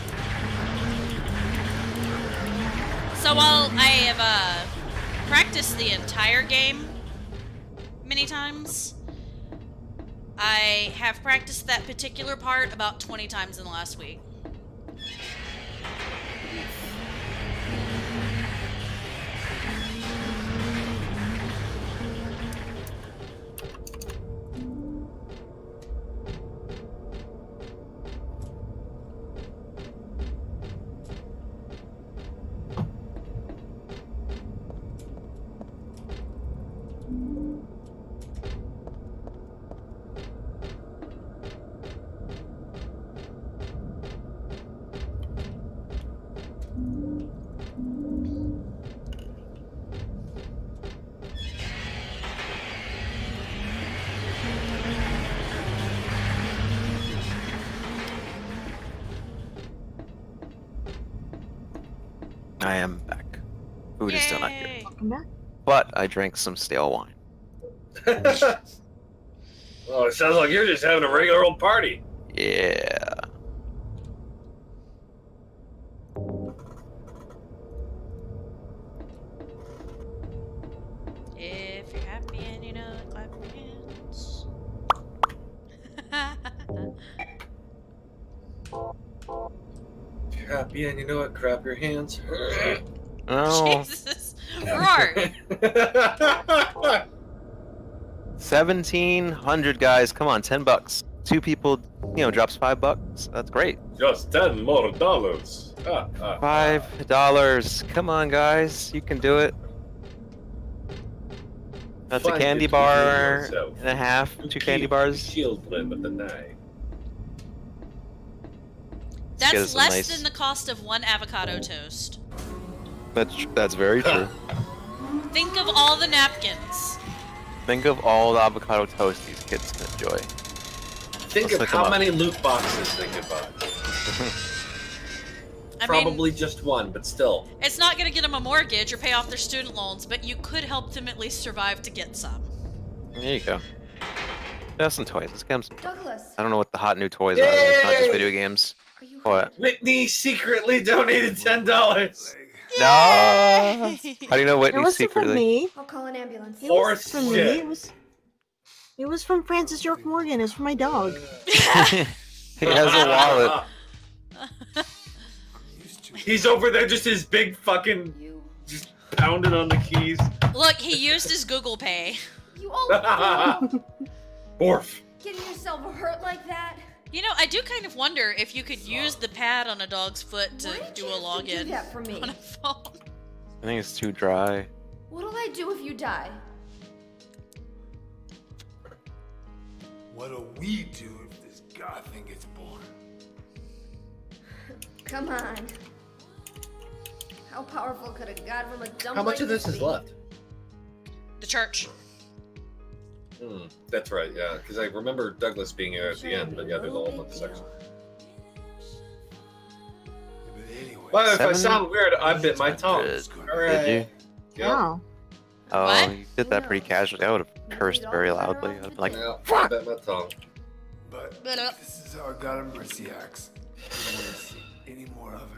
So while I have practiced the entire game many times. I have practiced that particular part about 20 times in the last week. I am back. Food is still not here. Yay! Welcome back. But I drank some stale wine. Oh, it sounds like you're just having a regular old party. Yeah. If you're happy and you know it, clap your hands. If you're happy and you know it, clap your hands. Oh. Jesus. Roar! 1,700 guys. Come on, $10. 2 people, drops $5. That's great. Just $10 more. $5. Come on, guys. You can do it. That's a Find candy it bar within yourself. and a half. 2 candy bars. Children of the night. Get That's us a less nice- than the cost of one avocado toast. That's very true. Think of all the napkins. Think of all the avocado toast these kids can enjoy. Think Let's of look 'em how up. many loot boxes they could buy. I mean, Probably just one, but still. it's not going to get them a mortgage or pay off their student loans, but you could help them at least survive to get some. There you go. Have some toys. Let's get them some. Douglas, I don't know what the hot new toys are. It's not just Yay! video games. are you What? Whitney secretly donated $10. No. How do you know It Whitney wasn't from secretly? me. I'll call an ambulance. It Horse wasn't from shit. me. It was from Francis York Morgan. It's from my dog. He has a wallet. He's over there, just his big fucking, just pounding on the keys. Look, he used his Google Pay. You old fool! Borf. Getting yourself hurt like that? You know, I do kind of wonder if you could use the pad on a dog's foot to Why did do you a have to login do that for me? on a phone. I think it's too dry. What'll I do if you die? What'll we do if this god thing gets born? Come on. How powerful could a god from a dump How much like of this be? is left? The church. That's right, yeah. Because I remember Douglas being here at the end, but yeah, there's a whole other section. But anyway, Well, if I sound weird, I bit my tongue. Did Alright. you? Yeah. Wow. Oh, What? you did that pretty casually. I would have cursed very loudly. I'd be like, Yeah, I bit my tongue. but But, this is how God of mercy acts. I don't want to see any more of him.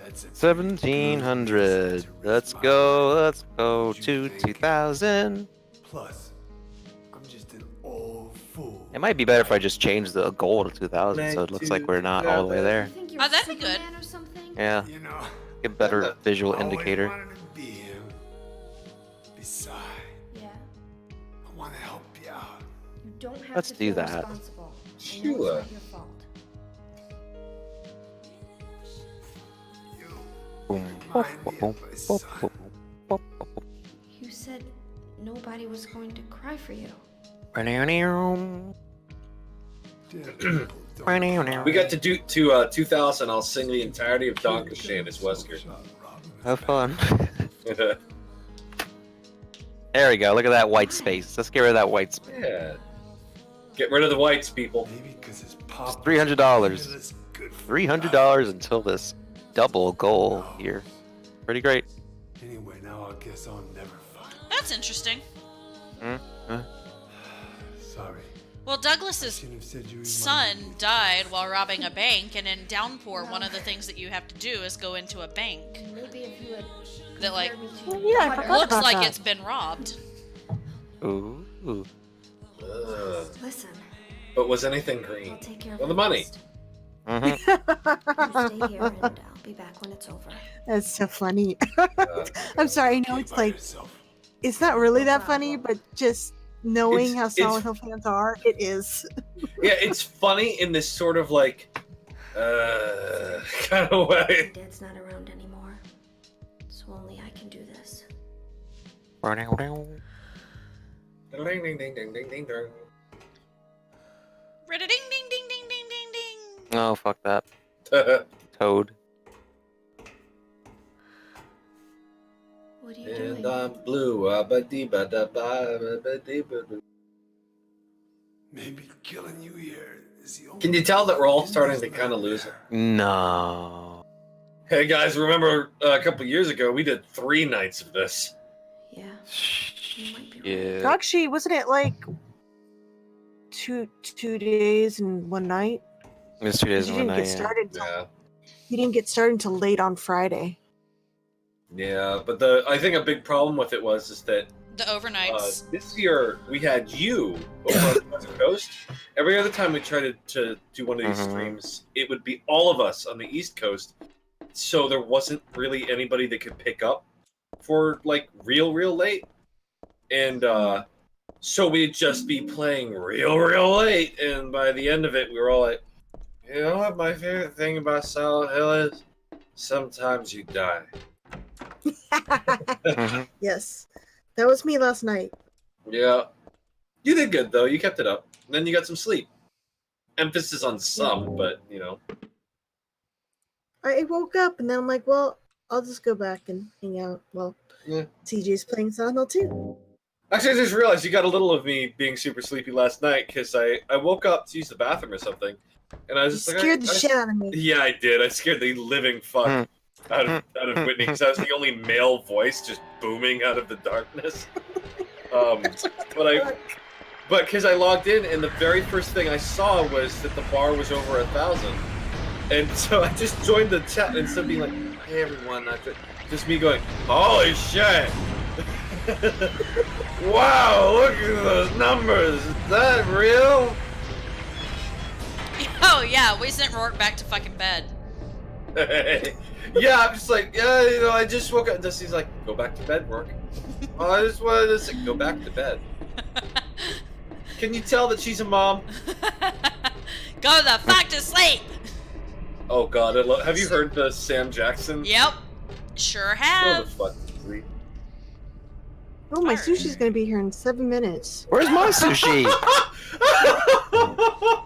That's it. 1,700. Let's go to 2,000. Plus, I'm just an old fool. It might be better if I just change the goal to 2,000 so it looks like we're not all the way there. You think you're Oh, that'd be good. Superman or something? Yeah, You know, get a better visual I always indicator. wanted to be him. Besides, Yeah. I want to help you out. You don't have Let's to do feel that. responsible. I know it's Sheila. not your fault. You Boom, remind me boom, of my boom, son. boom, boom, You said nobody was going to cry for you. boom. Dead people don't We got to do 2000. I'll sing the entirety of Donkashay and his Wesker. Have fun. There we go. Look at that white space. Let's get rid of that white space. Yeah. Get rid of the whites, people. Maybe because his Just pop. $300. $300 until this double goal here. Pretty great. Anyway, now I guess I'll never find. that's interesting. Sorry. Well, Douglas's Shouldn't have said you son died while robbing a bank, and in Downpour, one of the things that you have to do is go into a bank. Maybe if you had that like Yeah, I forgot looks about like that. it's been robbed. Ooh. Listen, But was anything green? I'll take care of Well, the money. You stay here and I'll be back when it's over. That's so funny. I'm sorry, I know it's like it's not really that funny, but just knowing how Silent Hill fans are, it is. Yeah, it's funny in this sort of like kind of way. Dad's not around anymore, so only I can do this. Ding ding ding ding ding ding ding. Ding ding ding ding ding ding ding. Oh, fuck that. Toad. What are you And doing? I'm blue. Maybe killing you here is the only. Can you tell that we're all starting to kind of lose it? No. Hey guys, remember a couple years ago we did 3 nights of this? Yeah. Yeah. Actually, wasn't it like two days and one night? It was 2 days You and one didn't night. get Yeah. started. Yeah. You didn't get started until late on Friday. Yeah, but I think a big problem with it is that The overnights. this year we had you over on the West Coast. Every other time we tried to do one of these streams, it would be all of us on the East Coast. So there wasn't really anybody that could pick up for like real late. And so we'd just be playing real late. And by the end of it, we were all like, you know what my favorite thing about Silent Hill is? Sometimes you die. Yes. That was me last night. Yeah. You did good, though. You kept it up. And then you got some sleep. Emphasis on some, but, you know. I woke up and then I'm like, well, I'll just go back and hang out. Well, Yeah. TJ's playing Silent Hill too. Actually, I just realized you got a little of me being super sleepy last night because I woke up to use the bathroom or something. And I was just like, Scared the shit out of me. Yeah, I did. I scared the living fuck out of Whitney because I was the only male voice just booming out of the darkness. But because I logged in and the very first thing I saw was that the bar was over 1,000, and so I just joined the chat instead of being like, "Hey everyone," just me going, "Holy shit! Wow, look at those numbers! Is that real?" Oh yeah, we sent Rourke back to fucking bed. Yeah, I'm just like, yeah, you know, I just woke up. Dusty's like, go back to bed, Rourke. Oh, I just wanted to say, go back to bed. Can you tell that she's a mom? Go the fuck to sleep! Oh god, have you heard the Sam Jackson? Yep. Sure Go have. the fuck to sleep. Oh, my sushi's gonna be here in 7 minutes. Where's my sushi?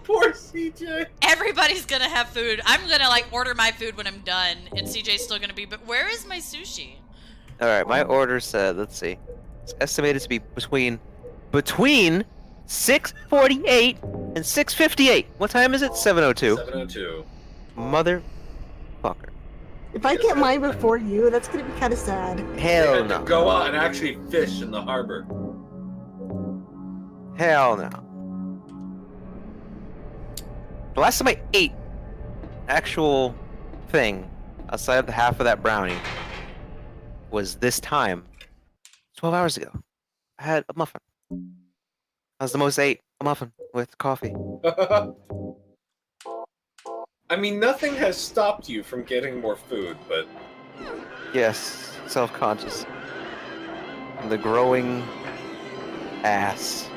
Poor CJ. Everybody's gonna have food. I'm gonna like order my food when I'm done, and CJ's still gonna be. But where is my sushi? All right, my order said, let's see, it's estimated to be between 6:48 and 6:58. What time is it? 7:02. 7:02. Motherfucker. If I get mine before you, that's gonna be kind of sad. Hell They had no. to go out and actually fish in the harbor. Hell no. The last time I ate actual thing outside of the half of that brownie was this time 12 hours ago. I had a muffin. That was the most I ate, a muffin with coffee. I mean, nothing has stopped you from getting more food, but Yes, self-conscious. And the growing ass.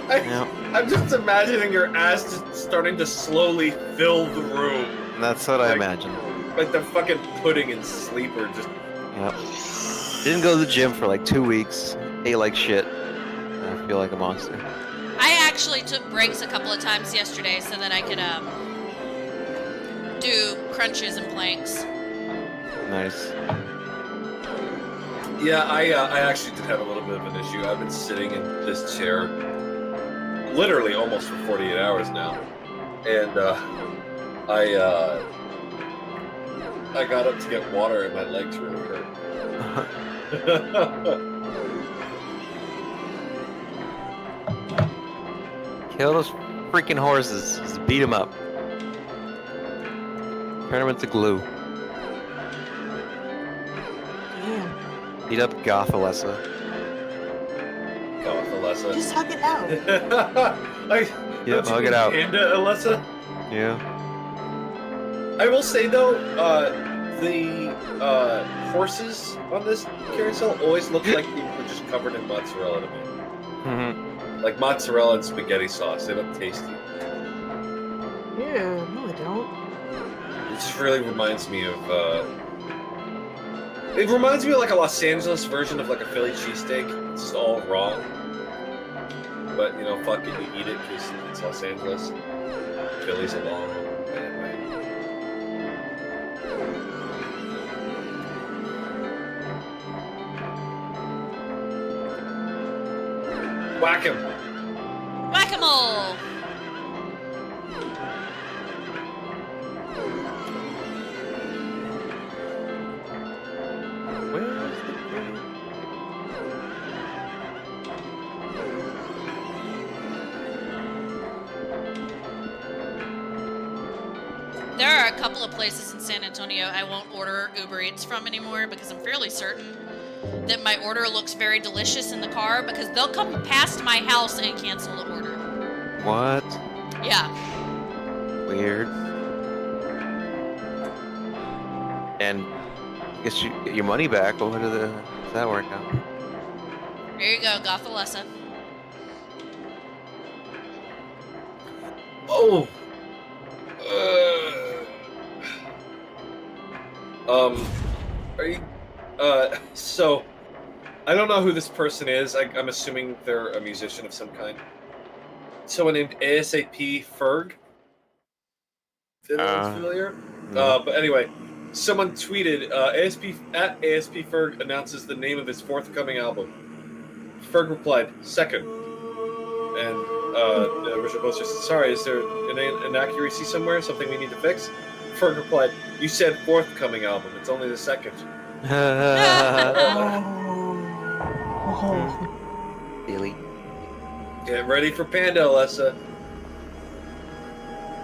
I'm just imagining your ass just starting to slowly fill the room. That's what I imagine. Like the fucking pudding and sleeper just. Yep. Didn't go to the gym for like 2 weeks. Ate like shit. I feel like a monster. I actually took breaks a couple of times yesterday so that I could do crunches and planks. Nice. Yeah, I actually did have a little bit of an issue. I've been sitting in this chair literally almost for 48 hours now, and I got up to get water and my legs really hurt. Kill those freaking horses. Just beat them up. Turn him into glue. Damn. Beat up Gothalessa. Go with Alessa. Just hug it out. Yeah, hug it out. Panda Alessa. Yeah. I will say though, the horses on this carousel always look like they were just covered in mozzarella to me. Mm-hmm. Like mozzarella and spaghetti sauce. They look tasty. Yeah, no, I don't. It just really reminds me of. It reminds me of like a Los Angeles version of like a Philly cheesesteak. It's just all wrong. But you know, fuck it, you eat it because it's Los Angeles. Philly's a long way away. Whack him! Whack-a-mole! There are a couple of places in San Antonio I won't order Uber Eats from anymore because I'm fairly certain that my order looks very delicious in the car because they'll come past my house and cancel the order. What? Yeah. Weird. And I guess you get your money back. Well, how does that work out? There you go, Gothalessa. Oh! Are you, so, I don't know who this person is. I'm assuming they're a musician of some kind. Someone named ASAP Ferg. If anyone's familiar? No. But anyway, someone tweeted, ASP Ferg announces the name of his forthcoming album. Ferg replied, second. And the original poster said, sorry, is there an inaccuracy somewhere? Something we need to fix? Ferg replied, you said forthcoming album. It's only the second. Billy. Get ready for Panda, Alessa.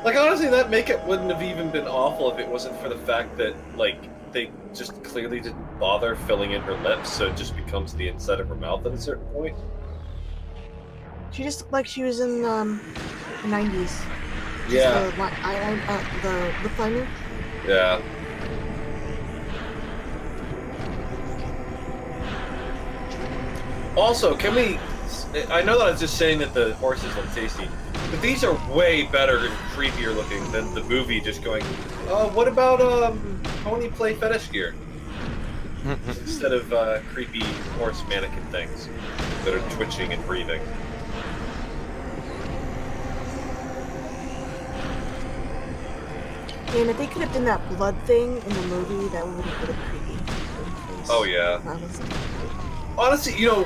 Like, honestly, that makeup wouldn't have even been awful if it wasn't for the fact that, like, they just clearly didn't bother filling in her lips, so it just becomes the inside of her mouth at a certain point. She just looked like she was in the 90s. Yeah. The lip liner. Yeah. Also, can we... I know that I was just saying that the horses look tasty, but these are way better and creepier looking than the movie just going, what about pony play fetish gear? Instead of creepy horse mannequin things that are twitching and breathing. And if they could have done that blood thing in the movie, that would have been creepy. Oh, yeah. Honestly, you know,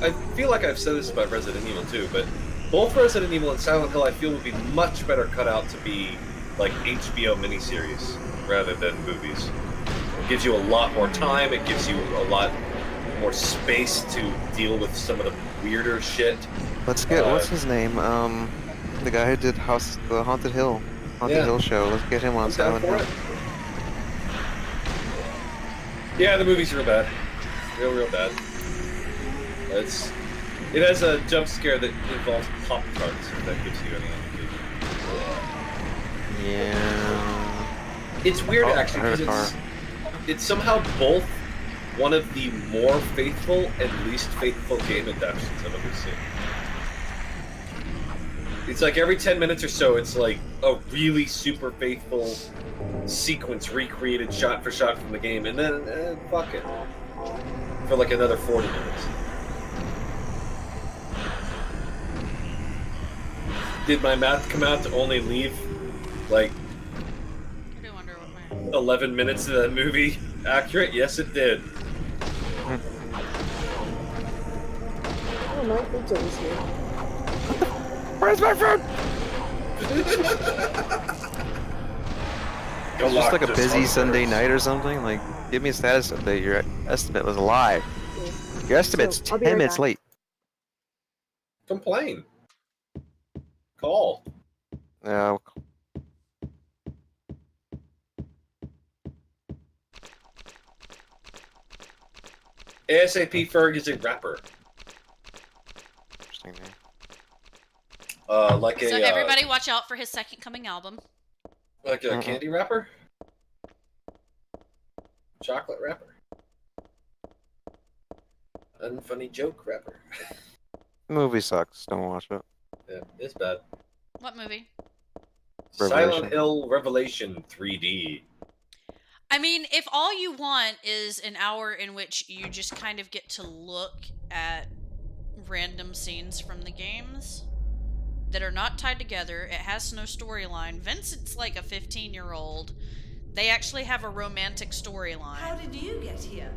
I feel like I've said this about Resident Evil too, but both Resident Evil and Silent Hill I feel would be much better cut out to be like HBO miniseries rather than movies. It gives you a lot more time, it gives you a lot more space to deal with some of the weirder shit. Let's get, what's his name? The guy who did the Haunted Hill show. Let's get him on Silent Hill. Yeah, the movie's real bad. Real bad. It has a jump scare that involves Pop-Tarts, if that gives you any indication. Yeah. It's weird, actually, because it's somehow both one of the more faithful and least faithful game adaptations I've ever seen. It's like every 10 minutes or so, it's like a really super faithful sequence recreated shot for shot from the game, and then, fuck it. For like another 40 minutes. Did my math come out to only leave, like, 11 minutes of that movie accurate? Yes, it did. Oh, my food's always here. Where's my food? It's just like a busy Sunday night or something. Like, give me a status update. Your estimate was a lie. Your estimate's 10 minutes late. Complain. Call. Yeah. ASAP Ferg is a rapper. Interesting name. Like So a everybody watch out for his second coming album. like a candy rapper, chocolate rapper, unfunny joke rapper. Movie sucks. Don't watch it. Yeah, it's bad. What movie? Silent Hill Revelation 3D. I mean, if all you want is an hour in which you just kind of get to look at random scenes from the games that are not tied together, it has no storyline. Vincent's like a 15-year-old. They actually have a romantic storyline. How did you get here?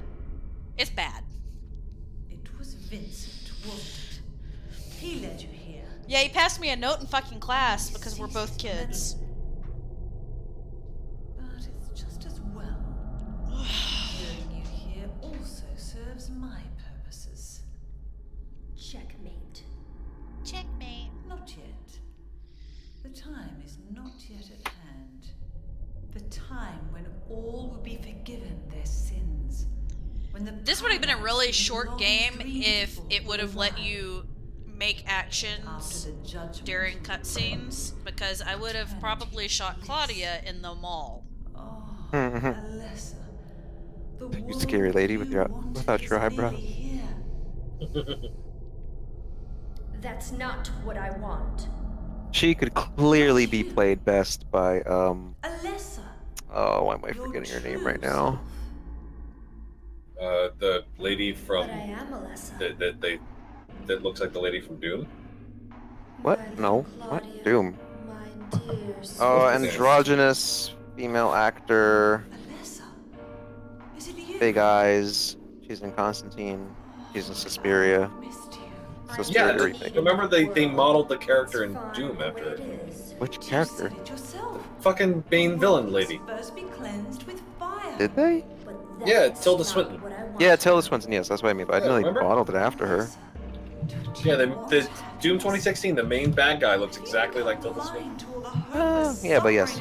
It's bad. It was Vincent, wasn't it? He led you here. Yeah, he passed me a note in fucking class because we're both kids. But it's just as well. Hearing you here also serves my purposes. Checkmate. Checkmate. Not yet. The time is not yet at hand. The time when all will be forgiven their sins. When This would have been a really short game if it would have let you make actions during cutscenes, because I would have probably shot Claudia in the mall. Alessa, You scary lady without your eyebrows. That's not what I want. She could clearly be played best by Alessa. Oh, why am I forgetting her name right now? The lady from But I am Alessa. that looks like the lady from Doom. What? No. What? Doom. My dear Androgynous female actor. Is it you? Big eyes. She's in Constantine. She's in Suspiria. Yeah, everything. remember they modeled the character in Doom after her. Which character? Fucking main villain lady. First be cleansed with fire. Did they? Yeah, Tilda Swinton. Yeah, Tilda Swinton. Yes, that's what I mean. But I didn't know they remember? modeled it after her. Yeah, the Doom 2016, the main bad guy looks exactly like Tilda Swinton. Yeah, but yes,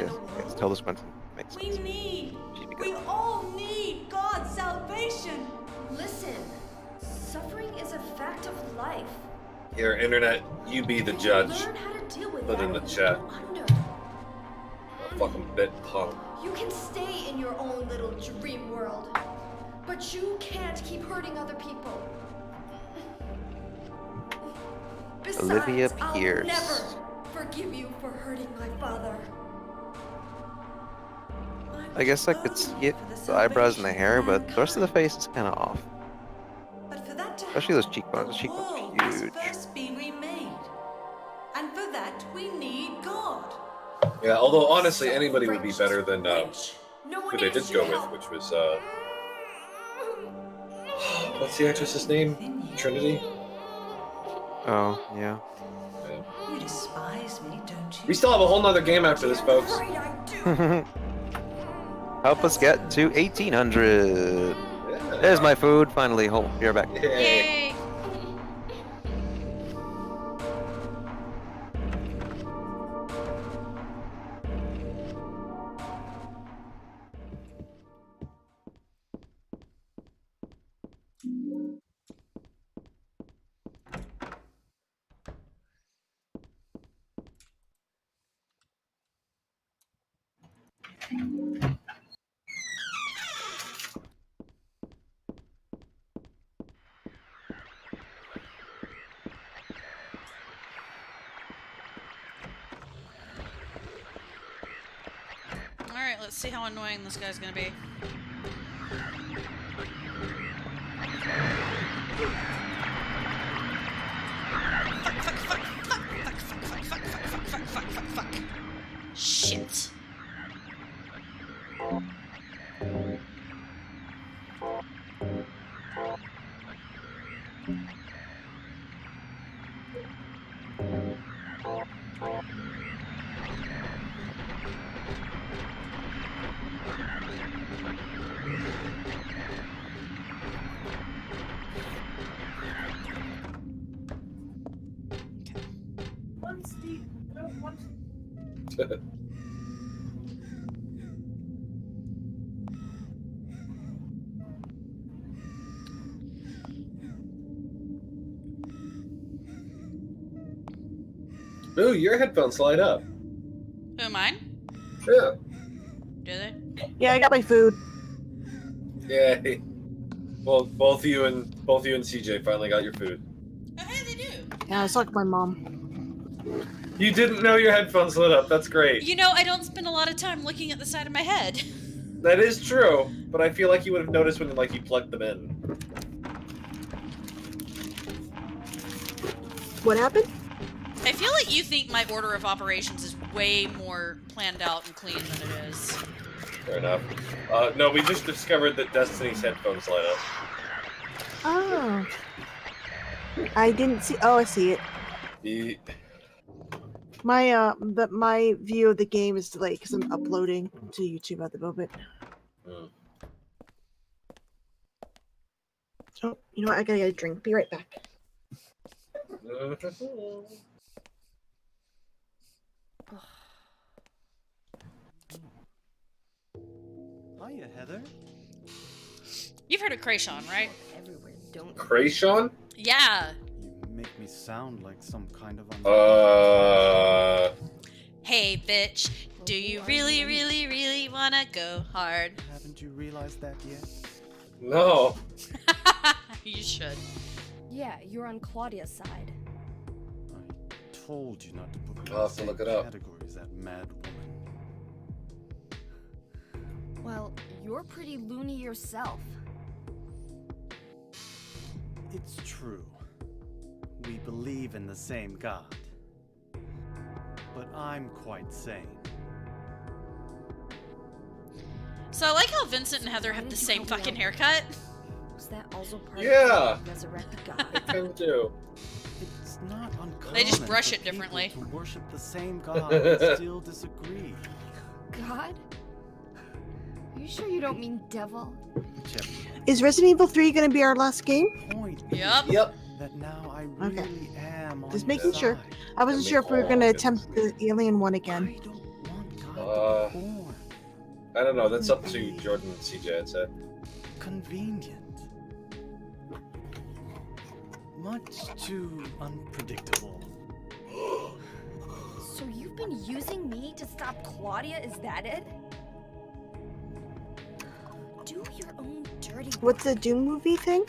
Tilda Swinton makes sense. We all need God's salvation. Listen, suffering is a fact of life. Here, internet, you be the judge. Learn how to deal with Put in the chat. under. A fucking bit punk. You can stay in your own little dream world, but you can't keep hurting other people. Besides, Olivia I'll Pierce. never forgive you for hurting my father. I guess I could see it, the eyebrows and the hair, but the rest of the face is kind of off. Especially those cheekbones. The cheekbones are huge. First be remade. And for that we need God. Yeah, although honestly, anybody would be better than who they did go with, which was what's the actress's name? Trinity. Oh, yeah. You despise me, don't you? We still have a whole nother game after this, folks. Help us get to 1800. There's my food. Finally, be right back. Yay! Alright, let's see how annoying this guy's gonna be. Fuck. Shit. Ooh, your headphones light up. Who, mine? Yeah. Do they? Yeah, I got my food. Yay. Well, both you and CJ finally got your food. Oh, hey, they do. Yeah, I was talking to my mom. You didn't know your headphones lit up. That's great. You know, I don't spend a lot of time looking at the side of my head. That is true, but I feel like you would have noticed when you plugged them in. What happened? I feel like you think my order of operations is way more planned out and clean than it is. Fair enough. No, we just discovered that Destiny's headphones light up. Oh. I didn't see. Oh, I see it. My view of the game is delayed because I'm uploading to YouTube at the moment. So, you know what? I gotta get a drink. Be right back. Hiya, Heather. You've heard of Krayshawn, right? Everywhere, don't. Krayshawn? Yeah. You make me sound like some kind of Hey, bitch. Do you really, really, really wanna go hard? Haven't you realized that yet? No. You should. Yeah, you're on Claudia's side. I told you not to put me I'll in have the to look same it up. category as that mad woman. Well, you're pretty loony yourself. It's true. We believe in the same God. But I'm quite sane. So I like how Vincent and Heather have the same fucking haircut. Was that also part Yeah. of the resurrected God? I kind of do. It's not uncommon. They just brush for it differently. people to worship the same God and still disagree. God? Are you sure you don't mean devil? Is Resident Evil 3 gonna be our last game? Yep. Yep. That now I really am on Just your making sure. side. I wasn't sure if we were gonna attempt the alien one again. I don't know. That's up to Jordan and CJ, I'd say. Convenient. Much too unpredictable. So you've been using me to stop Claudia, is that it? Do your own dirty work. What's the Doom movie thing?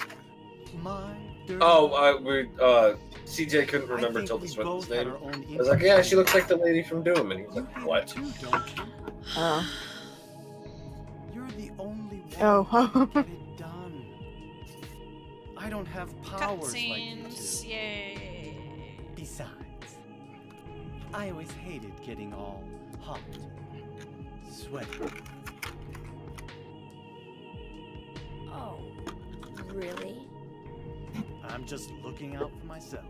CJ couldn't remember Tilda Swinton's name. I was like, yeah, she looks like the lady from Doom, and he was like, what? Oh. You're the only one Oh. who can get it done. I don't have powers like you Cutscenes, do. yay. Besides, I always hated getting all hot, sweaty. Oh, really? I'm just looking out for myself.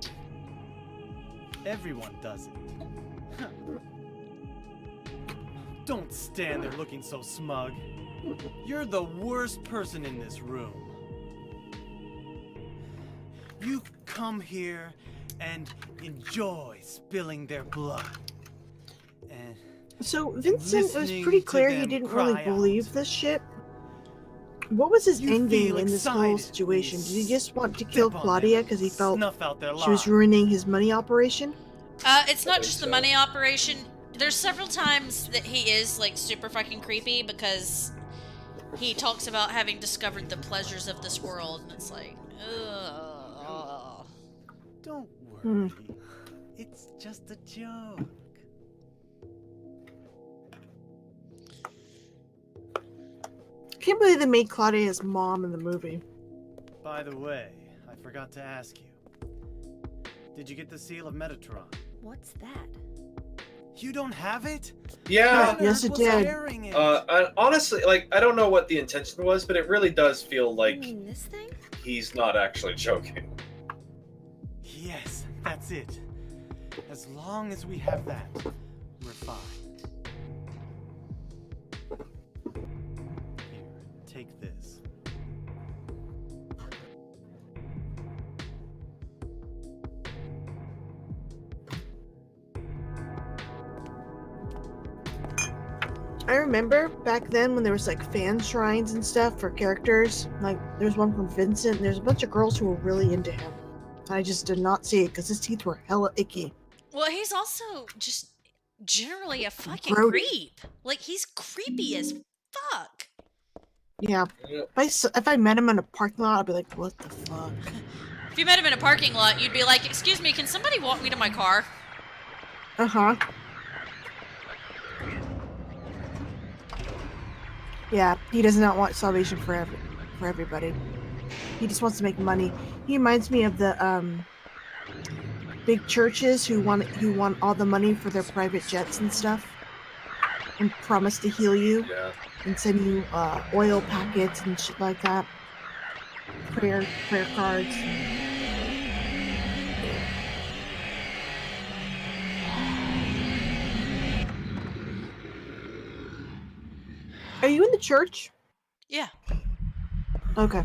Everyone does it. Don't stand there looking so smug. You're the worst person in this room. You come here and enjoy spilling their blood. And So Vincent, it was listening pretty to clear he them didn't cry really out. believe this shit. What was his You end game feel in this whole excited situation? when Did you he just want to kill step on Claudia them, because he felt snuff out their she was lives. ruining his money operation? It's not just the money operation. There's several times that he is like super fucking creepy because he talks about having discovered the pleasures of this world, and it's like, ugh. Don't worry. It's just a joke. I can't believe they made Claudia his mom in the movie. By the way, I forgot to ask you. Did you get the seal of Metatron? What's that? You don't have it? Yeah. Yes, it did. Honestly, I don't know what the intention was, but it really does feel like You mean this thing? he's not actually joking. Yes, that's it. As long as we have that, we're fine. Here, take this. I remember back then when there was like fan shrines and stuff for characters. Like there's one from Vincent, and there's a bunch of girls who were really into him. I just did not see it because his teeth were hella icky. Well, he's also just generally a fucking Grody. creep. Like, he's creepy as fuck. Yeah. If I met him in a parking lot, I'd be like, what the fuck? If you met him in a parking lot, you'd be like, excuse me, can somebody walk me to my car? Uh-huh. Yeah, he does not want salvation for everybody. He just wants to make money. He reminds me of the big churches who want all the money for their private jets and stuff, and promise to heal you and send you oil packets and shit like that. Prayer cards. Are you in the church? Yeah. Okay.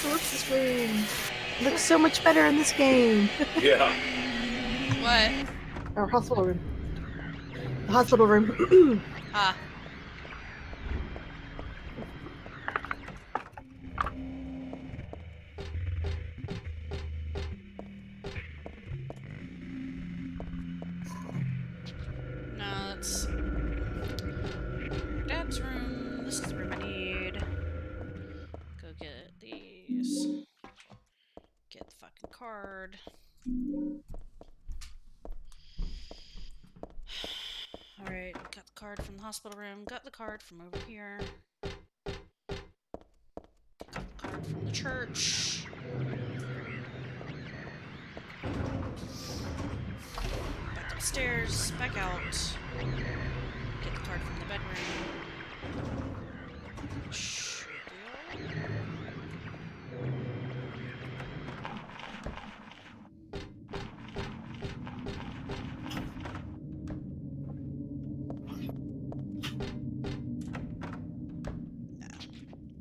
Whoops, the screen. Looks so much better in this game. Yeah. What? Our hospital room. The hospital room. Ah. No, that's Dad's room. This is the room I need. Go get these. Get the fucking card. Alright, got the card from the hospital room. Got the card from over here. Got the card from the church. Back upstairs, back out. Get the card from the bedroom. Should be all.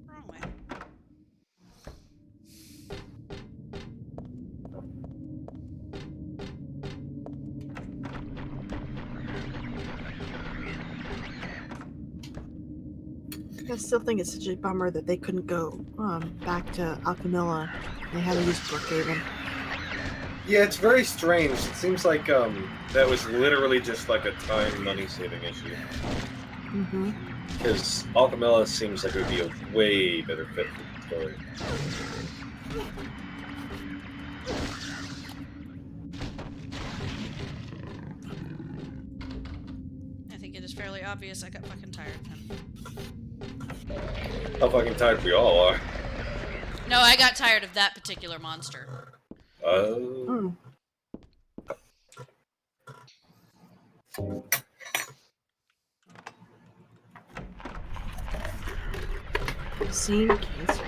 Wrong way. I still think it's such a bummer that they couldn't go back to Alchemilla. They had to use Brookhaven. Yeah, it's very strange. It seems like that was literally just like a time money saving issue. Mm-hmm. Because Alchemilla seems like it would be a way better fit for the story. I think it is fairly obvious I got fucking tired of him. How fucking tired we all are. No, I got tired of that particular monster. Oh. Scene cancer.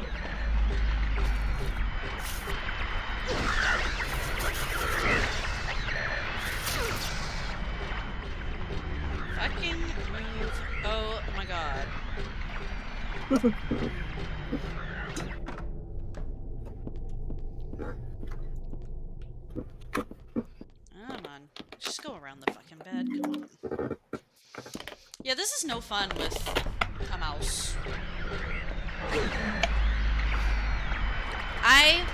Fucking move. Oh my god. Come on. Just go around the fucking bed. Come on. Yeah, this is no fun with a mouse. I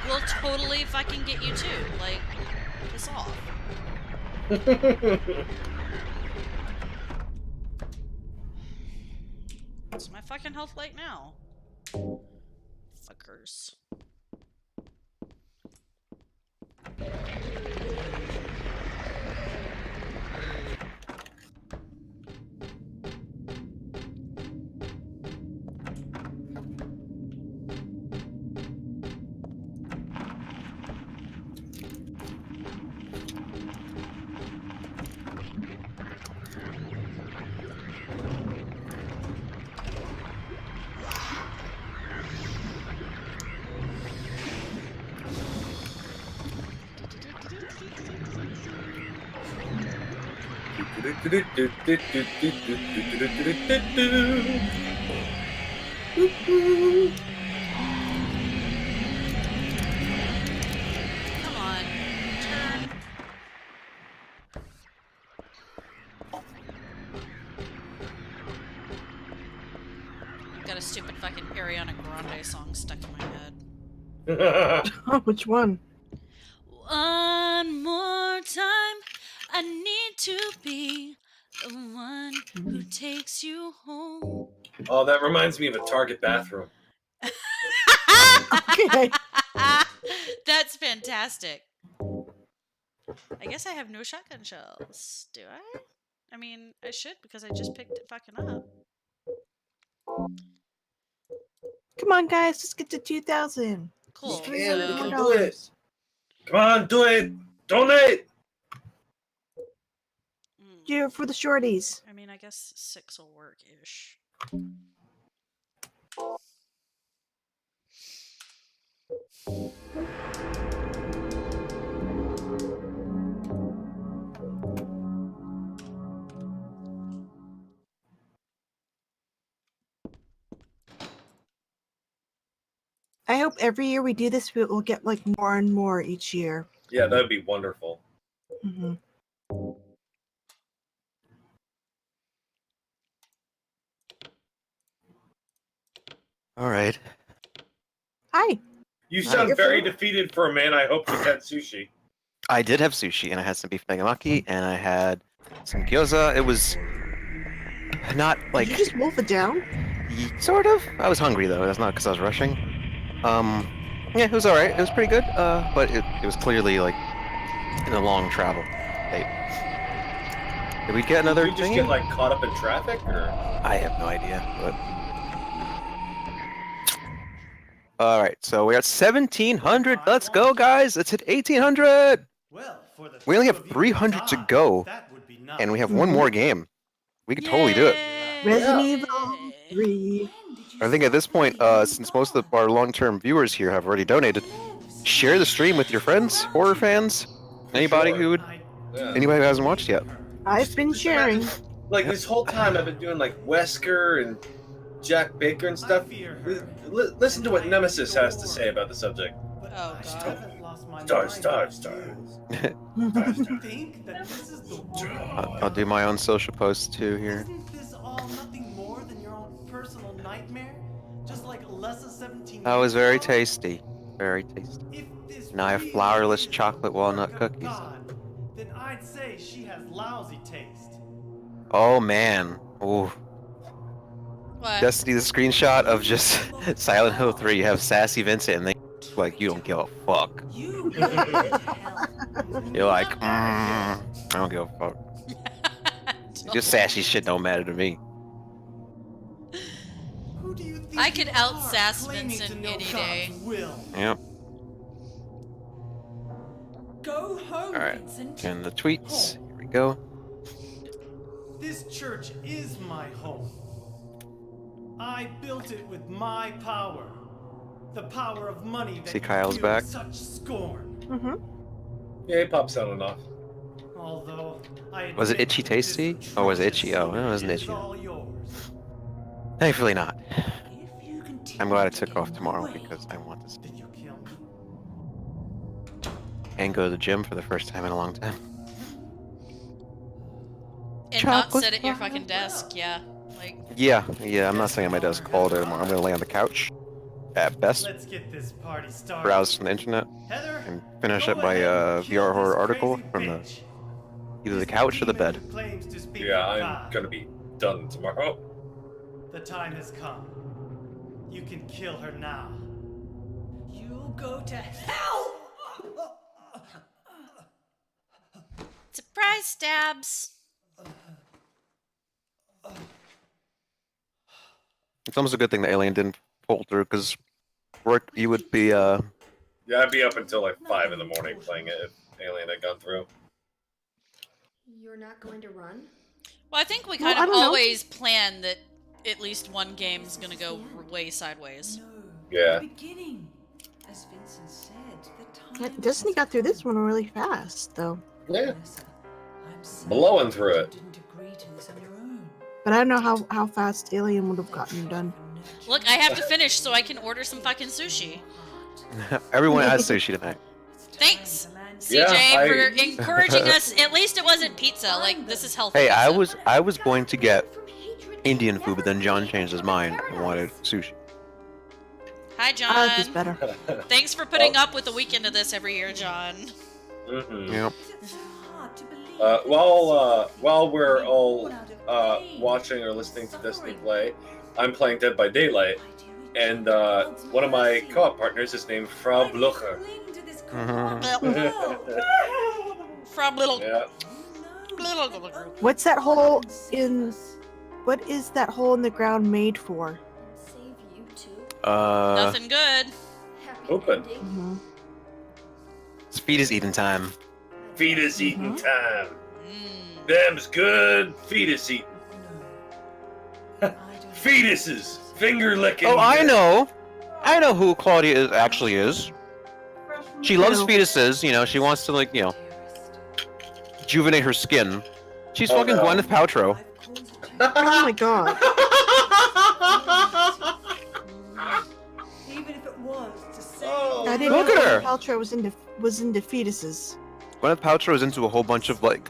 will totally fucking get you too. Like, piss off. What's my fucking health like now? Fuckers. Come on, turn. I've got a stupid fucking Ariana Grande song stuck in my head. Oh, which one? One more time, I need to be the one who takes you home. Oh, that reminds me of a Target bathroom. Okay. That's fantastic. I guess I have no shotgun shells, do I? I mean, I should because I just picked it fucking up. Come on, guys, let's get to 2,000. Cool. Yeah, So, do it. Come on, do it. Donate. Do it for the shorties. I mean, I guess 6 will work-ish. I hope every year we do this, we'll get like more and more each year. Yeah, that'd be wonderful. Mm-hmm. All right. Hi. You sound very defeated for a man. I hope you had sushi. I did have sushi, and I had some beef nagamaki, and I had some gyoza. It was not like... Did you just wolf it down? Sort of. I was hungry, though. That's not because I was rushing. Yeah, it was alright. It was pretty good, but it was clearly, like, in a long travel state. Did we get another Did you just thingy? get, like, caught up in traffic, or...? I have no idea, but... Alright, so we're at 1,700. Let's go, guys! Let's hit 1,800! We only have 300 to go, and we have one more game. We could totally do it. Resident Evil 3. I think at this point, since most of our long-term viewers here have already donated, share the stream with your friends, horror fans, anybody who would, anybody who hasn't watched yet. I've been sharing. Like, this whole time I've been doing, like, Wesker and Jack Baker and stuff. Listen to what Nemesis has to say about the subject. Oh, Stars. I'll do my own social post too here. This all nothing more than your own personal nightmare? Just like Alessa 17. That was very tasty. Very tasty. Now I have flourless chocolate walnut cookies. Then I'd say she has lousy taste. Oh man. Ooh. What? Destiny, the screenshot of just Silent Hill 3, you have Sassy Vincent and they like you don't give a fuck. You're like, I don't give a fuck. Your sassy shit don't matter to me. I could out-sass Vincent any day. Yep. Go home, Alright. Vincent. And the tweets. Here we go. This church is my home. I built it with my power. The power of money that See Kyle's you back. such scorn. Mm-hmm. Yeah, he pops on and off. Although I Was it admit Itchy this Tasty? Or was it Itchy? Oh, no, it wasn't is Itchy. all yours. Thankfully not. If you continue I'm glad I to took get off in the tomorrow way, because I want to Did sleep you kill me? and go to the gym for the first time in a long time. And not Chocolate sit at your bar. fucking desk, yeah. Like, Yeah, I'm not sitting at my desk all day tomorrow. I'm gonna lay on the couch at best, Let's get this party started. browse from the internet, Heather, and finish go up my ahead and kill VR horror this article crazy from the bitch. either the This couch or the demon bed. who claims to speak Yeah, for I'm God. gonna be done tomorrow. The time has come. You can kill her now. you'll go to hell! surprise stabs! It's almost a good thing the alien didn't pull through, because work you would be Yeah, I'd be up until like 5 in the morning playing it if Alien had gone through. You're not going to run? Well, I think we Well, kind I of don't know. always plan that at least one game's gonna go way sideways. Yeah. Beginning. As Vincent said, the time Disney got through this one really fast, though. Yeah. Blowing through it. didn't agree to this on your own. But I don't know how fast Alien would have gotten done. Look, I have to finish so I can order some fucking sushi. everyone has sushi tonight. Thanks, Yeah, CJ, for encouraging us. At least it wasn't pizza. Like, this is healthy. Hey, I pizza. was going to get Indian food, but then John changed his mind and wanted sushi. Hi, John. I like this better. Thanks for putting up with the weekend of this every year, John. Mm-hmm. Yep. While we're all watching or listening to Destiny play, I'm playing Dead by Daylight, and one of my co-op partners is named Frau Blucher. From little. Yeah. What's that hole in? What is that hole in the ground made for? Save you too. Nothing good. Open. Mhm. It's fetus eating time. Fetus eating time. Them's good fetus eating. Fetuses. Finger licking. Oh, I know who Claudia actually is. She loves fetuses, she wants to, like, rejuvenate her skin. She's fucking no. Gwyneth Paltrow. Oh my god. Even if it was to say I didn't Look know at her. Paltrow was into fetuses. Gwyneth Paltrow is into a whole bunch of, like,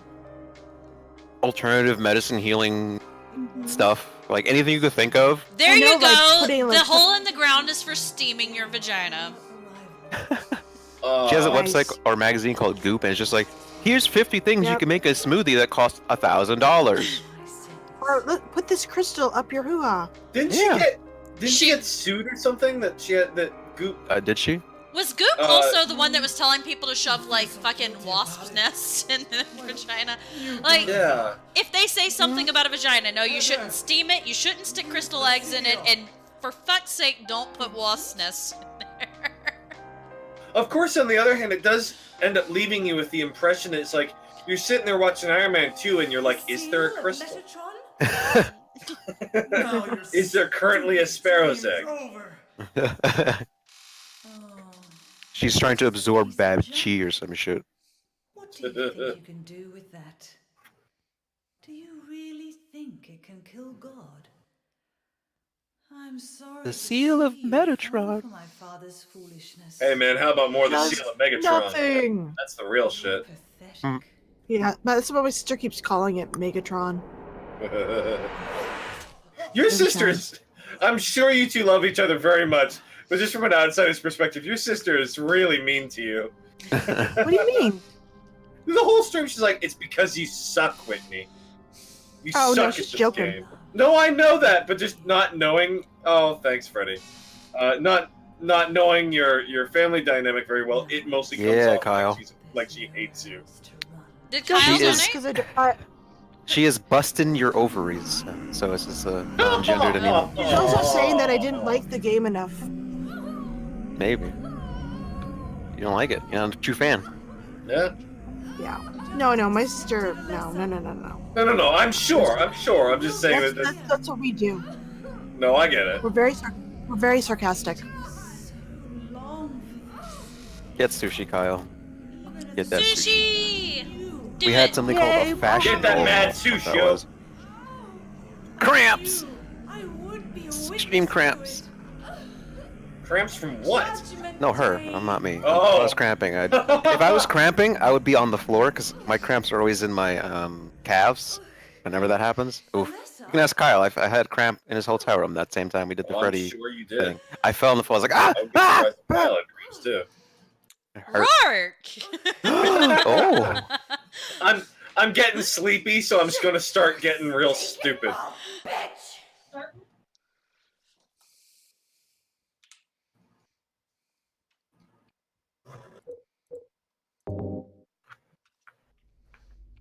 alternative medicine healing stuff. Like, anything you could think of. There I know, you go. like, putting, like, The hole in the ground is for steaming your vagina. She has a Nice. website or magazine called Goop, and it's just like, here's 50 things you Yep. can make a smoothie that costs $1,000. Or look, put this crystal up your hoo-ha. Didn't she get sued or something that she had that Goop? Did she? Was Goop also the one that was telling people to shove, like, fucking wasp nests in the vagina? Like, Yeah. if they say something about a vagina, no, you shouldn't steam it, you shouldn't stick crystal eggs in it, and for fuck's sake, don't put wasp nests in there. Of course, on the other hand, it does end up leaving you with the impression that it's like you're sitting there watching Iron Man 2 and you're like, is there a crystal? Is there currently a sparrow's egg? She's trying to absorb bad chi or some shit. What do you think you can do with that? Do you really think it can kill God? I'm sorry. The seal of Metatron. For my father's foolishness. Hey man, how about more the Does seal of Megatron? nothing. That's the real shit. Yeah, but that's what my sister keeps calling it, Megatron. Your sisters, I'm sure you two love each other very much, but just from an outsider's perspective, your sister is really mean to you. What do you mean? The whole stream, she's like, it's because you suck, Whitney. You Oh, no, suck she's at this joking. game. No, I know that, but just not knowing. Oh, thanks, Freddie. Not knowing your family dynamic very well, it mostly comes Yeah, off Kyle. like she hates you. Did Just Kyle She is- donate? because She is busting your ovaries, so it's just non-gendered anymore. She's also saying that I didn't like the game enough. Maybe. You don't like it. You're not a true fan. Yeah. Yeah. No, my sister. No. No. I'm sure. I'm just saying That's what we do. No, I get it. We're very sarcastic. Get sushi, Kyle. Get that sushi. Do we it. had something called a fashion. Get that bowl. mad That's what sushi, that yo. was. Cramps. Extreme cramps. Cramps from what? No, her. I'm not me. Oh. I was cramping. If I was cramping, I would be on the floor because my cramps are always in my calves. Whenever that happens, oof. You can ask Kyle. I had cramp in his hotel room that same time we did the Freddy I'm sure you did. thing. I fell on the floor. I was like, Kyle had cramps too. Rourke! Oh. I'm getting sleepy, so I'm just gonna start getting real stupid.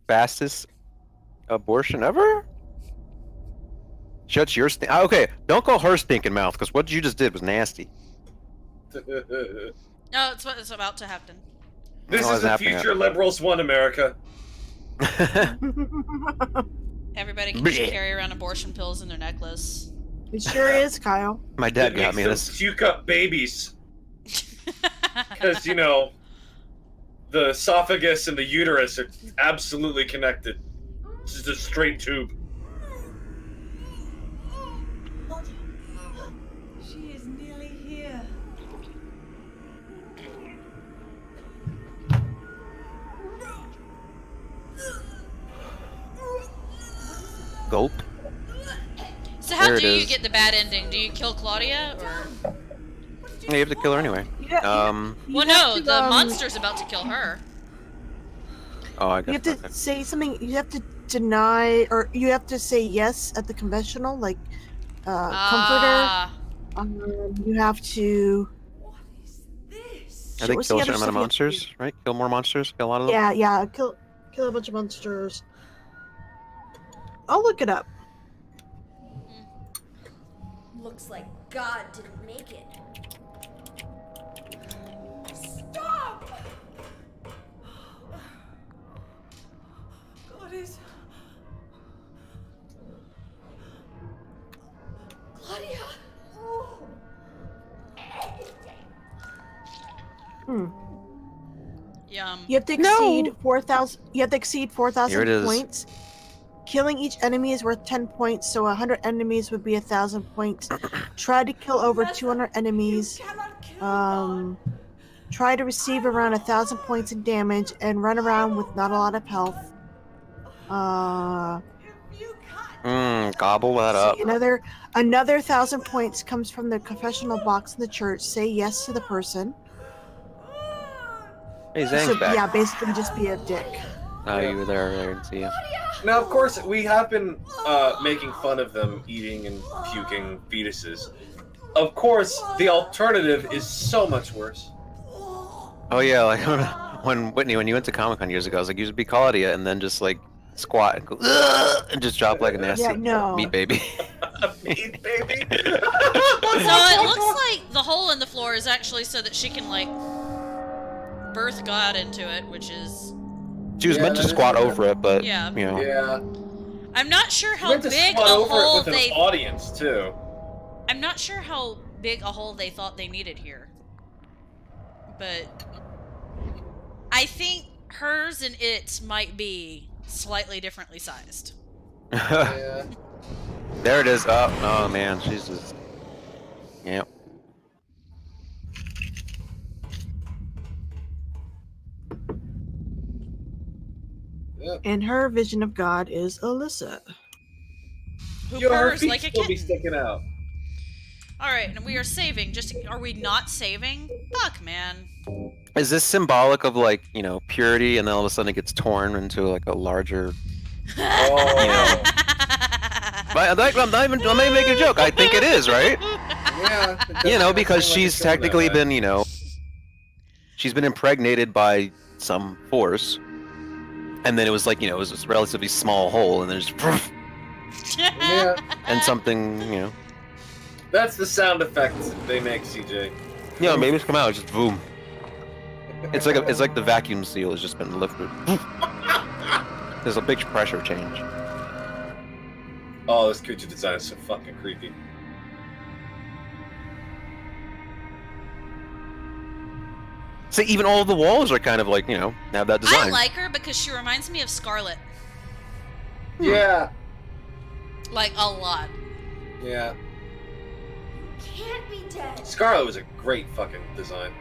Fastest abortion ever? Shut your okay, don't call her stinking mouth, because what you just did was nasty. No, it's what is about to happen. This What is is the happening? future liberals won America. Everybody can just carry around abortion pills in their necklace. It sure is, Kyle. My dad got me this. Puke up babies. Because, the esophagus and the uterus are absolutely connected. It's just a straight tube. She is nearly here. Gulp. So how There it do you is. get the bad ending? Do you kill Claudia, or? Yeah, you have to kill her anyway. Well, no, the monster's about to kill her. Oh, I You guess. have to say something. You have to deny, or you have to say yes at the confessional, like comforter. You have to. I think what's kill the a certain other amount of stuff you have to monsters, right? Kill more monsters, kill a lot of them. Yeah. Kill a bunch of monsters. I'll look it up. Looks like God didn't make it. Stop! God is. Claudia! Yum. You have to exceed 4,000. You have to exceed Here 4,000 it is. points. Killing each enemy is worth 10 points, so 100 enemies would be 1,000 points. Try to kill over 200 enemies. Try to receive around 1,000 points in damage and run around with not a lot of health. Gobble that up. Another 1,000 points comes from the confessional box in the church. Say yes to the person. Hey, Zang's So, back. yeah, basically just be a dick. Oh, you were there earlier and see you. Now, of course, we have been making fun of them eating and puking fetuses. Of course, the alternative is so much worse. Oh yeah, like when Whitney, when you went to Comic-Con years ago, I was like, you should be Claudia and then just like squat and go "Ugh," and just drop like a nasty meat baby. Meat baby. So it looks like the hole in the floor is actually so that she can like birth God into it, which is. She was meant to squat over it, but Yeah. you know. Yeah. I'm not sure how Meant to big a squat over hole it with they. an audience too. I'm not sure how big a hole they thought they needed here, but I think hers and its might be slightly differently sized. Yeah. There it is. Oh man, she's just. Yep. And her vision of God is Alyssa. Who Yo, her purrs feet like a still be kitten. sticking out. All right, and we are saving. Just are we not saving? Fuck, man. Is this symbolic of like purity, and then all of a sudden it gets torn into like a larger? Oh. I'm not even making a joke. I think it is, right? Yeah. Because she's technically been, she's been impregnated by some force, and then it was like, you know, it was this relatively small hole, and there's Yeah. and something, you know. That's the sound effects they make, CJ. You know, maybe it's come out, it's just boom. It's like the vacuum seal has just been lifted. There's a big pressure change. Oh, this creature design is so fucking creepy. So even all the walls are kind of like, you know, have that design. I like her because she reminds me of Scarlet. Yeah. Like, a lot. Yeah. Can't be dead. Scarlet was a great fucking design.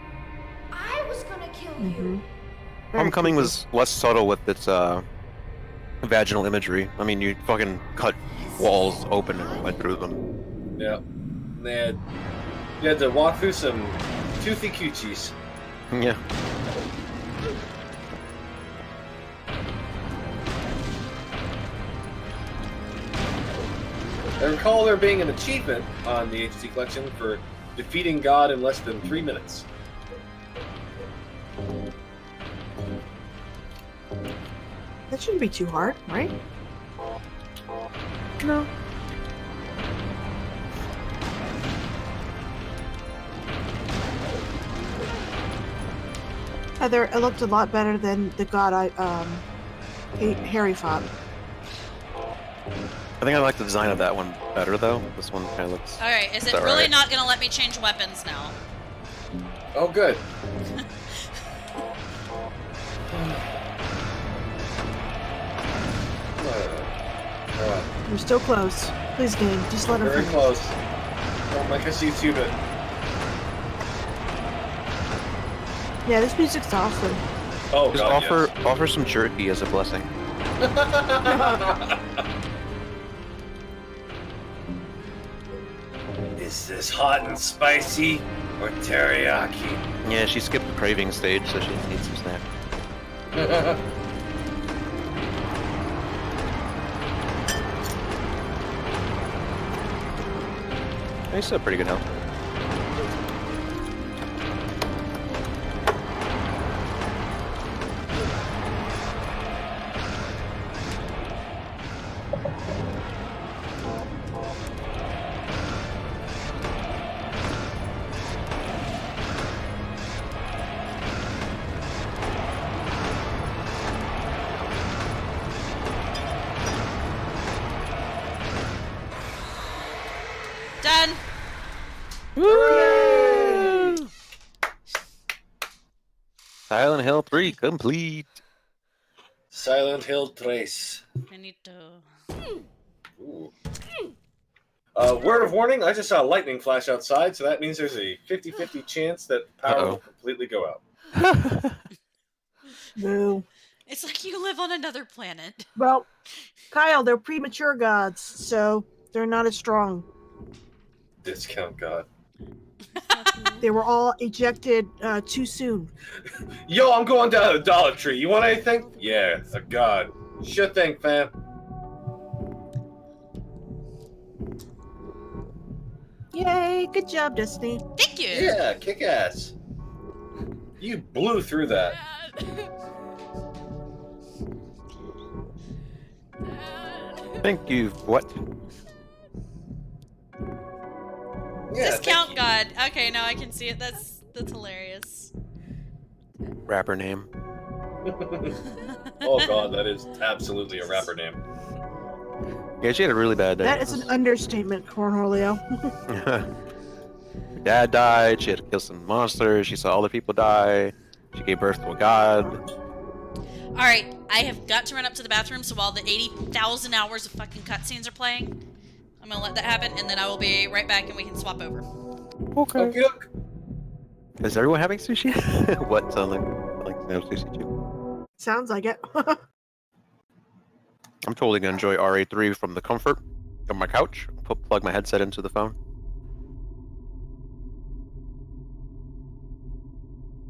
I was gonna kill you. Homecoming was less subtle with its vaginal imagery. I mean, you fucking cut walls open and went through them. Yeah. You had to walk through some toothy coochies. Yeah. I recall there being an achievement on the HD collection for defeating God in less than 3 minutes. That shouldn't be too hard, right? No. Heather, it looked a lot better than the god Harry fought. I think I like the design of that one better, though. This one kind of looks... Alright, is it all really right. not gonna let me change weapons now? Oh, good. You're still close. Please, game. Just let her Very finish. close. Don't make us YouTube it. Yeah, this music's awesome. Oh, Just God, offer some jerky as a blessing. Is this hot and spicy or teriyaki? Yeah, she skipped the craving stage, so she needs some snack. He's still pretty good health. Done! Woo! Silent Hill 3 complete. Silent Hill Trace. I need to... Ooh. Word of warning, I just saw a lightning flash outside, so that means there's a 50-50 chance that power will completely go out. Boo. It's like you live on another planet. Well, Kyle, they're premature gods, so they're not as strong. Discount God. They were all ejected too soon. Yo, I'm going down to the Dollar Tree. You want anything? Yeah, a god. Sure thing, fam. Yay, good job, Destiny. Thank you. Yeah, kick ass. You blew through that. Thank you. What? Yeah, Discount God. Okay, now I can see it. That's hilarious. Rapper name. Oh god, that is absolutely a rapper name. Yeah, she had a really bad day. That is an understatement, Cornholio. Her dad died. She had to kill some monsters. She saw other people die. She gave birth to a god. Alright, I have got to run up to the bathroom, so while the 80,000 hours of fucking cutscenes are playing, I'm gonna let that happen, and then I will be right back and we can swap over. Okay. Is everyone having sushi? What? Sound like to have sushi too? Sounds like it. I'm totally gonna enjoy RA3 from the comfort of my couch. Plug my headset into the phone.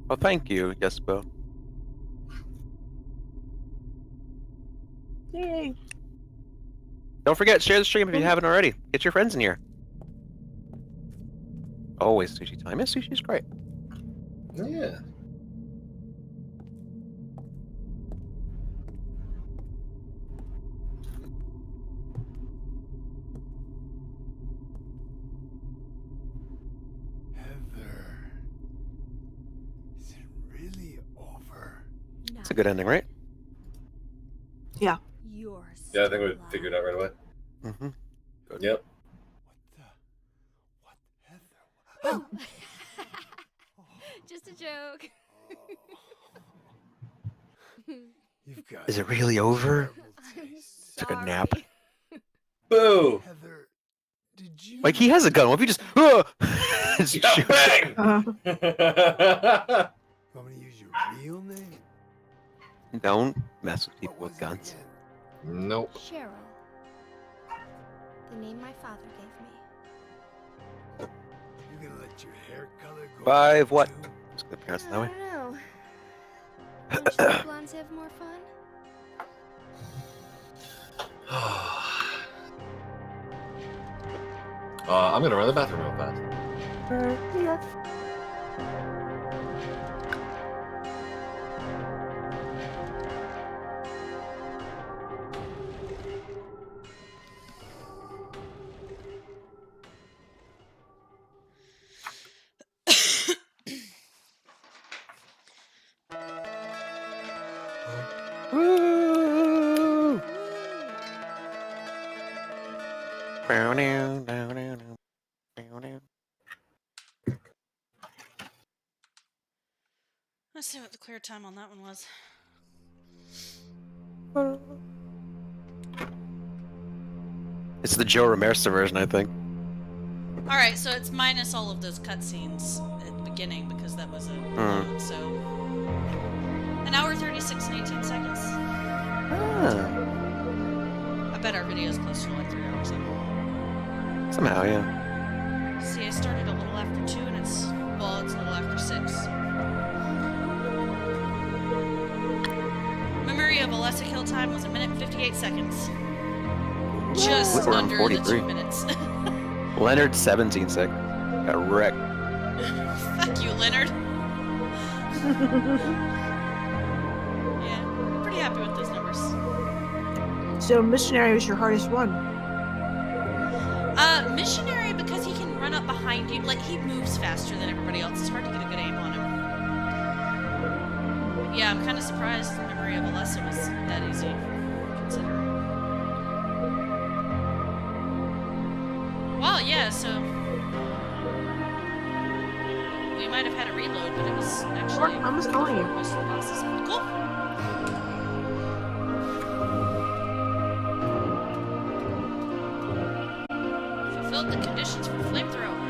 Oh, thank you, Jespo. Yay. Don't forget, share the stream if you haven't already. Get your friends in here. Always sushi time. Yeah, sushi's great. Yeah. a good ending, right? Yeah. Yeah, I think we figured it out right away. Mm-hmm. Yep. Oh. Just a joke. You've got Is it really over? Took a nap. Boo! Heather, did you Like he has a gun. What if you just? Just Yeah, shoot bang! it? want me to use your real name? Don't mess with people with guns. Nope. Cheryl. The name my father gave me. You're gonna let your hair color go 5 what? too? Just gonna pronounce it I that way. don't know. Don't you think blondes have more fun? I'm gonna run to the bathroom real fast. Woo! Let's see what the clear time on that one was. It's the Joe Ramirez version, I think. Alright, so it's minus all of those cutscenes at the beginning because that was a load, so... An hour 36 and 18 seconds. I bet our video is close to like 3 hours in. Somehow, yeah. See, I started a little after 2 and it's a little after 6. Memory of Alessa kill time was 1 minute and 58 seconds. Just We're on under 43. the 2 minutes. Leonard, 17 seconds. Got wrecked. Fuck you, Leonard. Yeah, pretty happy with those numbers. So missionary was your hardest one. Missionary, because he can run up behind you. Like, he moves faster than everybody else. It's hard to get a good aim on him. But yeah, I'm kind of surprised Memory of Alessa was that easy, considering. Well, yeah, so... We might have had a reload, but it was actually... I'm just calling you. Most of the bosses. Cool. Fulfilled the conditions for flamethrower.